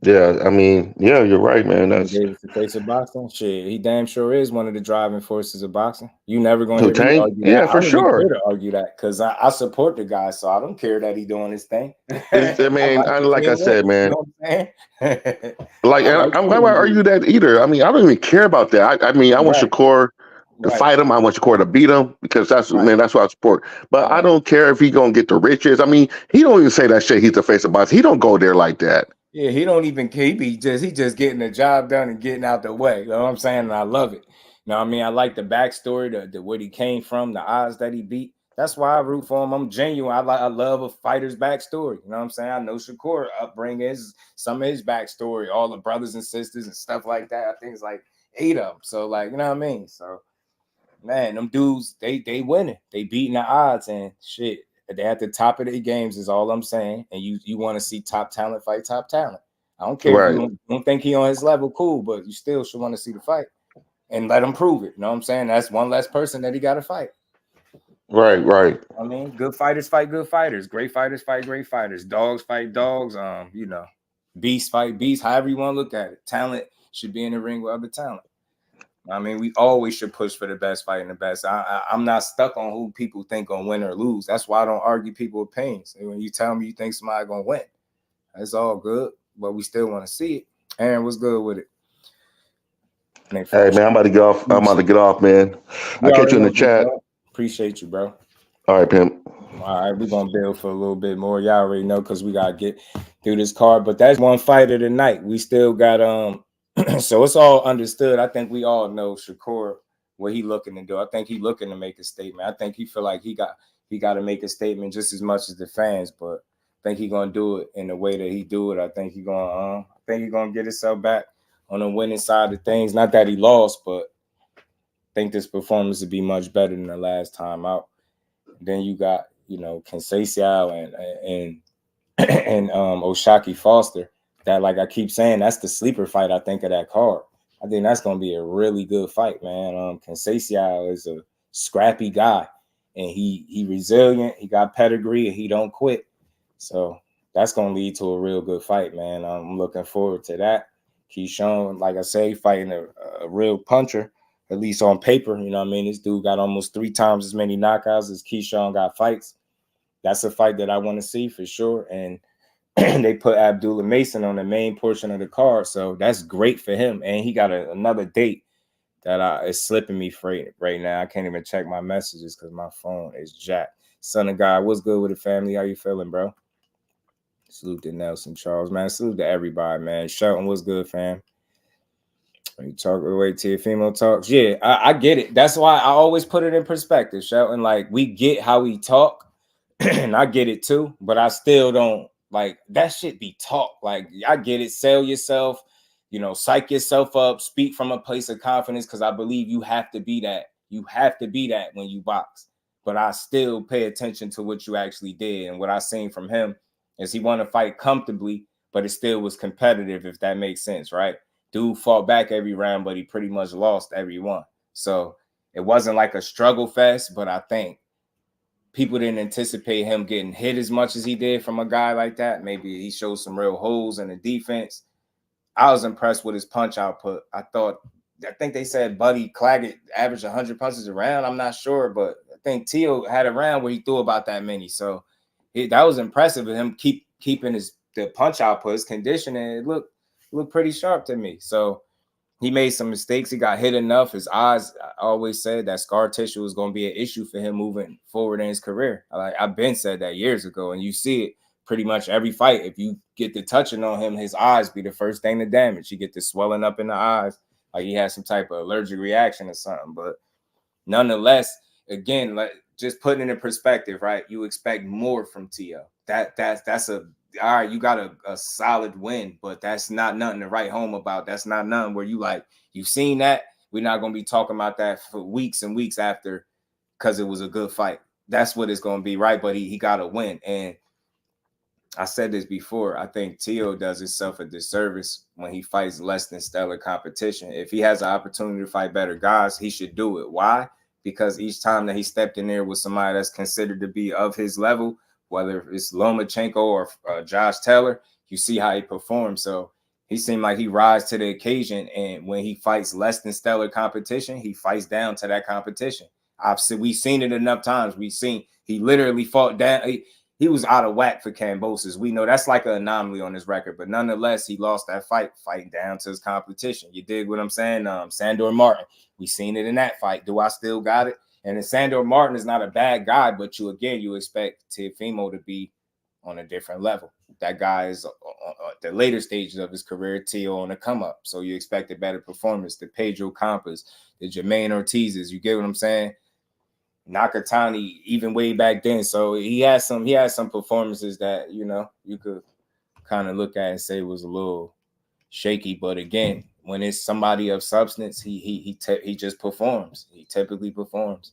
Yeah, I mean, yeah, you're right, man. That's the face of boxing. Shit, he damn sure is one of the driving forces of boxing. You never gonna hear me argue that. Yeah, for sure. To argue that because I support the guy, so I don't care that he doing his thing. I mean, like I said, man. You know what I'm saying? Like, I'm not gonna argue that either. I mean, I don't even care about that. I mean, I want Shakur to fight him. I want Shakur to beat him because that's man, that's what I support. But I don't care if he gonna get the riches. I mean, he don't even say that shit. He's the face of boxing. He don't go there like that. Yeah, he don't even care. He just getting the job done and getting out the way. You know what I'm saying? And I love it. You know what I mean? I like the backstory, the where he came from, the odds that he beat. That's why I root for him. I'm genuine. I love a fighter's backstory. You know what I'm saying? I know Shakur upbringing is some of his backstory, all the brothers and sisters and stuff like that. I think it's like 8 of them. So, like, you know what I mean? So, man, them dudes, they winning. They beating the odds and shit. They're at the top of their games is all I'm saying. And you want to see top talent fight top talent. I don't care if you don't think he on his level, cool, but you still should want to see the fight and let him prove it. You know what I'm saying? That's one less person that he got to fight. Right. I mean, good fighters fight good fighters. Great fighters fight great fighters. Dogs fight dogs. You know, beasts fight beasts. However you want to look at it. Talent should be in the ring with other talent. I mean, we always should push for the best fight and the best. I'm not stuck on who people think gonna win or lose. That's why I don't argue people's opinions. And when you tell me you think somebody gonna win, that's all good. But we still want to see it. Aaron, what's good with it? Hey man, I'm about to get off. Man. I'll catch you in the chat. Appreciate you, bro. All right, pimp. All right, we're gonna build for a little bit more. Y'all already know because we gotta get through this card. But that's one fight of the night. We still got so it's all understood. I think we all know Shakur, what he looking to do. I think he looking to make a statement. I think he feel like he got to make a statement just as much as the fans, but I think he gonna do it in the way that he do it. I think he gonna get himself back on the winning side of things. Not that he lost, but I think this performance would be much better than the last time out. Then you got, you know, Conceicao and Oshaquie Foster. That, like I keep saying, that's the sleeper fight, I think, of that card. I think that's going to be a really good fight, man. Conceicao is a scrappy guy, and he resilient. He got pedigree, and he don't quit. So that's going to lead to a real good fight, man. I'm looking forward to that. Kyshawn, like I say, fighting a real puncher, at least on paper. You know what I mean? This dude got almost 3 times as many knockouts as Kyshawn got fights. That's a fight that I want to see for sure, and they put Abdullah Mason on the main portion of the card, so that's great for him. And he got another date that is slipping me right now. I can't even check my messages because my phone is jacked. Son of God, what's good with the family? How you feeling, bro? Salute to Nelson Charles, man. Salute to everybody, man. Shelton, what's good, fam? You talk the way Teofimo talks. Yeah, I get it. That's why I always put it in perspective, Shelton. Like, we get how we talk, and I get it too, but I still don't Like that shit be taught. Like I get it, sell yourself, you know, psych yourself up, speak from a place of confidence, because I believe you have to be that. You have to be that when you box. But I still pay attention to what you actually did. And what I seen from him is he wanted to fight comfortably, but it still was competitive, if that makes sense, right? Dude fought back every round, but he pretty much lost every one. So it wasn't like a struggle fest, but I think people didn't anticipate him getting hit as much as he did from a guy like that. Maybe he showed some real holes in the defense. I was impressed with his punch output. I think they said Buddy Claggett averaged 100 punches a round. I'm not sure, but I think Teo had a round where he threw about that many. So that was impressive of him keeping the punch output, his conditioning. It looked pretty sharp to me. So he made some mistakes. He got hit enough. His eyes, I always said that scar tissue was going to be an issue for him moving forward in his career. I've been said that years ago, and you see it pretty much every fight. If you get the touching on him, his eyes be the first thing to damage. You get the swelling up in the eyes, like he has some type of allergic reaction or something. But nonetheless, again, like just putting it in perspective, right? You expect more from Teo. That's all right, you got a solid win, but that's not nothing to write home about. That's not nothing where you've seen that. We're not going to be talking about that for weeks and weeks after because it was a good fight. That's what it's going to be, right? But he got a win. And I said this before, I think Teo does himself a disservice when he fights less than stellar competition. If he has an opportunity to fight better guys, he should do it. Why? Because each time that he stepped in there with somebody that's considered to be of his level, whether it's Lomachenko or Josh Taylor, you see how he performs. So he seemed like he rises to the occasion. And when he fights less than stellar competition, he fights down to that competition. We've seen it enough times. We've seen he literally fought down. He was out of whack for Kambosos. We know that's like an anomaly on his record. But nonetheless, he lost that fighting down to his competition. You dig what I'm saying? Sandor Martin, we seen it in that fight. Do I still got it? And Sandor Martin is not a bad guy, but you expect Teofimo to be on a different level. That guy is at the later stages of his career, Teo on the come up. So you expect a better performance. The Pedro Campas, the Jermaine Ortizes, you get what I'm saying? Nakatani, even way back then. So he has some performances that, you know, you could kind of look at and say was a little shaky. But again, when it's somebody of substance, he just performs. He typically performs.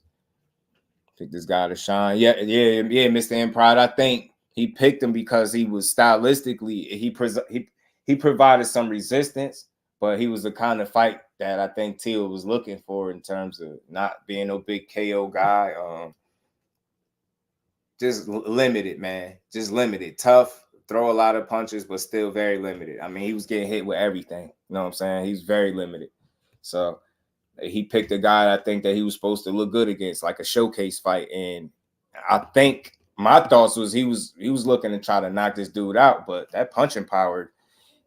Pick this guy to shine. Yeah, Mr. Impride. I think he picked him because he was stylistically he provided some resistance, but he was the kind of fight that I think Teo was looking for in terms of not being no big KO guy. Just limited, man. Just limited. Tough, throw a lot of punches, but still very limited. I mean, he was getting hit with everything. You know what I'm saying? He's very limited. So he picked a guy I think that he was supposed to look good against, like a showcase fight. And I think my thoughts was he was looking to try to knock this dude out, but that punching power,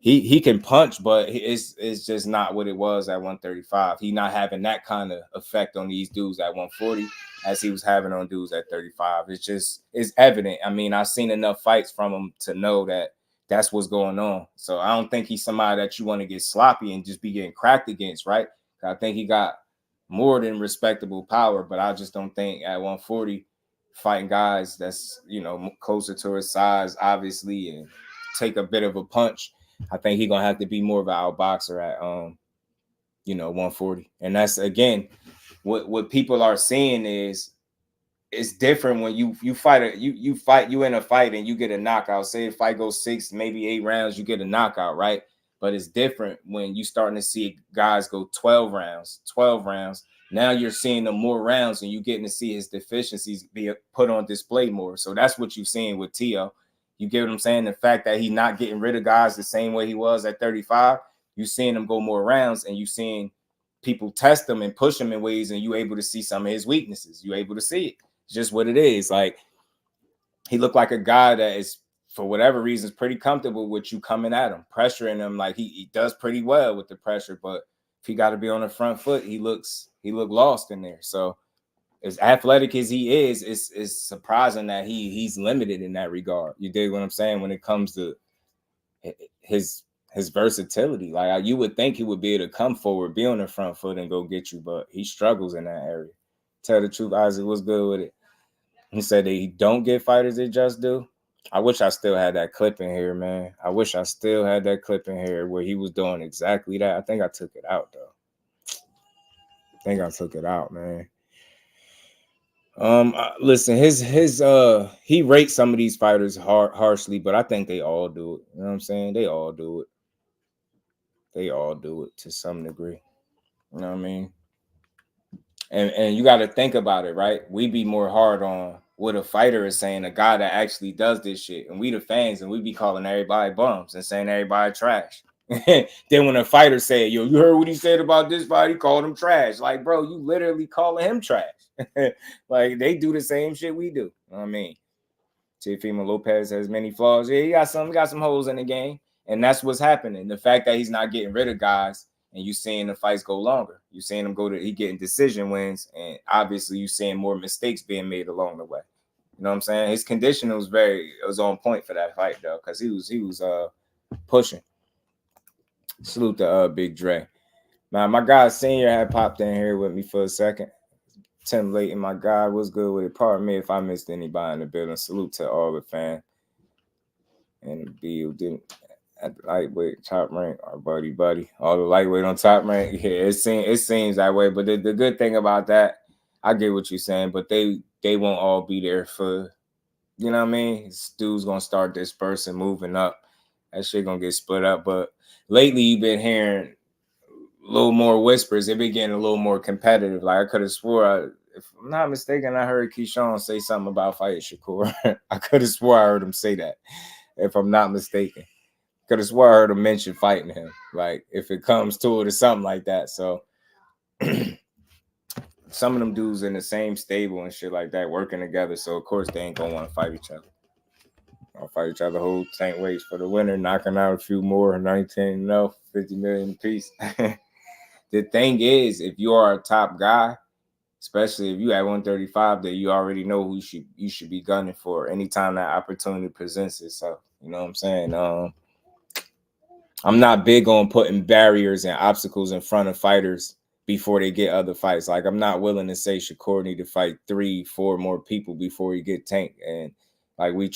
he can punch, but it's just not what it was at 135. He not having that kind of effect on these dudes at 140 as he was having on dudes at 35. It's evident. I mean, I've seen enough fights from him to know that that's what's going on. So I don't think he's somebody that you want to get sloppy and just be getting cracked against, right? I think he got more than respectable power, but I just don't think at 140 fighting guys that's, you know, closer to his size, obviously, and take a bit of a punch. I think he's gonna have to be more of an outboxer at 140. And that's again what people are seeing is it's different when you in a fight and you get a knockout. Say the fight goes 6, maybe 8 rounds, you get a knockout, right? But it's different when you're starting to see guys go 12 rounds. Now you're seeing them more rounds and you're getting to see his deficiencies be put on display more. So that's what you're seeing with Teo. You get what I'm saying? The fact that he's not getting rid of guys the same way he was at 35, you're seeing him go more rounds and you're seeing people test him and push him in ways and you're able to see some of his weaknesses. You're able to see it. It's just what it is. Like, he looked like a guy that is, for whatever reason, is pretty comfortable with you coming at him, pressuring him. Like, he does pretty well with the pressure, but if he got to be on the front foot, he looked lost in there. So as athletic as he is, it's surprising that he's limited in that regard. You dig what I'm saying? When it comes to his versatility, like you would think he would be able to come forward, be on the front foot and go get you, but he struggles in that area. Tell the truth, Isaac, what's good with it? He said that he don't get fighters they just do. I wish I still had that clip in here, man. I wish I still had that clip in here where he was doing exactly that. I think I took it out, though. Man. Listen, he rates some of these fighters harshly, but I think they all do it. You know what I'm saying? They all do it. They all do it to some degree. You know what I mean? And you got to think about it, right? We be more hard on what a fighter is saying, a guy that actually does this shit, and we the fans, and we be calling everybody bums and saying everybody trash. Then when a fighter say, "Yo, you heard what he said about this fight? He called him trash." Like, bro, you literally calling him trash. Like, they do the same shit we do. You know what I mean? Teofimo Lopez has many flaws. Yeah, he got some holes in the game, and that's what's happening. The fact that he's not getting rid of guys, and you seeing the fights go longer. You seeing him he getting decision wins, and obviously you seeing more mistakes being made along the way. You know what I'm saying? His conditioning was on point for that fight though, because he was pushing. Salute to Big Dre. Man, my guy Senior had popped in here with me for a second. Tim Layton, my guy, was good with it. Pardon me if I missed anybody in the building. Salute to all the fans. And the building. At the lightweight top rank, our buddy, all the lightweight on top rank. Yeah, it seems that way. But the good thing about that, I get what you're saying, but they won't all be there for, you know what I mean? This dude's gonna start dispersing, moving up. That shit gonna get split up. But lately, you've been hearing a little more whispers. It been getting a little more competitive. Like I could have swore, if I'm not mistaken, I heard Kyshawn say something about fighting Shakur. I could have swore I heard him say that, if I'm not mistaken. Could have swore I heard him mention fighting him, like if it comes to it or something like that. So some of them dudes in the same stable and shit like that working together. So of course they ain't gonna want to fight each other. I'll fight each other whole tank weights for the winner, knocking out a few more, 19, 50 million apiece. The thing is, if you are a top guy, especially if you at 135, that you already know who you should be gunning for anytime that opportunity presents itself. You know what I'm saying? I'm not big on putting barriers and obstacles in front of fighters before they get other fights. Like, I'm not willing to say Shakur need to fight 3-4 more people before he get tanked. And like we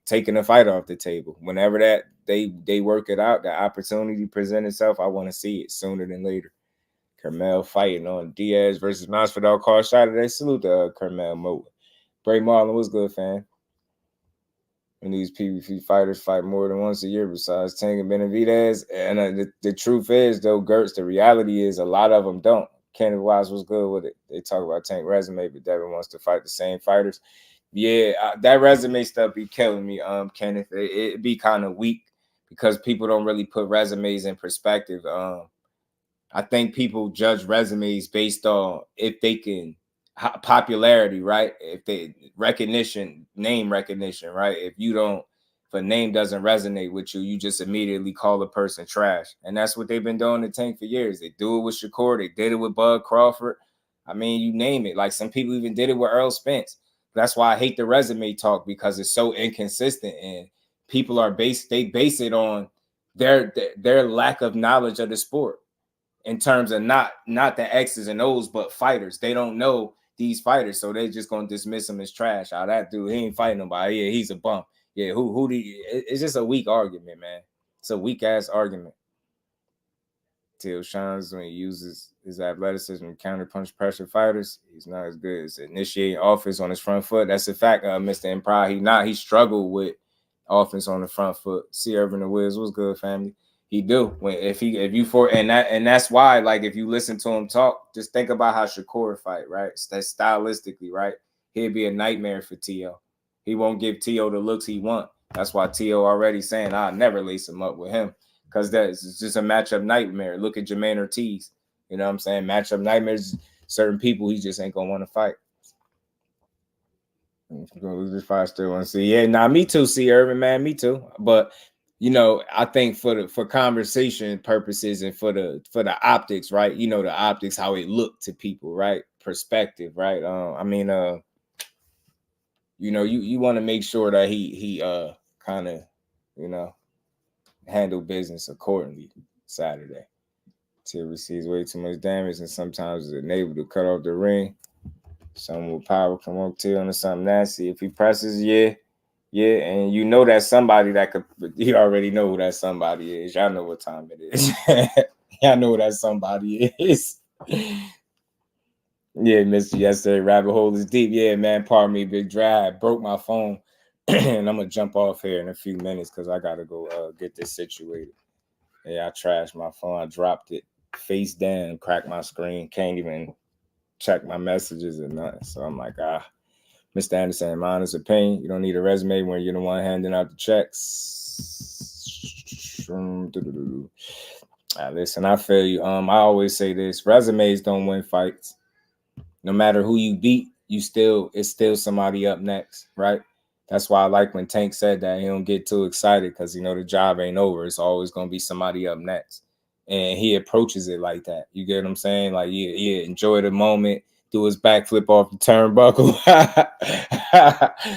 taking a fight off the table. Whenever that they work it out, the opportunity present itself, I want to see it sooner than later. Carmel fighting on Diaz versus Masvidal call Saturday. Salute to Carmel Moat. Bray Marlon, what's good, fam? And these PvP fighters fight more than once a year besides Tank and Benavidez. And the truth is, though, Gertz, the reality is a lot of them don't. Kenneth Wise was good with it. They talk about Tank resume, but Devin wants to fight the same fighters. Yeah, that resume stuff be killing me, Kenneth. It be kind of weak because people don't really put resumes in perspective. I think people judge resumes based on if they can popularity, right? If they name recognition, right? If a name doesn't resonate with you, you just immediately call the person trash. And that's what they've been doing in Tank for years. They do it with Shakur. They did it with Bud Crawford. I mean, you name it. Like some people even did it with Earl Spence. That's why I hate the resume talk, because it's so inconsistent and people base it on their lack of knowledge of the sport in terms of not the X's and O's, but fighters. They don't know these fighters, so they just gonna dismiss him as trash. Oh, that dude, he ain't fighting nobody. Yeah, he's a bum. Yeah, who do you? It's just a weak argument, man. It's a weak ass argument. Till shines when he uses his athleticism to counterpunch pressure fighters. He's not as good as initiating offense on his front foot. That's a fact, Mr. Improv. He struggled with offense on the front foot. See Irvin the Wiz, what's good, family? He do. And that's why, like, if you listen to him talk, just think about how Shakur fight, right? That's stylistically, right? He'd be a nightmare for T.O. He won't give T.O. the looks he want. That's why T.O. already saying I'll never lace him up with him, because that's just a matchup nightmare. Look at Jermaine Ortiz. You know what I'm saying? Matchup nightmares. Certain people he just ain't gonna want to fight. This fight still want to see. Yeah, nah, me too. See, Irvin, man, me too. But you know, I think for conversation purposes and for the optics, right? You know, the optics, how it looked to people, right? Perspective, right? You know, you want to make sure that he kind of, you know, handle business accordingly Saturday. Till receives way too much damage and sometimes is unable to cut off the ring. Someone with power come up to him or something nasty. If he presses, yeah. Yeah, and you know that's somebody that could. You already know who that somebody is. Y'all know what time it is. Y'all know who that somebody is. Yeah, Mr. Yesterday, rabbit hole is deep. Yeah, man, pardon me, big drive. Broke my phone, and I'm gonna jump off here in a few minutes because I gotta go get this situated. Yeah, I trashed my phone. I dropped it face down, cracked my screen. Can't even check my messages or nothing. So I'm like, Mr. Anderson, mine is a pain. You don't need a resume when you're the one handing out the checks. Listen, I feel you. I always say this: resumes don't win fights. No matter who you beat, it's still somebody up next, right? That's why I like when Tank said that. He don't get too excited because the job ain't over. It's always gonna be somebody up next, and he approaches it like that. You get what I'm saying? Like, yeah, enjoy the moment. Do his backflip off the turnbuckle,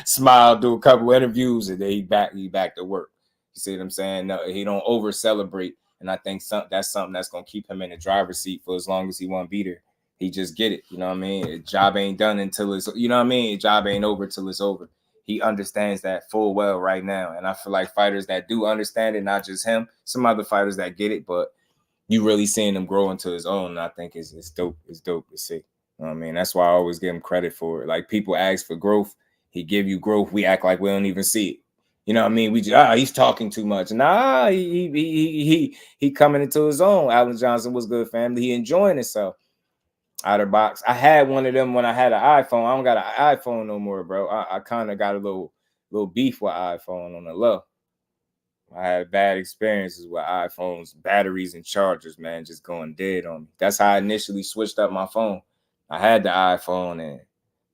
smile, do a couple interviews, and then he back to work. You see what I'm saying? No, he don't over celebrate, and I think that's something that's gonna keep him in the driver's seat for as long as he won't be there. He just get it, you know what I mean? The job ain't done until it's, you know what I mean? The job ain't over till it's over. He understands that full well right now, and I feel like fighters that do understand it, not just him, some other fighters that get it, but you really seeing him grow into his own. And I think it's dope. It's dope to see. You know what I mean? That's why I always give him credit for it. Like, people ask for growth, he give you growth. We act like we don't even see it. You know what I mean? We just, he's talking too much. Nah, he coming into his own. Alan Johnson was good, family. He enjoying himself. Out of box. I had one of them when I had an iPhone. I don't got an iPhone no more, bro. I kind of got a little beef with iPhone on the low. I had bad experiences with iPhones, batteries and chargers, man, just going dead on me. That's how I initially switched up my phone. I had the iPhone and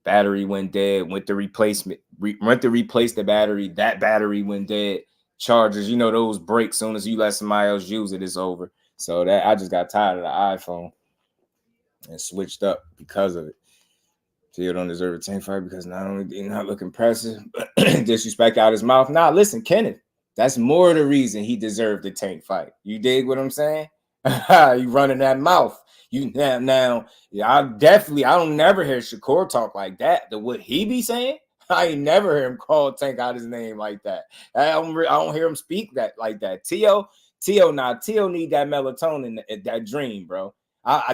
battery went dead. Went to replace the battery. That battery went dead. Chargers, those break. Soon as you let somebody else use it, it's over. So that I just got tired of the iPhone and switched up because of it. Still don't deserve a tank fight because not only did he not look impressive, but disrespect out his mouth. Nah, listen, Kenneth, that's more the reason he deserved the tank fight. You dig what I'm saying? You running that mouth. Now, I don't never hear Shakur talk like that. The what he be saying, I ain't never hear him call Tank out his name like that. I don't hear him speak like that. Tio need that melatonin, that dream, bro.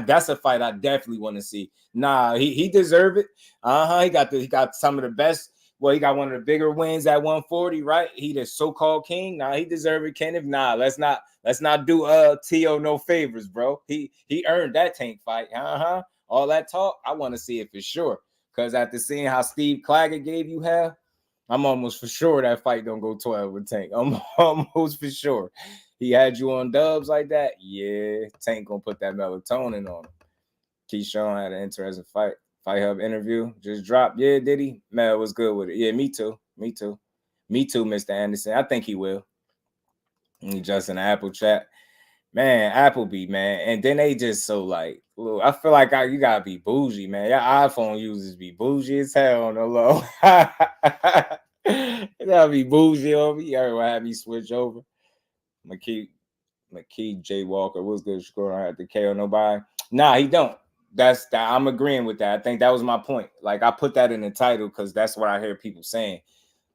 That's a fight I definitely want to see. Nah, he deserve it. He got some of the best. Well, he got one of the bigger wins at 140, right? He the so-called king. Nah, he deserve it, Kenneth. Nah, let's not do Tio no favors, bro. He earned that Tank fight. All that talk, I want to see it for sure. Because after seeing how Steve Claggett gave you hell, I'm almost for sure that fight don't go 12 with Tank. I'm almost for sure. He had you on dubs like that. Yeah, Tank gonna put that melatonin on him. Kyshawn had an interesting Fight Hub interview. Just dropped. Yeah, did he? Mel was good with it. Yeah, me too, Mr. Anderson. I think he will. He just in the Apple chat. Man, Applebee, man. And then they just so like, look, I feel like you gotta be bougie, man. Your iPhone users be bougie as hell on the low. You gotta be bougie over. You ever have me switch over? McKee J. Walker was good. Score. I had to KO nobody. Nah, he don't. I'm agreeing with that. I think that was my point. Like, I put that in the title because that's what I hear people saying.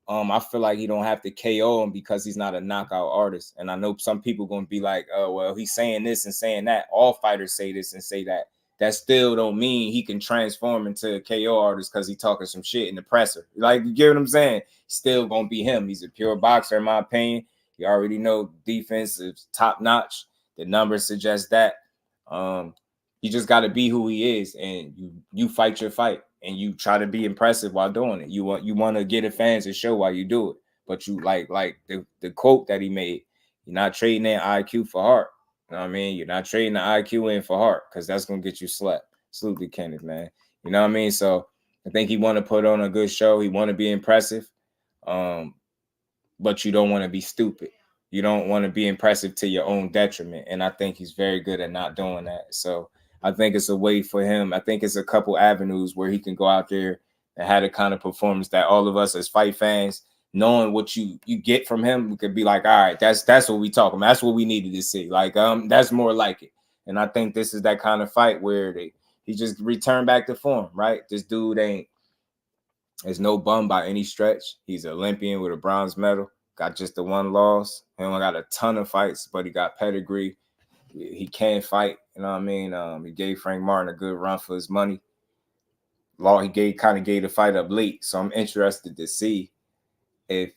I feel like he don't have to KO him because he's not a knockout artist. And I know some people gonna be like, oh, well, he's saying this and saying that. All fighters say this and say that. That still don't mean he can transform into a KO artist because he talking some shit in the presser. Like, you get what I'm saying? Still gonna be him. He's a pure boxer, in my opinion. You already know defense is top notch. The numbers suggest that. You just got to be who he is, and you fight your fight, and you try to be impressive while doing it. You want to get the fans a show while you do it, but you like the quote that he made. You're not trading in IQ for heart. You know what I mean? You're not trading the IQ in for heart because that's gonna get you slapped. Salute to Kenneth, man. You know what I mean? So I think he want to put on a good show. He want to be impressive. But you don't want to be stupid. You don't want to be impressive to your own detriment. And I think he's very good at not doing that. So I think it's a way for him. I think it's a couple avenues where he can go out there and have the kind of performance that all of us as fight fans, knowing what you get from him, we could be like, all right, that's what we talking about. That's what we needed to see. Like, that's more like it. And I think this is that kind of fight where he just returned back to form, right? This dude ain't Is no bum by any stretch. He's an Olympian with a bronze medal. Got just the one loss. He only got a ton of fights, but he got pedigree. He can fight. You know what I mean? He gave Frank Martin a good run for his money. He kind of gave the fight up late, so I'm interested to see if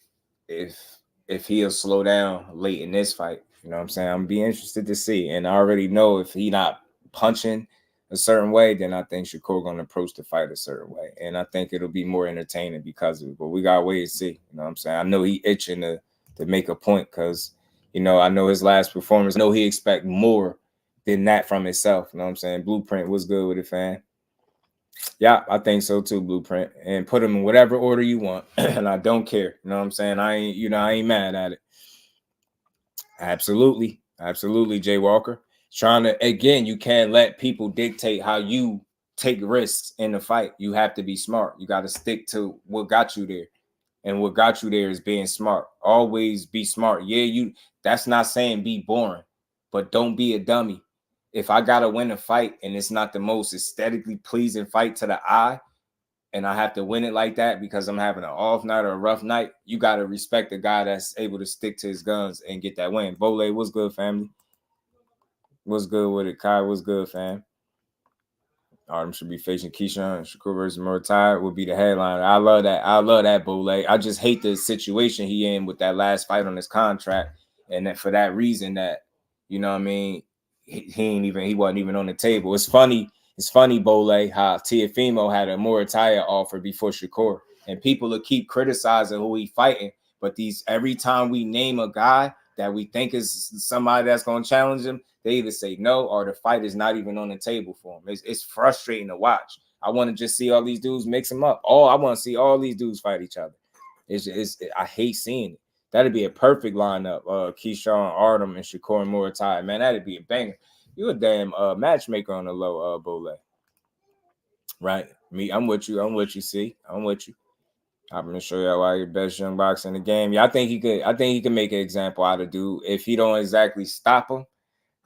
he'll slow down late in this fight. You know what I'm saying? I'm be interested to see, and I already know if he not punching a certain way, then I think Shakur gonna approach the fight a certain way, and I think it'll be more entertaining because of it. But we gotta wait and see. You know what I'm saying? I know he itching to make a point because I know his last performance. I know he expect more than that from himself. You know what I'm saying? Blueprint was good with it, fam. Yeah, I think so too, Blueprint. And put them in whatever order you want. And I don't care. You know what I'm saying? I ain't mad at it. Absolutely. Absolutely, Jay Walker. Trying to, again, you can't let people dictate how you take risks in the fight. You have to be smart. You got to stick to what got you there. And what got you there is being smart. Always be smart. Yeah, that's not saying be boring, but don't be a dummy. If I got to win a fight and it's not the most aesthetically pleasing fight to the eye, and I have to win it like that because I'm having an off night or a rough night, you got to respect the guy that's able to stick to his guns and get that win. Bole, what's good, family? What's good with it? Kai, what's good, fam? Artem should be facing Kyshawn. Shakur versus Murtai will be the headliner. I love that, Bole. I just hate the situation he in with that last fight on his contract. And that for that reason that, you know what I mean, he wasn't even on the table. It's funny, Bole, how Teofimo had a Murtai offer before Shakur. And people will keep criticizing who he fighting. But every time we name a guy that we think is somebody that's going to challenge him, they either say no or the fight is not even on the table for him. It's frustrating to watch. I want to just see all these dudes mix them up. I want to see all these dudes fight each other. I hate seeing it. That'd be a perfect lineup. Keyshawn, Artem, and Shakur and Murtai. Man, that'd be a banger. You a damn matchmaker on the low, Bole. Right? I'm with you, see. I'm with you. I'm gonna show you why you're best young boxer in the game. Yeah, I think he could make an example out of dude. If he don't exactly stop him,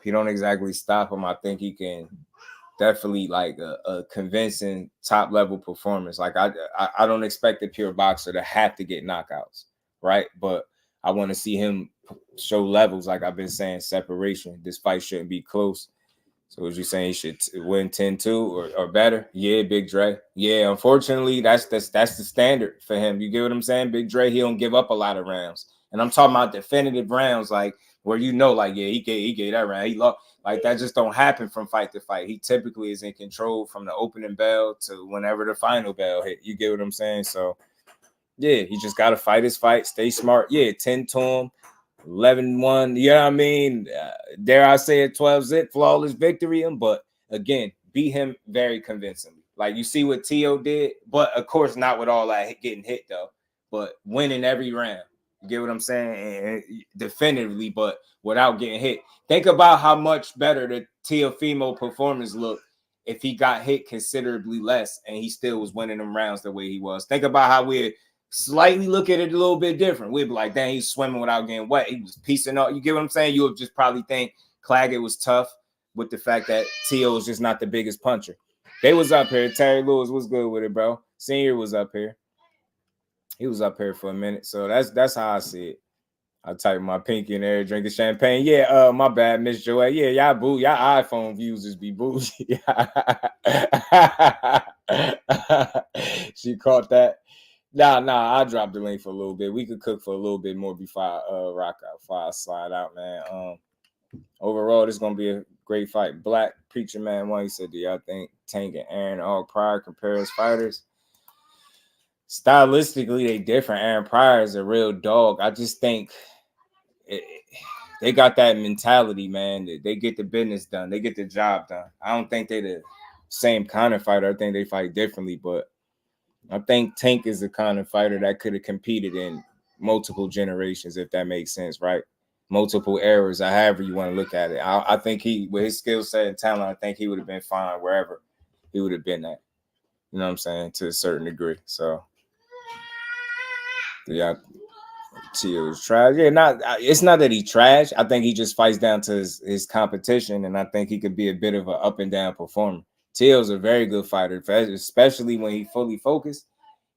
I think he can definitely like a convincing top level performance. Like I don't expect a pure boxer to have to get knockouts, right? But I want to see him show levels, like I've been saying, separation. This fight shouldn't be close. So was you saying he should win 10-2 or better? Yeah, Big Dre. Yeah, unfortunately, that's the standard for him. You get what I'm saying? Big Dre, he don't give up a lot of rounds. And I'm talking about definitive rounds, like where like, yeah, he gave that round. He lost. Like that just don't happen from fight to fight. He typically is in control from the opening bell to whenever the final bell hit. You get what I'm saying? So yeah, he just got to fight his fight, stay smart. Yeah, 10 to him, 11-1. You know what I mean? Dare I say it, 12-zip, flawless victory. But again, beat him very convincingly. Like you see what Teo did, but of course not with all that getting hit though, but winning every round. You get what I'm saying? And definitively, but without getting hit. Think about how much better the Teofimo performance looked if he got hit considerably less and he still was winning them rounds the way he was. Think about how we slightly look at it a little bit different. We'd be like, dang, he's swimming without getting wet. He was piecing up. You get what I'm saying? You would just probably think Claggett was tough with the fact that Teo was just not the biggest puncher. They was up here. Terry Lewis was good with it, bro. Senior was up here. He was up here for a minute. So that's how I see it. I type my pinky in there, drinking champagne. Yeah, my bad, Miss Joette. Yeah, y'all iPhone users be bougie. She caught that. Nah, I dropped the link for a little bit. We could cook for a little bit more before I rock out, before I slide out, man. Overall, this is gonna be a great fight. Black Preacher Man one, he said, do y'all think Tank and Aaron all Pryor compare as fighters? Stylistically, they different. Aaron Pryor is a real dog. I just think they got that mentality, man. They get the business done. They get the job done. I don't think they're the same kind of fighter. I think they fight differently, but I think Tank is the kind of fighter that could have competed in multiple generations, if that makes sense, right? Multiple eras, or however you want to look at it. I think he, with his skill set and talent, I think he would have been fine wherever he would have been at. You know what I'm saying? To a certain degree. So, yeah, Teo is trash. Yeah, it's not that he trash. I think he just fights down to his competition, and I think he could be a bit of an up and down performer. Teo's a very good fighter, especially when he fully focused.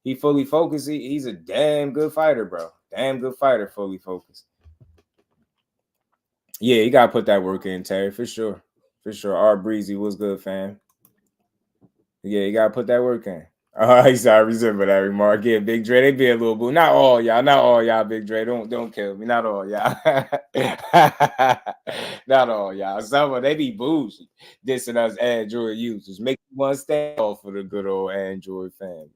he fully focused. He's a damn good fighter, bro. Damn good fighter, fully focused. Yeah, you gotta put that work in, Terry, for sure. For sure. Art Breezy was good, fam. Yeah, you gotta put that work in. He's sorry, remember that remark. Yeah, Big Dre, they be a little boo. Not all y'all, Big Dre. Don't kill me. Not all y'all. Not all y'all. Some of they be bougie, dissing us Android users. Make one stand off for the good old Android fam.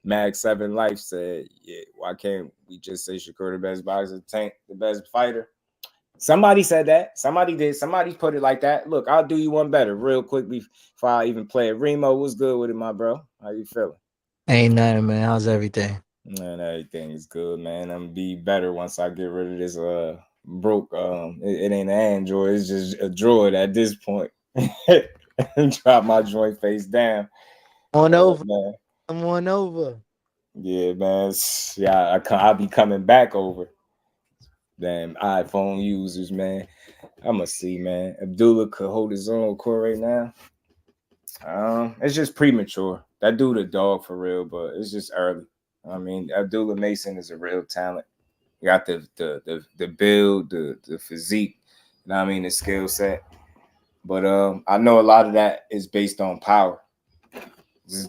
Mag7 Life said, yeah, why can't we just say Shakur the best boxer, Tank the best fighter? Somebody said that. Somebody did. Somebody put it like that. Look, I'll do you one better real quickly before I even play it. Remo, what's good with it, my bro? How you feeling? Ain't nothing, man. How's everything? Man, everything is good, man. I'm gonna be better once I get rid of this broke. It ain't an Android, it's just a droid at this point. Drop my joint face down. On over, man. I'm on over. Yeah, man. Yeah, I'll be coming back over. Damn iPhone users, man. I'ma see, man. Abdullah could hold his own court right now. It's just premature. That dude a dog for real, but it's just early. I mean, Abdullah Mason is a real talent. You got the build, the physique, you know what I mean, the skill set. But I know a lot of that is based on power.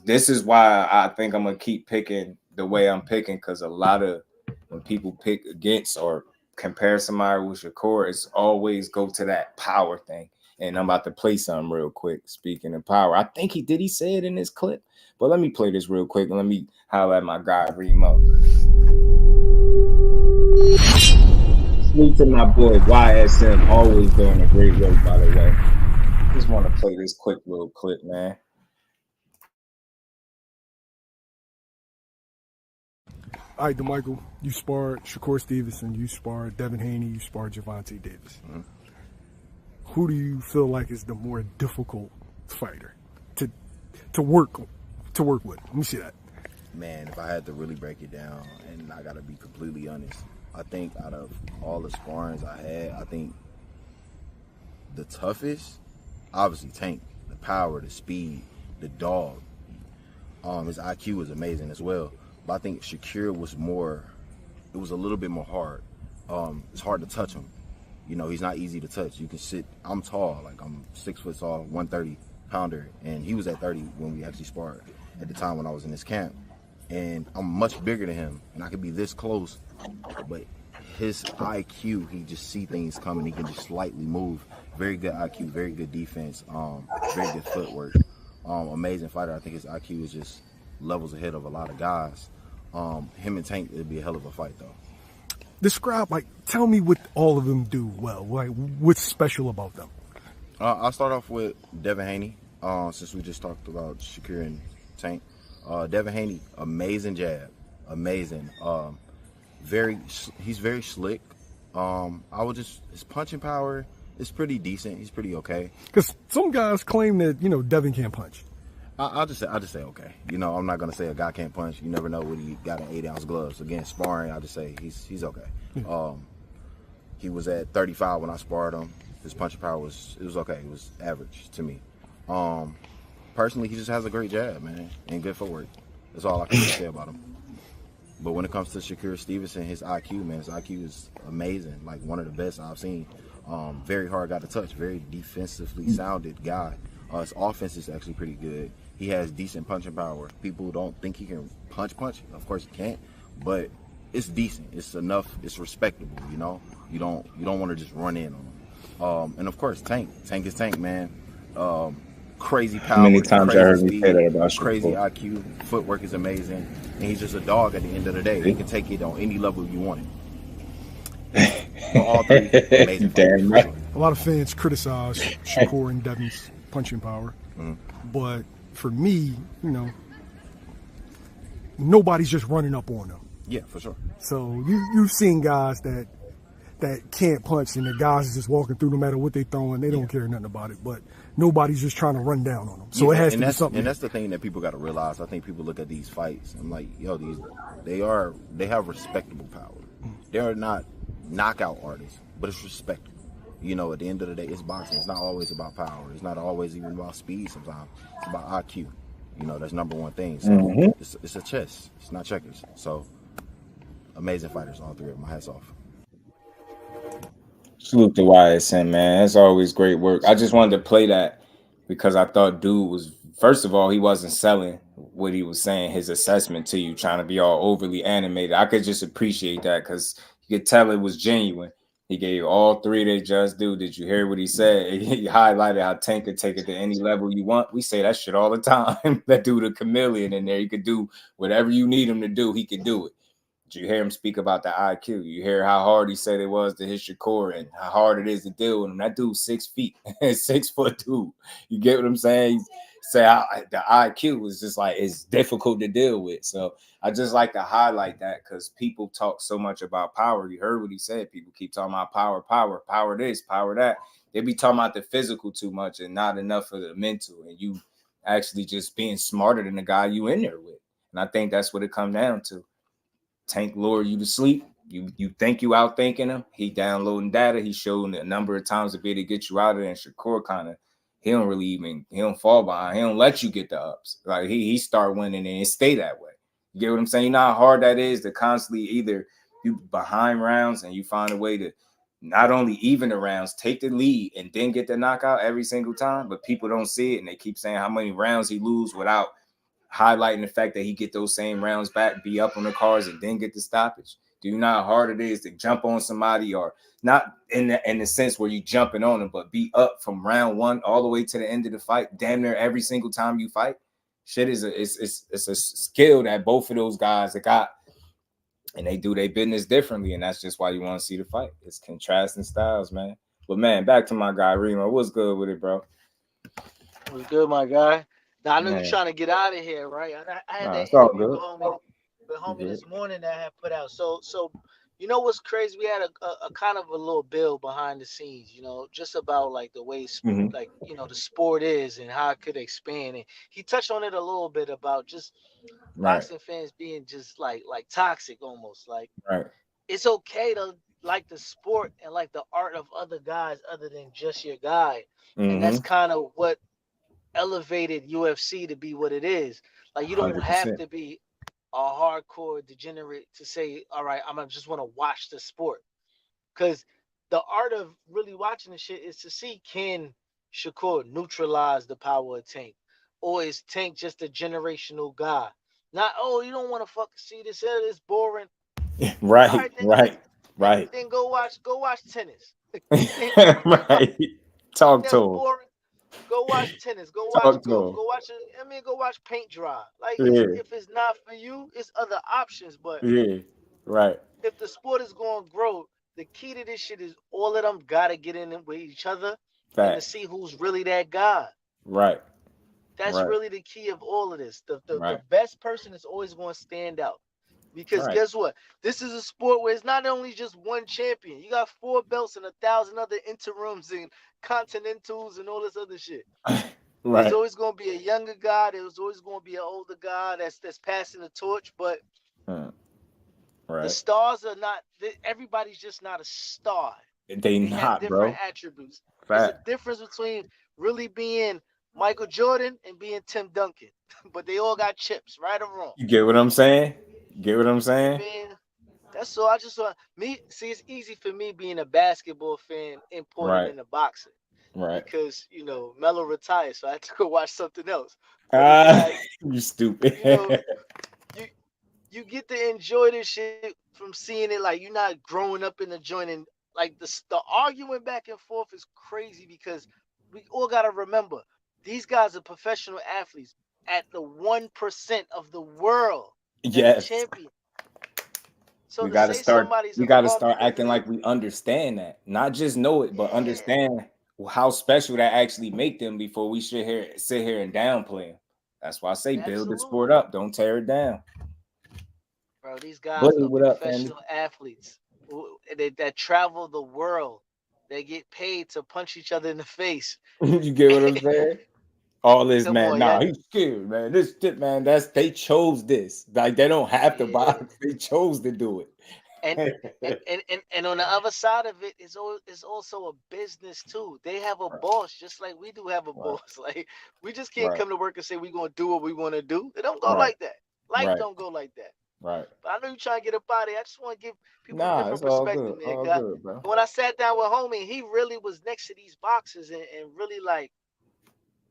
This is why I think I'm gonna keep picking the way I'm picking, because a lot of when people pick against or compare somebody with Shakur, it's always go to that power thing. And I'm about to play something real quick. Speaking of power, I think he say it in this clip, but let me play this real quick and let me holler at my guy Remo. Salute to my boy YSM, always doing a great work, by the way. Just want to play this quick little clip, man. All right, DeMichael, you sparred Shakur Stevenson, you sparred Devin Haney, you sparred Gervonta Davis. Mm-hmm. Who do you feel like is the more difficult fighter to work with? Let me see that. Man, if I had to really break it down, and I gotta be completely honest, I think out of all the sparrings I had, I think the toughest, obviously Tank, the power, the speed, the dog. His IQ was amazing as well. But I think Shakur was it was a little bit more hard. It's hard to touch him. You know, he's not easy to touch. You can sit, I'm tall, like I'm 6 foot tall, 130 pounder, and he was at 30 when we actually sparred at the time when I was in his camp. And I'm much bigger than him, and I could be this close, but his IQ, he just see things coming, he can just slightly move. Very good IQ, very good defense, very good footwork. Amazing fighter. I think his IQ is just levels ahead of a lot of guys. Him and Tank, it'd be a hell of a fight though. Describe, tell me what all of them do well. What's special about them? I'll start off with Devin Haney, since we just talked about Shakur and Tank. Devin Haney, amazing jab, amazing. He's very slick. His punching power is pretty decent. He's pretty okay. Because some guys claim that Devin can't punch. I'll just say okay. I'm not gonna say a guy can't punch. You never know what he got in 8-ounce gloves. Again, sparring, I'll just say he's okay. Yeah. He was at 35 when I sparred him. His punching power was okay. It was average to me. Personally, he just has a great jab, man, and good footwork. That's all I can say about him. But when it comes to Shakur Stevenson, his IQ is amazing. Like one of the best I've seen. Very hard guy to touch. Very defensively sounded guy. His offense is actually pretty good. He has decent punching power. People don't think he can punch. Of course he can't, but it's decent. It's enough. It's respectable. You don't want to just run in on him. And of course, Tank is Tank, man. Crazy power. How many times I heard me say that about crazy IQ. Footwork is amazing, and he's just a dog at the end of the day. He can take it on any level you want it. All three amazing. Damn right. A lot of fans criticize Shakur and Devin's punching power, but for me, nobody's just running up on them. Yeah, for sure. So you've seen guys that can't punch, and the guys is just walking through no matter what they throwing. They don't care nothing about it, but nobody's just trying to run down on them. So it has to be something. And that's the thing that people got to realize. I think people look at these fights. I'm like, they have respectable power. They're not knockout artists, but it's respectable. At the end of the day, it's boxing. It's not always about power. It's not always even about speed sometimes. It's about IQ. You know, that's number one thing. So it's a chess. It's not checkers. So amazing fighters, all three of them. My hats off. Salute to YSN, man. It's always great work. I just wanted to play that because I thought dude was, first of all, he wasn't selling what he was saying, his assessment to you, trying to be all overly animated. I could just appreciate that because you could tell it was genuine. He gave all three they just do. Did you hear what he said? He highlighted how Tank could take it to any level you want. We say that shit all the time. That dude a chameleon in there. He could do whatever you need him to do. He could do it. Did you hear him speak about the IQ? You hear how hard he said it was to hit Shakur and how hard it is to deal with him. That dude's 6 feet, 6 foot dude. You get what I'm saying? Say the IQ is just like, it's difficult to deal with. So I just like to highlight that because people talk so much about power. You heard what he said. People keep talking about power this, power that. They be talking about the physical too much and not enough for the mental. And you actually just being smarter than the guy you in there with. And I think that's what it comes down to. Tank lure you to sleep. You think you out thinking him. He downloading data. He's showing a number of times to be able to get you out of there. And Shakur kind of, he don't fall behind. He don't let you get the ups. Like he start winning and stay that way. You get what I'm saying? You know how hard that is to constantly either you behind rounds and you find a way to not only even the rounds, take the lead and then get the knockout every single time, but people don't see it and they keep saying how many rounds he lose without highlighting the fact that he get those same rounds back, be up on the cards, and then get the stoppage. Do you know how hard it is to jump on somebody, or not in the sense where you jumping on them, but be up from round one all the way to the end of the fight, damn near every single time you fight? Shit is it's a skill that both of those guys have got, and they do their business differently, and that's just why you want to see the fight. It's contrasting styles, man. But man, back to my guy Remo. What's good with it, bro? What's good, my guy? Now, I know you're trying to get out of here, right? I had that interview with homie this morning that I had put out. So you know what's crazy? We had a kind of a little bill behind the scenes, you know, just about like the way, like, you know, the sport is and how it could expand. And he touched on it a little bit about just boxing fans being just like toxic almost. Like, it's okay to like the sport and like the art of other guys other than just your guy. And that's kind of what elevated UFC to be what it is. Like, you don't 100%. Have to be a hardcore degenerate to say, all right, I'm gonna just want to watch the sport, because the art of really watching the shit is to see, can Shakur neutralize the power of Tank, or is Tank just a generational guy? Not, oh, you don't want to fucking see this, it's boring. Right. Then go watch tennis. Right. Talk to him. Boring. Go watch tennis. Go watch golf. Go watch paint dry. Like, if it's not for you, it's other options. But if the sport is going to grow, the key to this shit is all of them gotta get in with each other and to see who's really that guy. Right. That's really the key of all of this. The best person is always going to stand out. Because guess what? This is a sport where it's not only just one champion. You got 4 belts and 1,000 other interims and continentals and all this other shit. There's always going to be a younger guy. There's always going to be an older guy that's passing the torch. But the stars are not. Everybody's just not a star. They not, different bro. Attributes. There's a difference between really being Michael Jordan and being Tim Duncan. But they all got chips, right or wrong. You get what I'm saying? Get what I'm saying? Man, that's all. I just want see. It's easy for me being a basketball fan imported into boxing, because you know Melo retired, so I had to go watch something else. You stupid. You know, you get to enjoy this shit from seeing it. Like, you're not growing up in the joint, and like the arguing back and forth is crazy, because we all gotta remember these guys are professional athletes at the 1% of the world. Yes. Champion. So we gotta start acting like we understand that. Not just know it, but understand how special that actually make them before we sit here and downplay them. That's why I say build the sport up. Don't tear it down. Bro, these guys are professional athletes that travel the world. They get paid to punch each other in the face. You get what I'm saying? All this, man. He's scared, man. This shit, man. They chose this. Like, they don't have to box. They chose to do it. And on the other side of it is also a business too. They have a boss just like we do have a boss. Like we just can't come to work and say we're gonna do what we want to do. It don't go like that. Life don't go like that. Right. But I know you're trying to get up out of here. I just want to give people a different it's all perspective, good. man. All good, bro. When I sat down with homie, he really was next to these boxers and really like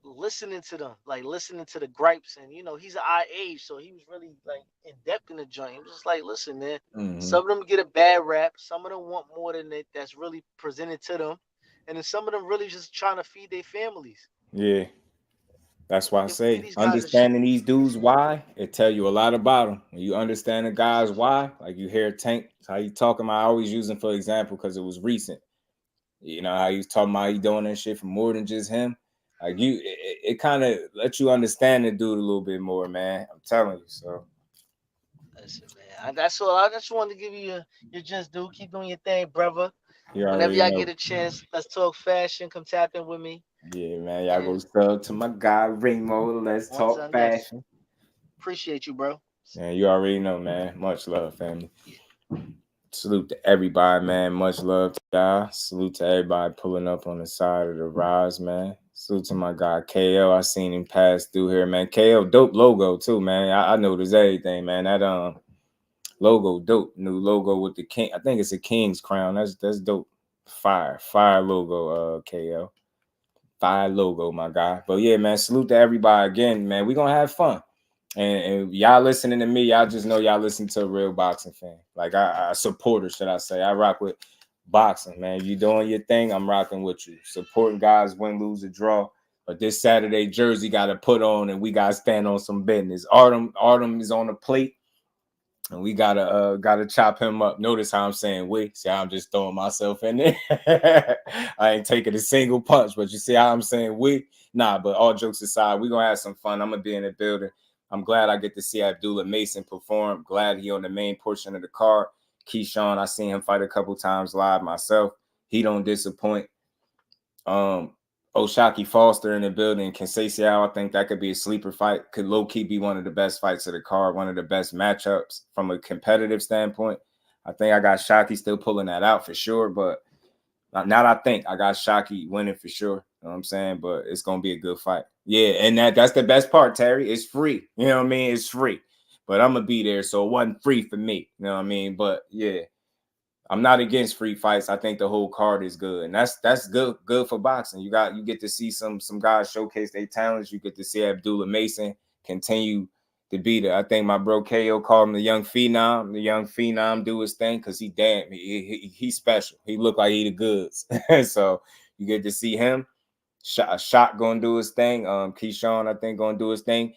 listening to them, like listening to the gripes. And you know, he's our age, so he was really like in depth in the joint. He was just like, listen, man, some of them get a bad rap, some of them want more than it that's really presented to them, and then some of them really just trying to feed their families. Yeah. That's why I say understanding these dudes why, it tell you a lot about them. When you understand the guys why, like you hear Tank, how you talking about, I always use him for example because it was recent. You know, how he was talking about he doing that shit for more than just him. Like it kind of lets you understand the dude a little bit more, man. I'm telling you. So listen, man, that's all. I just wanted to give you your just do. Keep doing your thing, brother. Whenever y'all get a chance, let's talk fashion. Come tap in with me. Yeah, man. Y'all go sub to my guy Remo. Let's talk fashion. Appreciate you, bro. Yeah, you already know, man. Much love, family. Salute to everybody, man. Much love to y'all. Salute to everybody pulling up on the side of the rise, man. Salute to my guy KO. I seen him pass through here, man. KO, dope logo too, man. I noticed everything, man. That logo, dope. New logo with the king. I think it's a king's crown. That's dope. Fire logo, KO. Fire logo, my guy. But yeah, man, salute to everybody again, man. We're gonna have fun. And y'all listening to me, y'all just know y'all listen to a real boxing fan. Like I supporter, should I say. I rock with boxing, man. You doing your thing, I'm rocking with you. Supporting guys, win, lose, or draw. But this Saturday, Jersey got to put on, and we got to stand on some business. Artem is on the plate. And we gotta chop him up. Notice how I'm saying we. See how I'm just throwing myself in there. I ain't taking a single punch, but you see how I'm saying we. Nah, but all jokes aside, we're gonna have some fun. I'm gonna be in the building. I'm glad I get to see Abdullah Mason perform. Glad he on the main portion of the card. Kyshawn, I seen him fight a couple times live myself. He don't disappoint. Oshaquie Foster in the building. Conceicao, I think that could be a sleeper fight. Could low-key be one of the best fights of the card, one of the best matchups from a competitive standpoint. I think I got Shockey still pulling that out for sure, but now I think I got Shockey winning for sure. You know what I'm saying? But it's going to be a good fight. Yeah, and that's the best part, Terry. It's free. You know what I mean? It's free. But I'm going to be there, so it wasn't free for me. You know what I mean? But, yeah. I'm not against free fights. I think the whole card is good, and that's good for boxing. You get to see some guys showcase their talents. You get to see Abdullah Mason continue to be there. I think my bro KO called him the young phenom. The young phenom do his thing because he's special. He look like he the goods. So you get to see him. Shot gonna do his thing. Kyshawn, I think, gonna do his thing.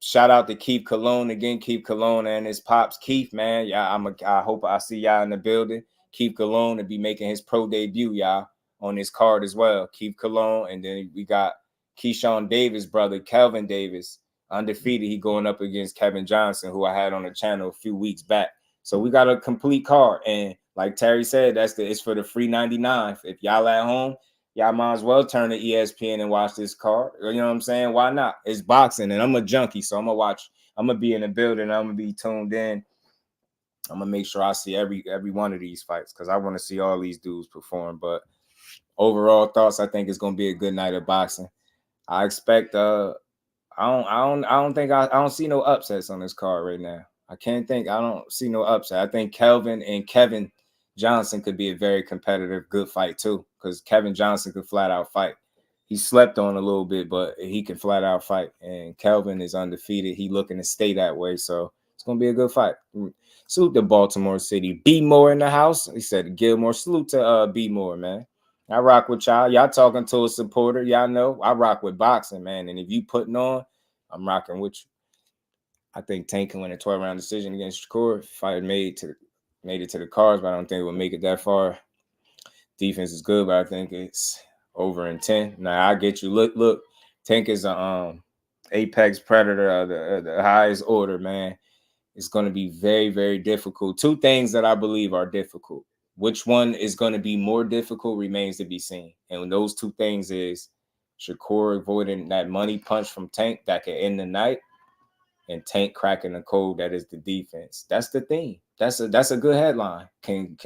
Shout out to Keith Cologne again. Keith Cologne and his pops. Keith, man, yeah, I hope I see y'all in the building. Keith Cologne to be making his pro debut, y'all, on this card as well. Keith Cologne, and then we got Kyshawn Davis' brother, Kelvin Davis, undefeated. He going up against Kevin Johnson, who I had on the channel a few weeks back. So we got a complete card, and like Terry said, it's for the free 99. If y'all at home, y'all might as well turn to ESPN and watch this card. You know what I'm saying? Why not? It's boxing, and I'm a junkie, so I'm gonna watch. I'm gonna be in the building. I'm gonna be tuned in. I'm gonna make sure I see every one of these fights because I want to see all these dudes perform. But overall thoughts, I think it's gonna be a good night of boxing. I expect. I don't see no upsets on this card right now. I don't see no upset. I think Kelvin and Kevin Johnson could be a very competitive, good fight too, because Kevin Johnson could flat out fight. He slept on a little bit, but he can flat out fight. And Kelvin is undefeated. He looking to stay that way, so it's gonna be a good fight. Salute to Baltimore City. B Moore in the house. He said Gilmore. Salute to B Moore, man. I rock with y'all. Y'all talking to a supporter. Y'all know I rock with boxing, man. And if you putting on, I'm rocking with you. I think Tank can win a 12-round decision against Shakur. Fight made it to the cards, but I don't think it will make it that far. Defense is good, but I think it's over in 10. Now I get you. Look, Tank is a apex predator of the highest order, man. It's going to be very, very difficult. Two things that I believe are difficult. Which one is going to be more difficult remains to be seen. And those two things is Shakur avoiding that money punch from Tank that could end the night, and Tank cracking the code that is the defense. That's the thing. That's a good headline. Can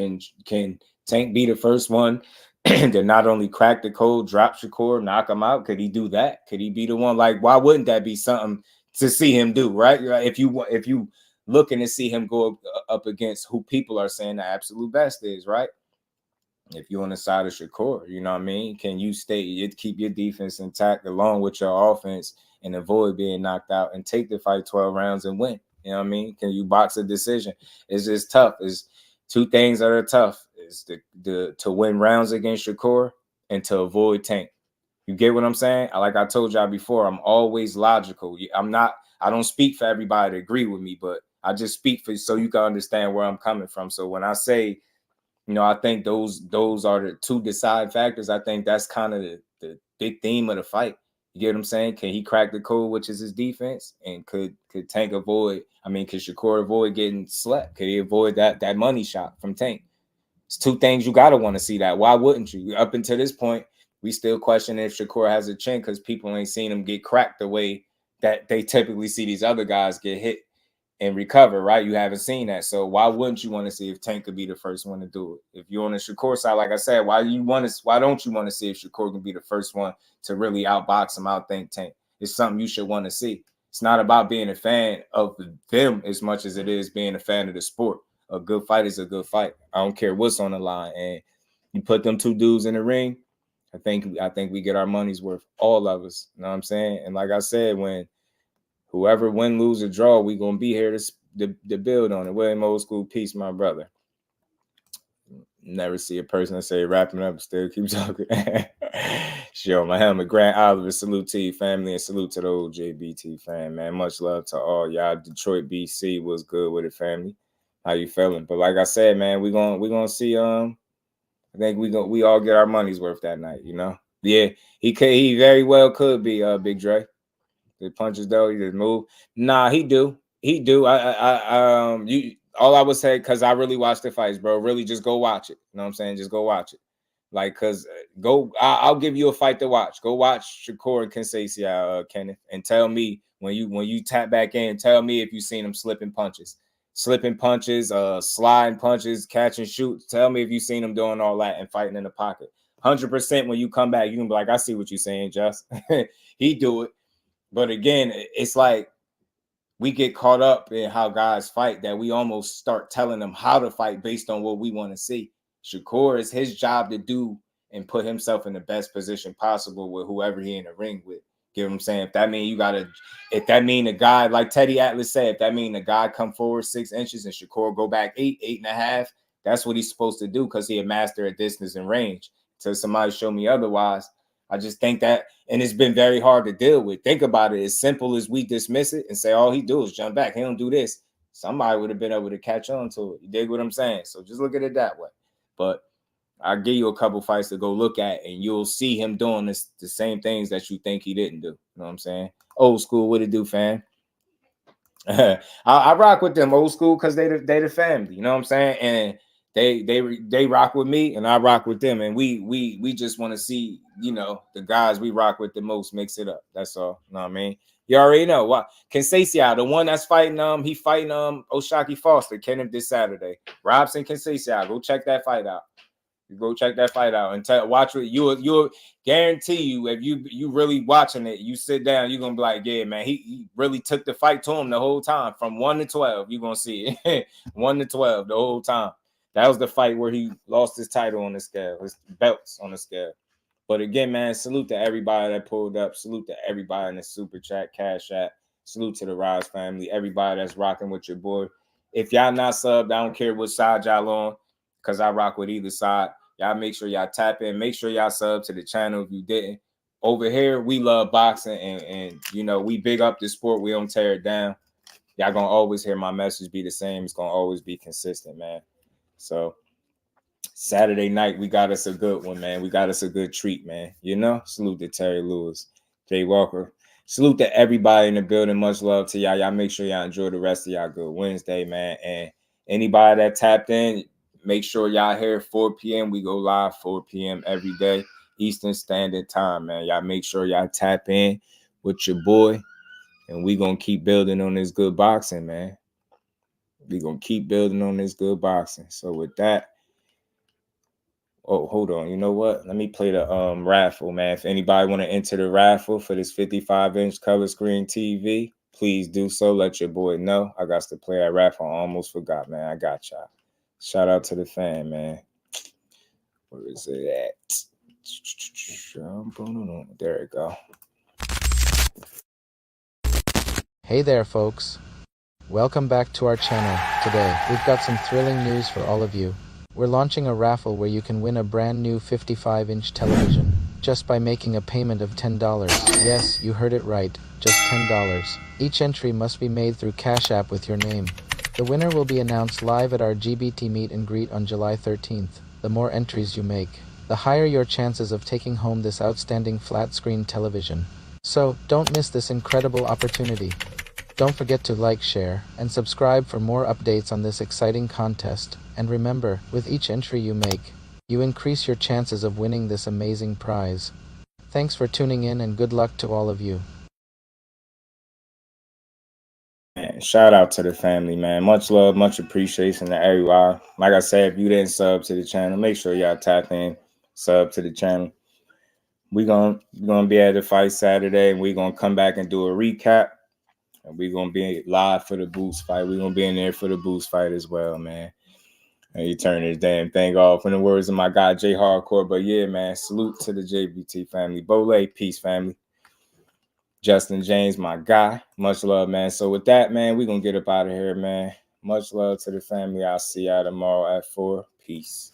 Tank be the first one to not only crack the code, drop Shakur, knock him out? Could he do that? Could he be the one? Like, why wouldn't that be something to see him do, right? If you looking to see him go up against who people are saying the absolute best is, right? If you're on the side of Shakur, you know what I mean? Can you keep your defense intact along with your offense and avoid being knocked out and take the fight 12 rounds and win? You know what I mean? Can you box a decision? It's just tough. It's two things that are tough. Is to win rounds against Shakur and to avoid Tank. You get what I'm saying? Like I told y'all before, I'm always logical. I don't speak for everybody to agree with me, but I just speak for so you can understand where I'm coming from. So when I say, I think those are the two decide factors. I think that's kind of the big theme of the fight. You get what I'm saying? Can he crack the code, which is his defense? And could Tank avoid? Could Shakur avoid getting slept? Could he avoid that money shot from Tank? It's two things you gotta want to see that. Why wouldn't you? Up until this point, we still question if Shakur has a chin because people ain't seen him get cracked the way that they typically see these other guys get hit and recover, right? You haven't seen that. So why wouldn't you want to see if Tank could be the first one to do it? If you're on the Shakur side, like I said, why don't you want to see if Shakur can be the first one to really outbox him, outthink Tank? It's something you should want to see. It's not about being a fan of them as much as it is being a fan of the sport. A good fight is a good fight. I don't care what's on the line. And you put them two dudes in the ring, I think we get our money's worth, all of us. You know what I'm saying? And like I said, when whoever win, lose, or draw, we gonna be here to build on it. William Old School, peace, my brother. Never see a person that say wrapping up, still keep talking. Show my helmet. Grant Oliver, salute to you, family, and salute to the old JBT fan, man. Much love to all y'all. Detroit, BC was good with it, family. How you feeling? But like I said, man, we gonna see. I think we all get our money's worth that night. Yeah, he very well could be Big Dre. The punches though, he just move. Nah, he do. All I would say, because I really watch the fights, bro. Really, just go watch it. You know what I'm saying? Just go watch it. Like, cause I'll give you a fight to watch. Go watch Shakur and Conceicao, Kenneth, and tell me when you tap back in. Tell me if you seen him slipping punches, sliding punches, catch and shoot. Tell me if you seen him doing all that and fighting in the pocket. 100% when you come back, you can be like, I see what you're saying, Just. He do it. But again, it's like we get caught up in how guys fight that we almost start telling them how to fight based on what we want to see. Shakur is his job to do and put himself in the best position possible with whoever he in the ring with. Get what I'm saying? If that mean a guy, like Teddy Atlas said, if that mean the guy come forward 6 inches and Shakur go back 8.5, that's what he's supposed to do because he a master at distance and range. Till somebody show me otherwise. I just think that, and it's been very hard to deal with. Think about it. As simple as we dismiss it and say, all he do is jump back. He don't do this. Somebody would have been able to catch on to it. You dig what I'm saying? So just look at it that way. But I'll give you a couple fights to go look at, and you'll see him doing the same things that you think he didn't do. You know what I'm saying? Old school, what it do, fam? I rock with them, old school, because they the family. You know what I'm saying? And they rock with me, and I rock with them, and we just want to see, the guys we rock with the most mix it up. That's all. You know what I mean? You already know what Conceicao, the one that's fighting he fighting Oshaquie Foster, Kenneth this Saturday. Robson, Conceicao, go check that fight out. Go check that fight out and watch it. You'll guarantee you if you really watching it, you sit down, you're gonna be like, yeah, man, he really took the fight to him the whole time from 1 to 12. You're gonna see it 1 to 12 the whole time. That was the fight where he lost his title on the scale, his belts on the scale. But again, man, salute to everybody that pulled up. Salute to everybody in the super chat, cash app. Salute to the Rise family, everybody that's rocking with your boy. If y'all not subbed, I don't care what side y'all on, because I rock with either side. Y'all make sure y'all tap in. Make sure y'all sub to the channel if you didn't. Over here, we love boxing, and we big up the sport. We don't tear it down. Y'all gonna always hear my message be the same. It's gonna always be consistent, man. So Saturday night, we got us a good one, man. We got us a good treat, man. Salute to Terry Lewis, Jay Walker. Salute to everybody in the building. Much love to y'all. Y'all make sure y'all enjoy the rest of y'all good Wednesday, man. And anybody that tapped in, make sure y'all here 4 p.m. We go live 4 p.m. every day, Eastern Standard Time, man. Y'all make sure y'all tap in with your boy And we gonna keep building on this good boxing, man. We gonna keep building on this good boxing. So with that, oh, hold on. You know what? Let me play the raffle, man. If anybody want to enter the raffle for this 55-inch color screen TV, please do so. Let your boy know. I got to play that raffle. I almost forgot, man. I got y'all. Shout out to the fan, man. Where is it at? There we go. Hey there, folks. Welcome back to our channel. Today, we've got some thrilling news for all of you. We're launching a raffle where you can win a brand new 55-inch television just by making a payment of $10. Yes, you heard it right, just $10. Each entry must be made through Cash App with your name. The winner will be announced live at our GBT meet and greet on July 13th. The more entries you make, the higher your chances of taking home this outstanding flat-screen television. So, don't miss this incredible opportunity. Don't forget to like, share, and subscribe for more updates on this exciting contest. And remember, with each entry you make, you increase your chances of winning this amazing prize. Thanks for tuning in and good luck to all of you. Man, shout out to the family, man. Much love, much appreciation to everyone. Like I said, if you didn't sub to the channel, make sure y'all tap in, sub to the channel. We're gonna be at the fight Saturday, and we're gonna come back and do a recap. And we're going to be live for the Boost fight. We're going to be in there for the Boost fight as well, man. And you turn this damn thing off in the words of my guy, J Hardcore. But yeah, man, salute to the JBT family. Bole, peace, family. Justin James, my guy. Much love, man. So with that, man, we're going to get up out of here, man. Much love to the family. I'll see y'all tomorrow at 4. Peace.